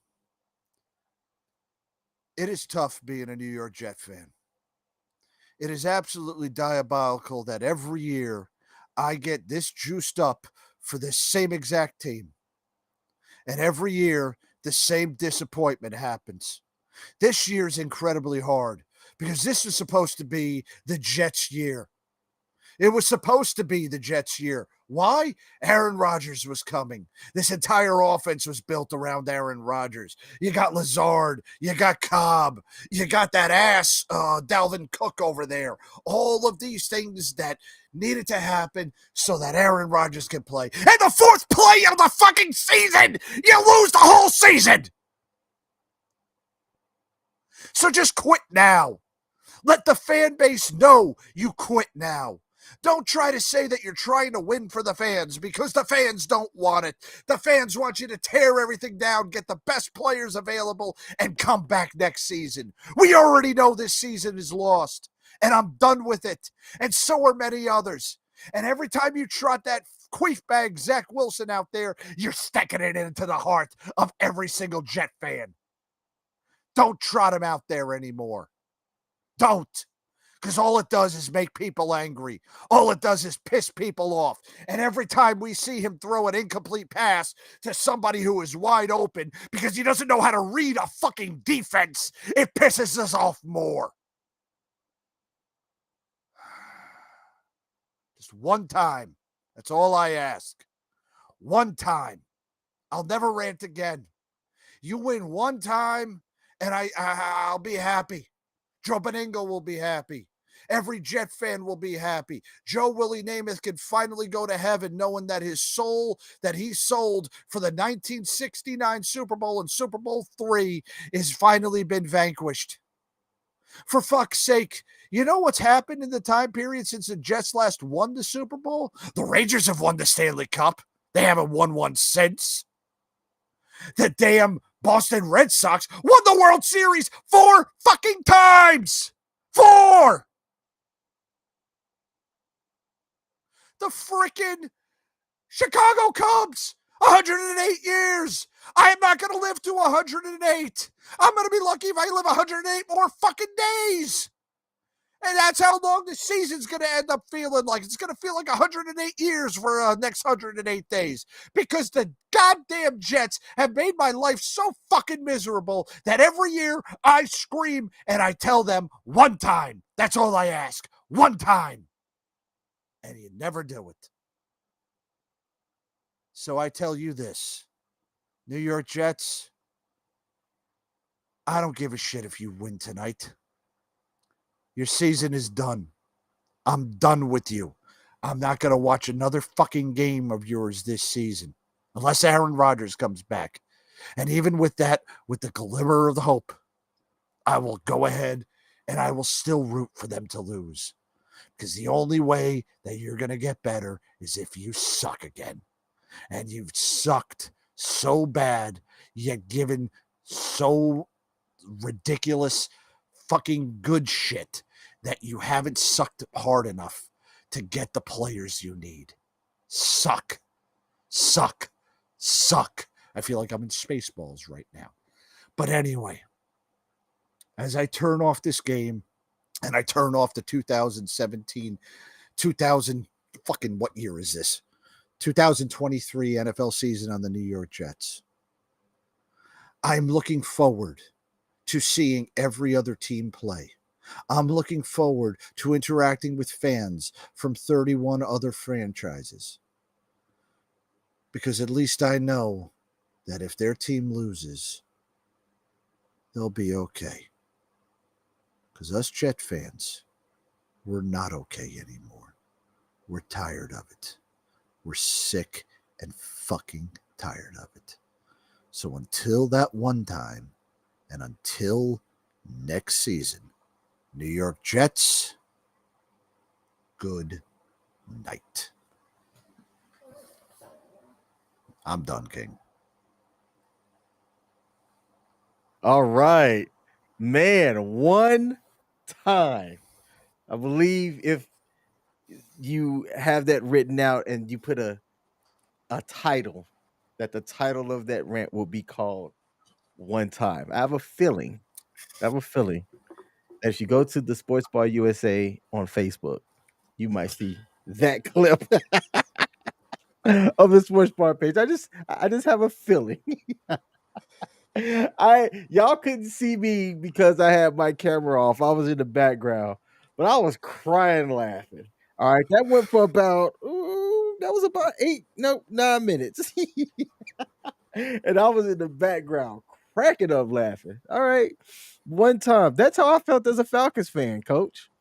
it is tough being a New York Jet fan. It is absolutely diabolical that every year I get this juiced up for this same exact team. And every year, the same disappointment happens. This year is incredibly hard because this is supposed to be the Jets' year. It was supposed to be the Jets' year. Why? Aaron Rodgers was coming. This entire offense was built around Aaron Rodgers. You got Lazard. You got Cobb. You got that ass Dalvin Cook over there. All of these things that needed to happen so that Aaron Rodgers can play. And the fourth play of the fucking season, you lose the whole season. So just quit now. Let the fan base know you quit now. Don't try to say that you're trying to win for the fans because the fans don't want it. The fans want you to tear everything down, get the best players available, and come back next season. We already know this season is lost, and I'm done with it. And so are many others. And every time you trot that queef bag Zach Wilson out there, you're sticking it into the heart of every single Jet fan. Don't trot him out there anymore. Don't. Because all it does is make people angry. All it does is piss people off. And every time we see him throw an incomplete pass to somebody who is wide open because he doesn't know how to read a fucking defense, it pisses us off more. Just one time. That's all I ask. One time. I'll never rant again. You win one time, and I'll be happy. Joe Beningo will be happy. Every Jet fan will be happy. Joe Willie Namath can finally go to heaven knowing that his soul that he sold for the 1969 Super Bowl and Super Bowl III has finally been vanquished. For fuck's sake, you know what's happened in the time period since the Jets last won the Super Bowl? The Rangers have won the Stanley Cup. They haven't won one since. The damn Boston Red Sox won the World Series 4 fucking times. 4! The freaking Chicago Cubs, 108 years. I am not going to live to 108. I'm going to be lucky if I live 108 more fucking days. And that's how long the season's going to end up feeling like. It's going to feel like 108 years for the next 108 days. Because the goddamn Jets have made my life so fucking miserable that every year I scream and I tell them one time. That's all I ask. One time. And you never do it. So I tell you this. New York Jets, I don't give a shit if you win tonight. Your season is done. I'm done with you. I'm not going to watch another fucking game of yours this season unless Aaron Rodgers comes back. And even with that, with the glimmer of the hope, I will go ahead and I will still root for them to lose. Because the only way that you're going to get better is if you suck again. And you've sucked so bad, yet given so ridiculous fucking good shit that you haven't sucked hard enough to get the players you need. Suck. Suck. Suck. I feel like I'm in Spaceballs right now. But anyway, as I turn off this game and I turn off the 2017, fucking what year is this? 2023 NFL season on the New York Jets. I'm looking forward to seeing every other team play. I'm looking forward to interacting with fans from 31 other franchises. Because at least I know that if their team loses, they'll be okay. Because us Jet fans, we're not okay anymore. We're tired of it. We're sick and fucking tired of it. So until that one time, and until next season, New York Jets, good night. I'm done, King. All right. Man, one time. I believe if you have that written out and you put a title, that the title of that rant will be called One Time. I have a feeling. As you go to the Sports Bar USA on Facebook, you might see that clip of the Sports Bar page. I just have a feeling. Y'all couldn't see me because I had my camera off. I was in the background, but I was crying laughing. All right, that went for about that was about 9 minutes. And I was in the background cracking up laughing. All right. One time. That's how I felt as a Falcons fan, coach.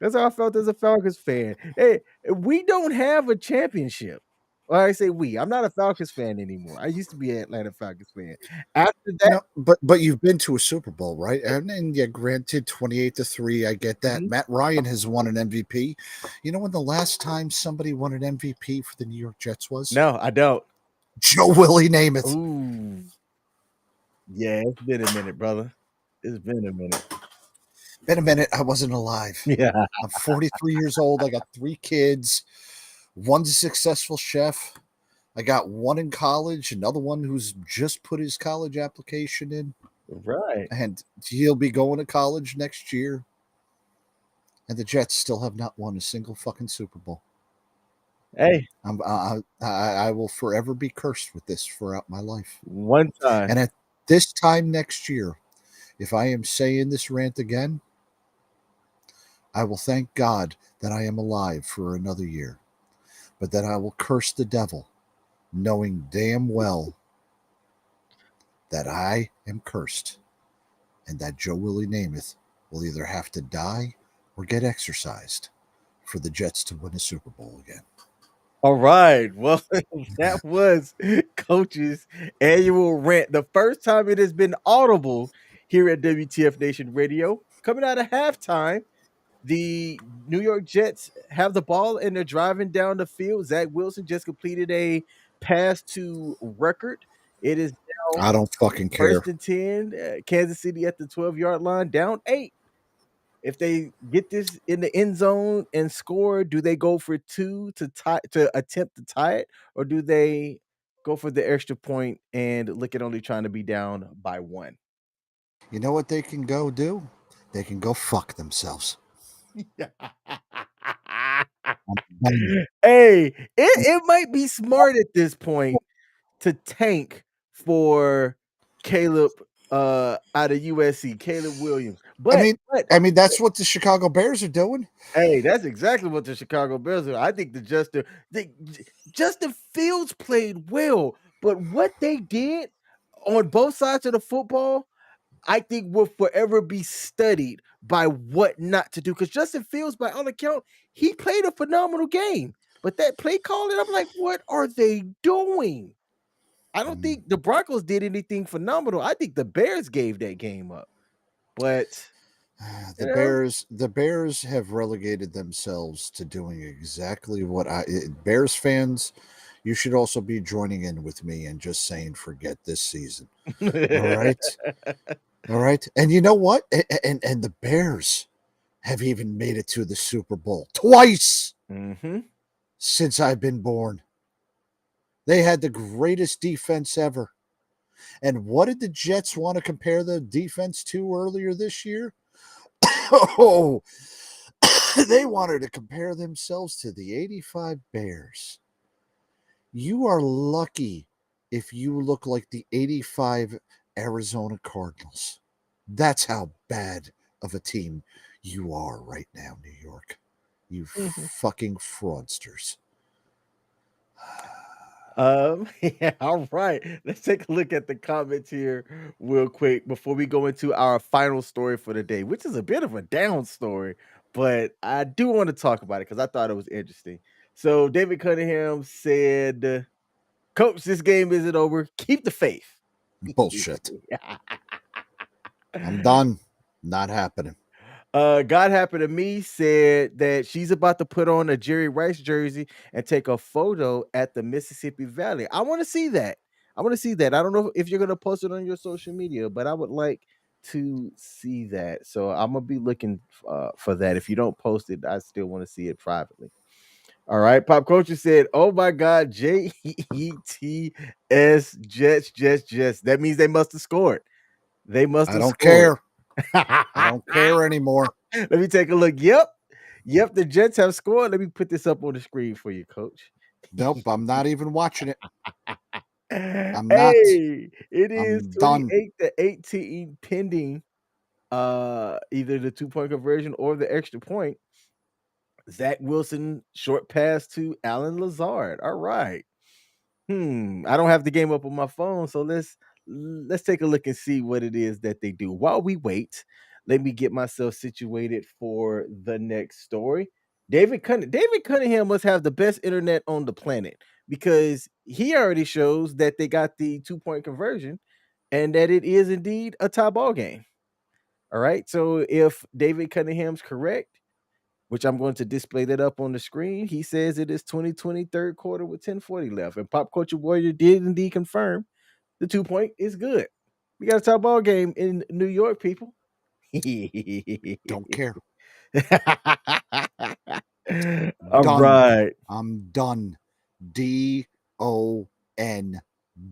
That's how I felt as a Falcons fan. Hey, we don't have a championship. Well, I say we. I'm not a Falcons fan anymore. I used to be an Atlanta Falcons fan. After that, No, but you've been to a Super Bowl, right? And yeah, granted, 28-3, I get that. Mhm. Matt Ryan has won an MVP. You know when the last time somebody won an MVP for the New York Jets was? No, I don't. Joe Willie Namath. Ooh. Yeah, it's been a minute, brother. It's been a minute. Been a minute, I wasn't alive. Yeah. I'm 43 years old. I got 3 kids. One's a successful chef. I got one in college, another one who's just put his college application in, Right. and he'll be going to college next year. And the Jets still have not won a single fucking Super Bowl. Hey, I will forever be cursed with this throughout my life. one time. And at this time next year, if I am saying this rant again, I will thank God that I am alive for another year, but that I will curse the devil, knowing damn well that I am cursed and that Joe Willie Namath will either have to die or get exorcised for the Jets to win a Super Bowl again. All right. Well, that was Coach's annual rant. The first time it has been audible here at WTF Nation Radio. Coming out of halftime, the New York Jets have the ball and they're driving down the field. Zach Wilson just completed a pass to record. It is now I don't fucking care. 1st and 10. Kansas City at the 12-yard line, down 8. If they get this in the end zone and score, do they go for 2 to attempt to tie it, or do they go for the extra point and look at only trying to be down by 1? You know what they can go do? They can go fuck themselves. Hey, it might be smart at this point to tank for Caleb out of USC, Caleb Williams. But I mean that's what the Chicago Bears are doing. hey, that's exactly what the Chicago Bears are. I think Justin Fields played well, but what they did on both sides of the football, I think will forever be studied by what not to do. Because Justin Fields, by all account, he played a phenomenal game. But that play calling, I'm like, what are they doing? I don't think the Broncos did anything phenomenal. I think the Bears gave that game up. But The Bears have relegated themselves to doing exactly what Bears fans, you should also be joining in with me and just saying forget this season. All right. All right. And you know what? And the Bears have even made it to the Super Bowl twice since I've been born. They had the greatest defense ever. And what did the Jets want to compare the defense to earlier this year? Oh, they wanted to compare themselves to the 85 Bears. You are lucky if you look like the 85 Arizona Cardinals. That's how bad of a team you are right now, New York. You fucking fraudsters. Yeah, all right. Let's take a look at the comments here real quick before we go into our final story for the day, which is a bit of a down story, but I do want to talk about it because I thought it was interesting. So David Cunningham said, Coach, this game isn't over. Keep the faith. Bullshit. I'm done. Not happening. God Happened to Me said that she's about to put on a Jerry Rice jersey and take a photo at the Mississippi Valley. I want to see that. I don't know if you're going to post it on your social media, but I would like to see that. So I'm going to be looking for that. If you don't post it, I still want to see it privately. All right. Pop Culture said, "Oh my God, Jets. That means they must have scored. They must I have don't scored." care. I don't care anymore. Let me take a look. Yep, the Jets have scored. Let me put this up on the screen for you, Coach. Nope, I'm not even watching it. I'm not. Hey, it is I'm done. 28-18 pending either the 2-point conversion or the extra point. Zach Wilson short pass to Alan Lazard. All right. I don't have the game up on my phone, so let's take a look and see what it is that they do. While we wait, let me get myself situated for the next story. David Cunningham must have the best internet on the planet because he already shows that they got the 2-point conversion and that it is indeed a tie ball game. All right. So if David Cunningham's correct, which I'm going to display that up on the screen. He says it is 2020 third quarter with 10:40 left. And Pop Culture Warrior did indeed confirm the 2-point is good. We got a top ball game in New York, people. Don't care. All Done. right. I'm done. DON.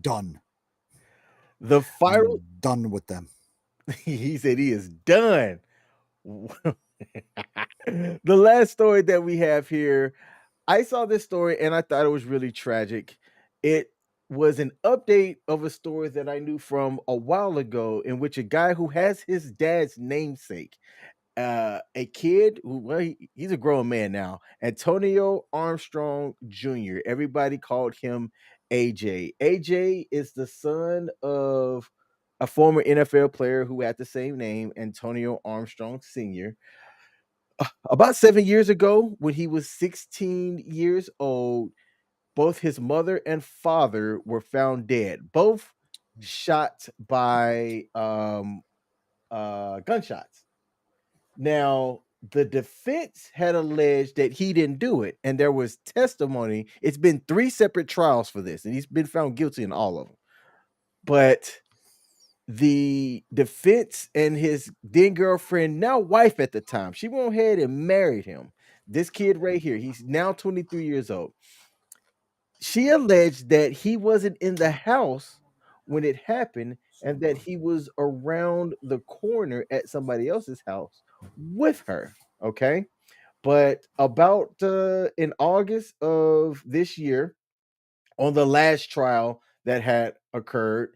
Done. The viral. I'm done with them. He said he is done. The last story that we have here, I saw this story and I thought it was really tragic. It was an update of a story that I knew from a while ago, in which a guy who has his dad's namesake, a kid who, well, he's a grown man now, Antonio Armstrong Jr. Everybody called him AJ. AJ is the son of a former NFL player who had the same name, Antonio Armstrong Sr. About 7 years ago, when he was 16 years old, both his mother and father were found dead, both shot by gunshots. Now, the defense had alleged that he didn't do it, and there was testimony. It's been 3 separate trials for this, and he's been found guilty in all of them. But the defense and his then girlfriend, now wife at the time, she went ahead and married him. This kid right here, he's now 23 years old. She alleged that he wasn't in the house when it happened and that he was around the corner at somebody else's house with her. Okay. But about in August of this year, on the last trial that had occurred,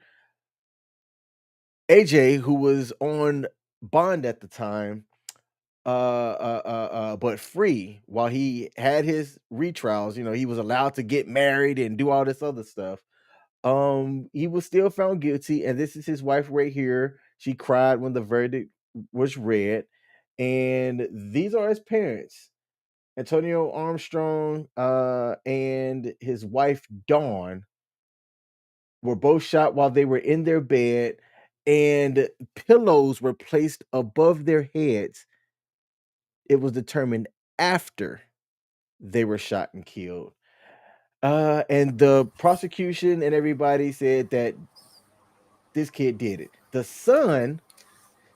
AJ, who was on bond at the time, but free while he had his retrials, he was allowed to get married and do all this other stuff. He was still found guilty, and this is his wife right here. She cried when the verdict was read, and these are his parents. Antonio Armstrong and his wife Dawn were both shot while they were in their bed, and pillows were placed above their heads. It was determined after they were shot and killed. And the prosecution and everybody said that this kid did it. The son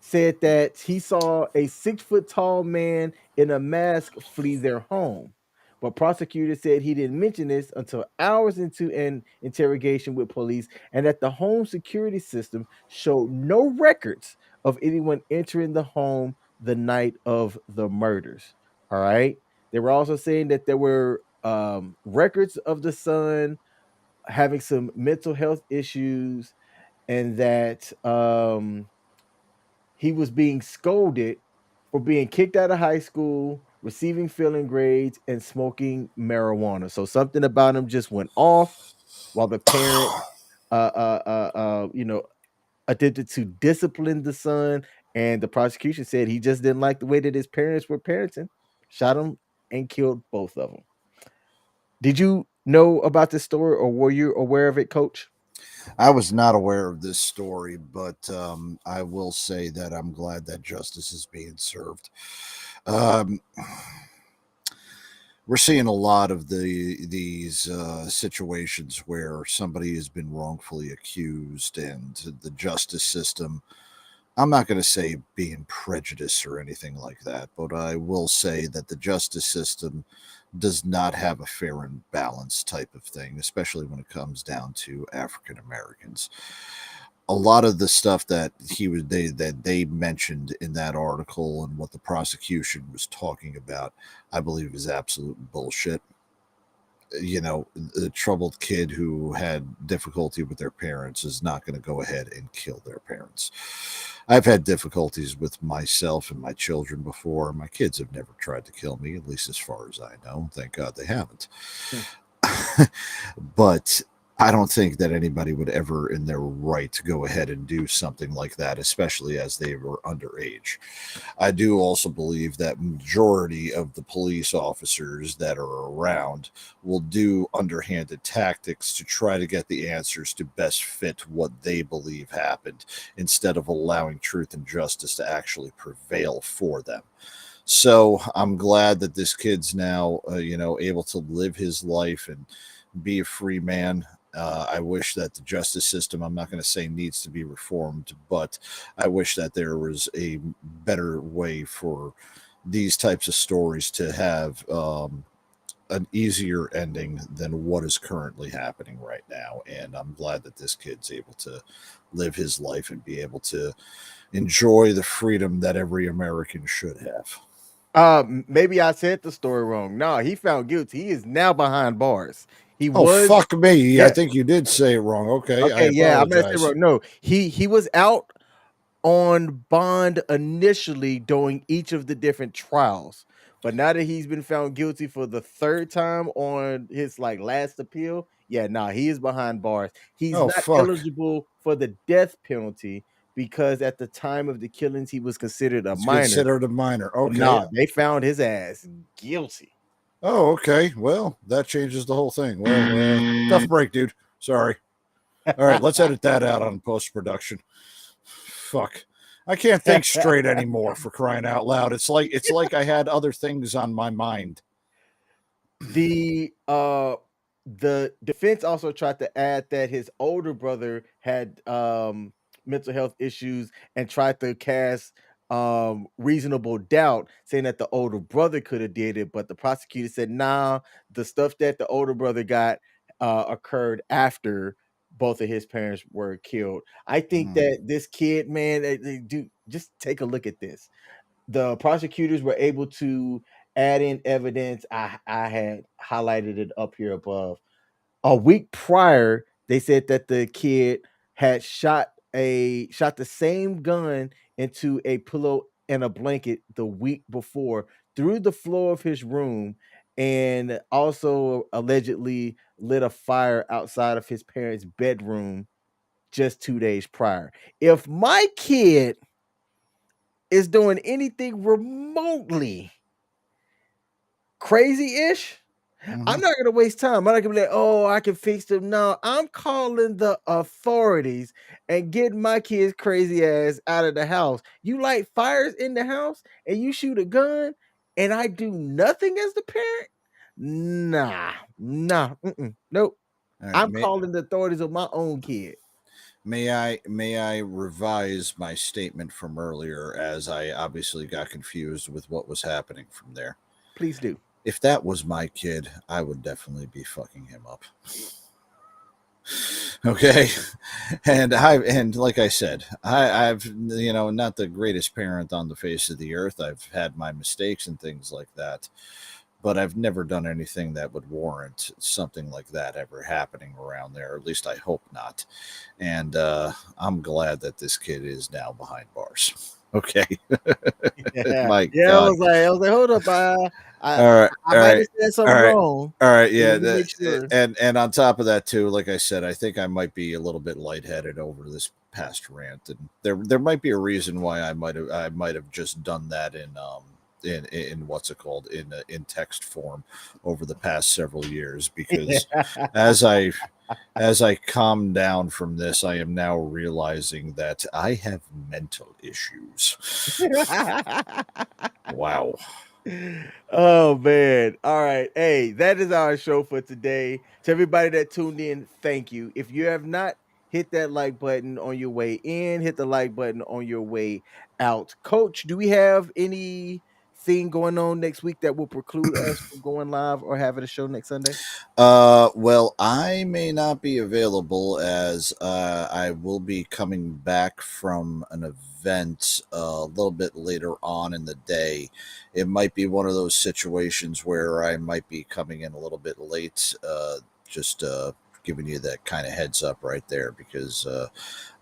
said that he saw a 6 foot tall man in a mask flee their home. But prosecutors said he didn't mention this until hours into an interrogation with police, and that the home security system showed no records of anyone entering the home the night of the murders. All right. They were also saying that there were records of the son having some mental health issues, and that he was being scolded for being kicked out of high school, receiving failing grades, and smoking marijuana. So something about him just went off while the parents, attempted to discipline the son. And the prosecution said he just didn't like the way that his parents were parenting, shot him, and killed both of them. Did you know about this story, or were you aware of it, Coach? I was not aware of this story, but I will say that I'm glad that justice is being served. Um, we're seeing a lot of these situations where somebody has been wrongfully accused, and the justice system. I'm not going to say being prejudiced or anything like that, but I will say that the justice system does not have a fair and balanced type of thing, especially when it comes down to African Americans. A lot of the stuff that they mentioned in that article and what the prosecution was talking about, I believe, is absolute bullshit. You know, the troubled kid who had difficulty with their parents is not going to go ahead and kill their parents. I've had difficulties with myself and my children before. My kids have never tried to kill me, at least as far as I know. Thank God they haven't. But I don't think that anybody would ever, in their right, to go ahead and do something like that, especially as they were underage. I do also believe that majority of the police officers that are around will do underhanded tactics to try to get the answers to best fit what they believe happened, instead of allowing truth and justice to actually prevail for them. So I'm glad that this kid's now, able to live his life and be a free man. I wish that the justice system, I'm not going to say needs to be reformed, but I wish that there was a better way for these types of stories to have an easier ending than what is currently happening right now. And I'm glad that this kid's able to live his life and be able to enjoy the freedom that every American should have. Maybe I said the story wrong. No, he found guilty. He is now behind bars. He Oh, was, fuck me. I yeah. think you did say it wrong. Okay. I Okay, yeah, I'm gonna say apologize. wrong. No, he was out on bond initially during each of the different trials. But now that he's been found guilty for the third time on his like last appeal, yeah, nah, he is behind bars. He's Oh, not fuck. eligible for the death penalty because at the time of the killings he was considered a It's minor. considered a minor. But Okay. nah, they found his ass guilty. Oh, okay. Well, that changes the whole thing. Well, tough break, dude. Sorry. All right, let's edit that out on post production. Fuck. I can't think straight anymore, for crying out loud. It's like I had other things on my mind. The defense also tried to add that his older brother had mental health issues and tried to cast reasonable doubt, saying that the older brother could have did it, but the prosecutor said nah, the stuff that the older brother got occurred after both of his parents were killed. I think Hmm. that this kid, man, they do just take a look at this. The prosecutors were able to add in evidence. I had highlighted it up here above. A week prior, they said that the kid had shot the same gun into a pillow and a blanket the week before through the floor of his room, and also allegedly lit a fire outside of his parents' bedroom just 2 days prior. If my kid is doing anything remotely crazy-ish, Mm-hmm. I'm not gonna waste time. I'm not gonna be like, "Oh, I can fix them." No, I'm calling the authorities and getting my kid's crazy ass out of the house. You light fires in the house and you shoot a gun and I do nothing as the parent? Nah, nope. All right. I'm calling the authorities of my own kid. May I revise my statement from earlier, as I obviously got confused with what was happening from there. Please do. If that was my kid, I would definitely be fucking him up. Okay. And like I said, I've not the greatest parent on the face of the earth. I've had my mistakes and things like that, but I've never done anything that would warrant something like that ever happening around there. At least I hope not. And I'm glad that this kid is now behind bars. Okay. Yeah. My Yeah, God. I was like, "Hold up, I All right. I All might have right. said All something right. wrong." All right, So yeah, let me make sure. and on top of that too, like I said, I think I might be a little bit lightheaded over this past rant, and there might be a reason why I might have just done that in in what's it called in text form over the past several years, because as I calm down from this, I am now realizing that I have mental issues. Wow. Oh man. All right. Hey, that is our show for today. To everybody that tuned in, thank you. If you have not hit that like button on your way in, hit the like button on your way out. Coach, do we have anything going on next week that will preclude us from going live or having a show next Sunday? Well, I may not be available, as I will be coming back from an event a little bit later on in the day. It might be one of those situations where I might be coming in a little bit late, just giving you that kind of heads up right there, because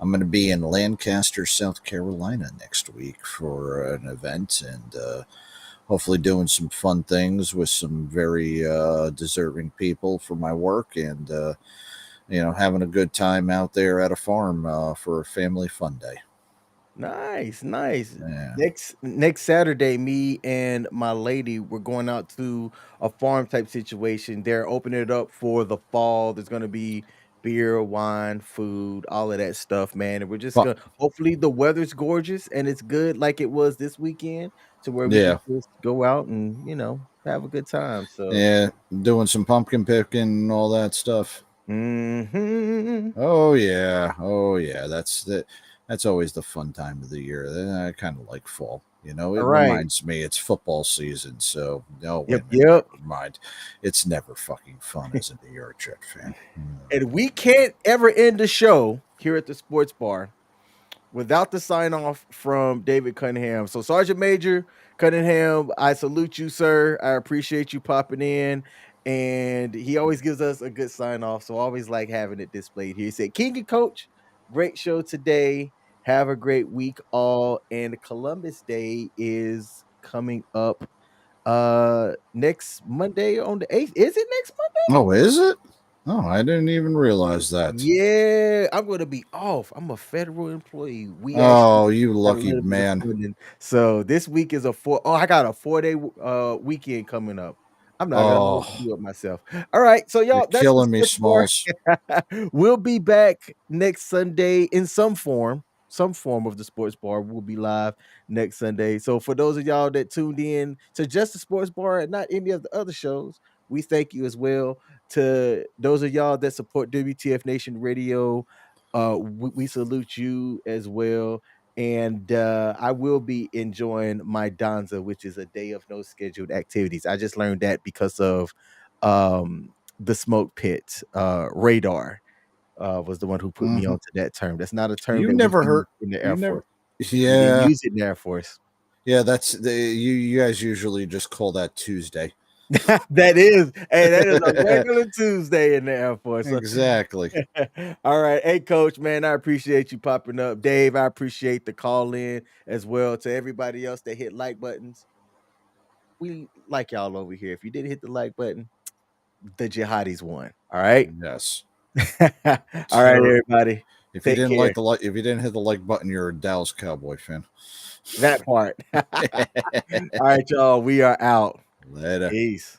I'm going to be in Lancaster, South Carolina next week for an event, and hopefully doing some fun things with some very deserving people for my work, and having a good time out there at a farm for a family fun day. Nice, nice. Yeah. Next Saturday, me and my lady, we're going out to a farm type situation. They're opening it up for the fall. There's gonna be beer, wine, food, all of that stuff, man. And we're just Fu- gonna hopefully the weather's gorgeous and it's good like it was this weekend to where we yeah. can just go out and have a good time. So Yeah, doing some pumpkin picking and all that stuff. mhm. Oh yeah, oh yeah. That's always the fun time of the year. I kind of like fall. All It right. reminds me it's football season. So no, wait Yep, a minute, yep. never mind. It's never fucking fun as a New York Jet fan. And we can't ever end the show here at the sports bar without the sign off from David Cunningham. So, Sergeant Major Cunningham, I salute you, sir. I appreciate you popping in. And he always gives us a good sign off. So, I always like having it displayed here. He said, King and Coach, great show today. Have a great week, all. And Columbus Day is coming up next Monday on the 8th. Is it next Monday? Oh, is it? Oh, I didn't even realize that. Yeah, I'm gonna be off. I'm a federal employee. We actually Oh, you got a lucky little bit of man. funding. So this week is I got a 4-day weekend coming up. I'm not gonna know what to Oh, do with myself. All right, so you're y'all, that's the killing me, sports bar. Smalls. We'll be back next Sunday in some form of the sports bar. We'll be live next Sunday. So for those of y'all that tuned in to just the sports bar and not any of the other shows, we thank you as well. To those of y'all that support WTF Nation Radio, we salute you as well. And I will be enjoying my Donza, which is a day of no scheduled activities. I just learned that because of the smoke pit. Radar was the one who put me Hmm. onto that term. That's not a term You that we never use heard. in the You Air never. Force. We didn't Yeah, use it in the Air Force. yeah. That's you guys usually just call that Tuesday. That is a regular Tuesday in the Air Force. Exactly. All right. Hey, coach, man, I appreciate you popping up. Dave, I appreciate the call in as well. To everybody else that hit like buttons, we like y'all over here. If you didn't hit the like button, the jihadis won. All right. Yes. All right, Or everybody. if you Take didn't care. like the like, if you didn't hit the like button, you're a Dallas Cowboy fan. That part. All right, y'all. We are out. Later. Peace.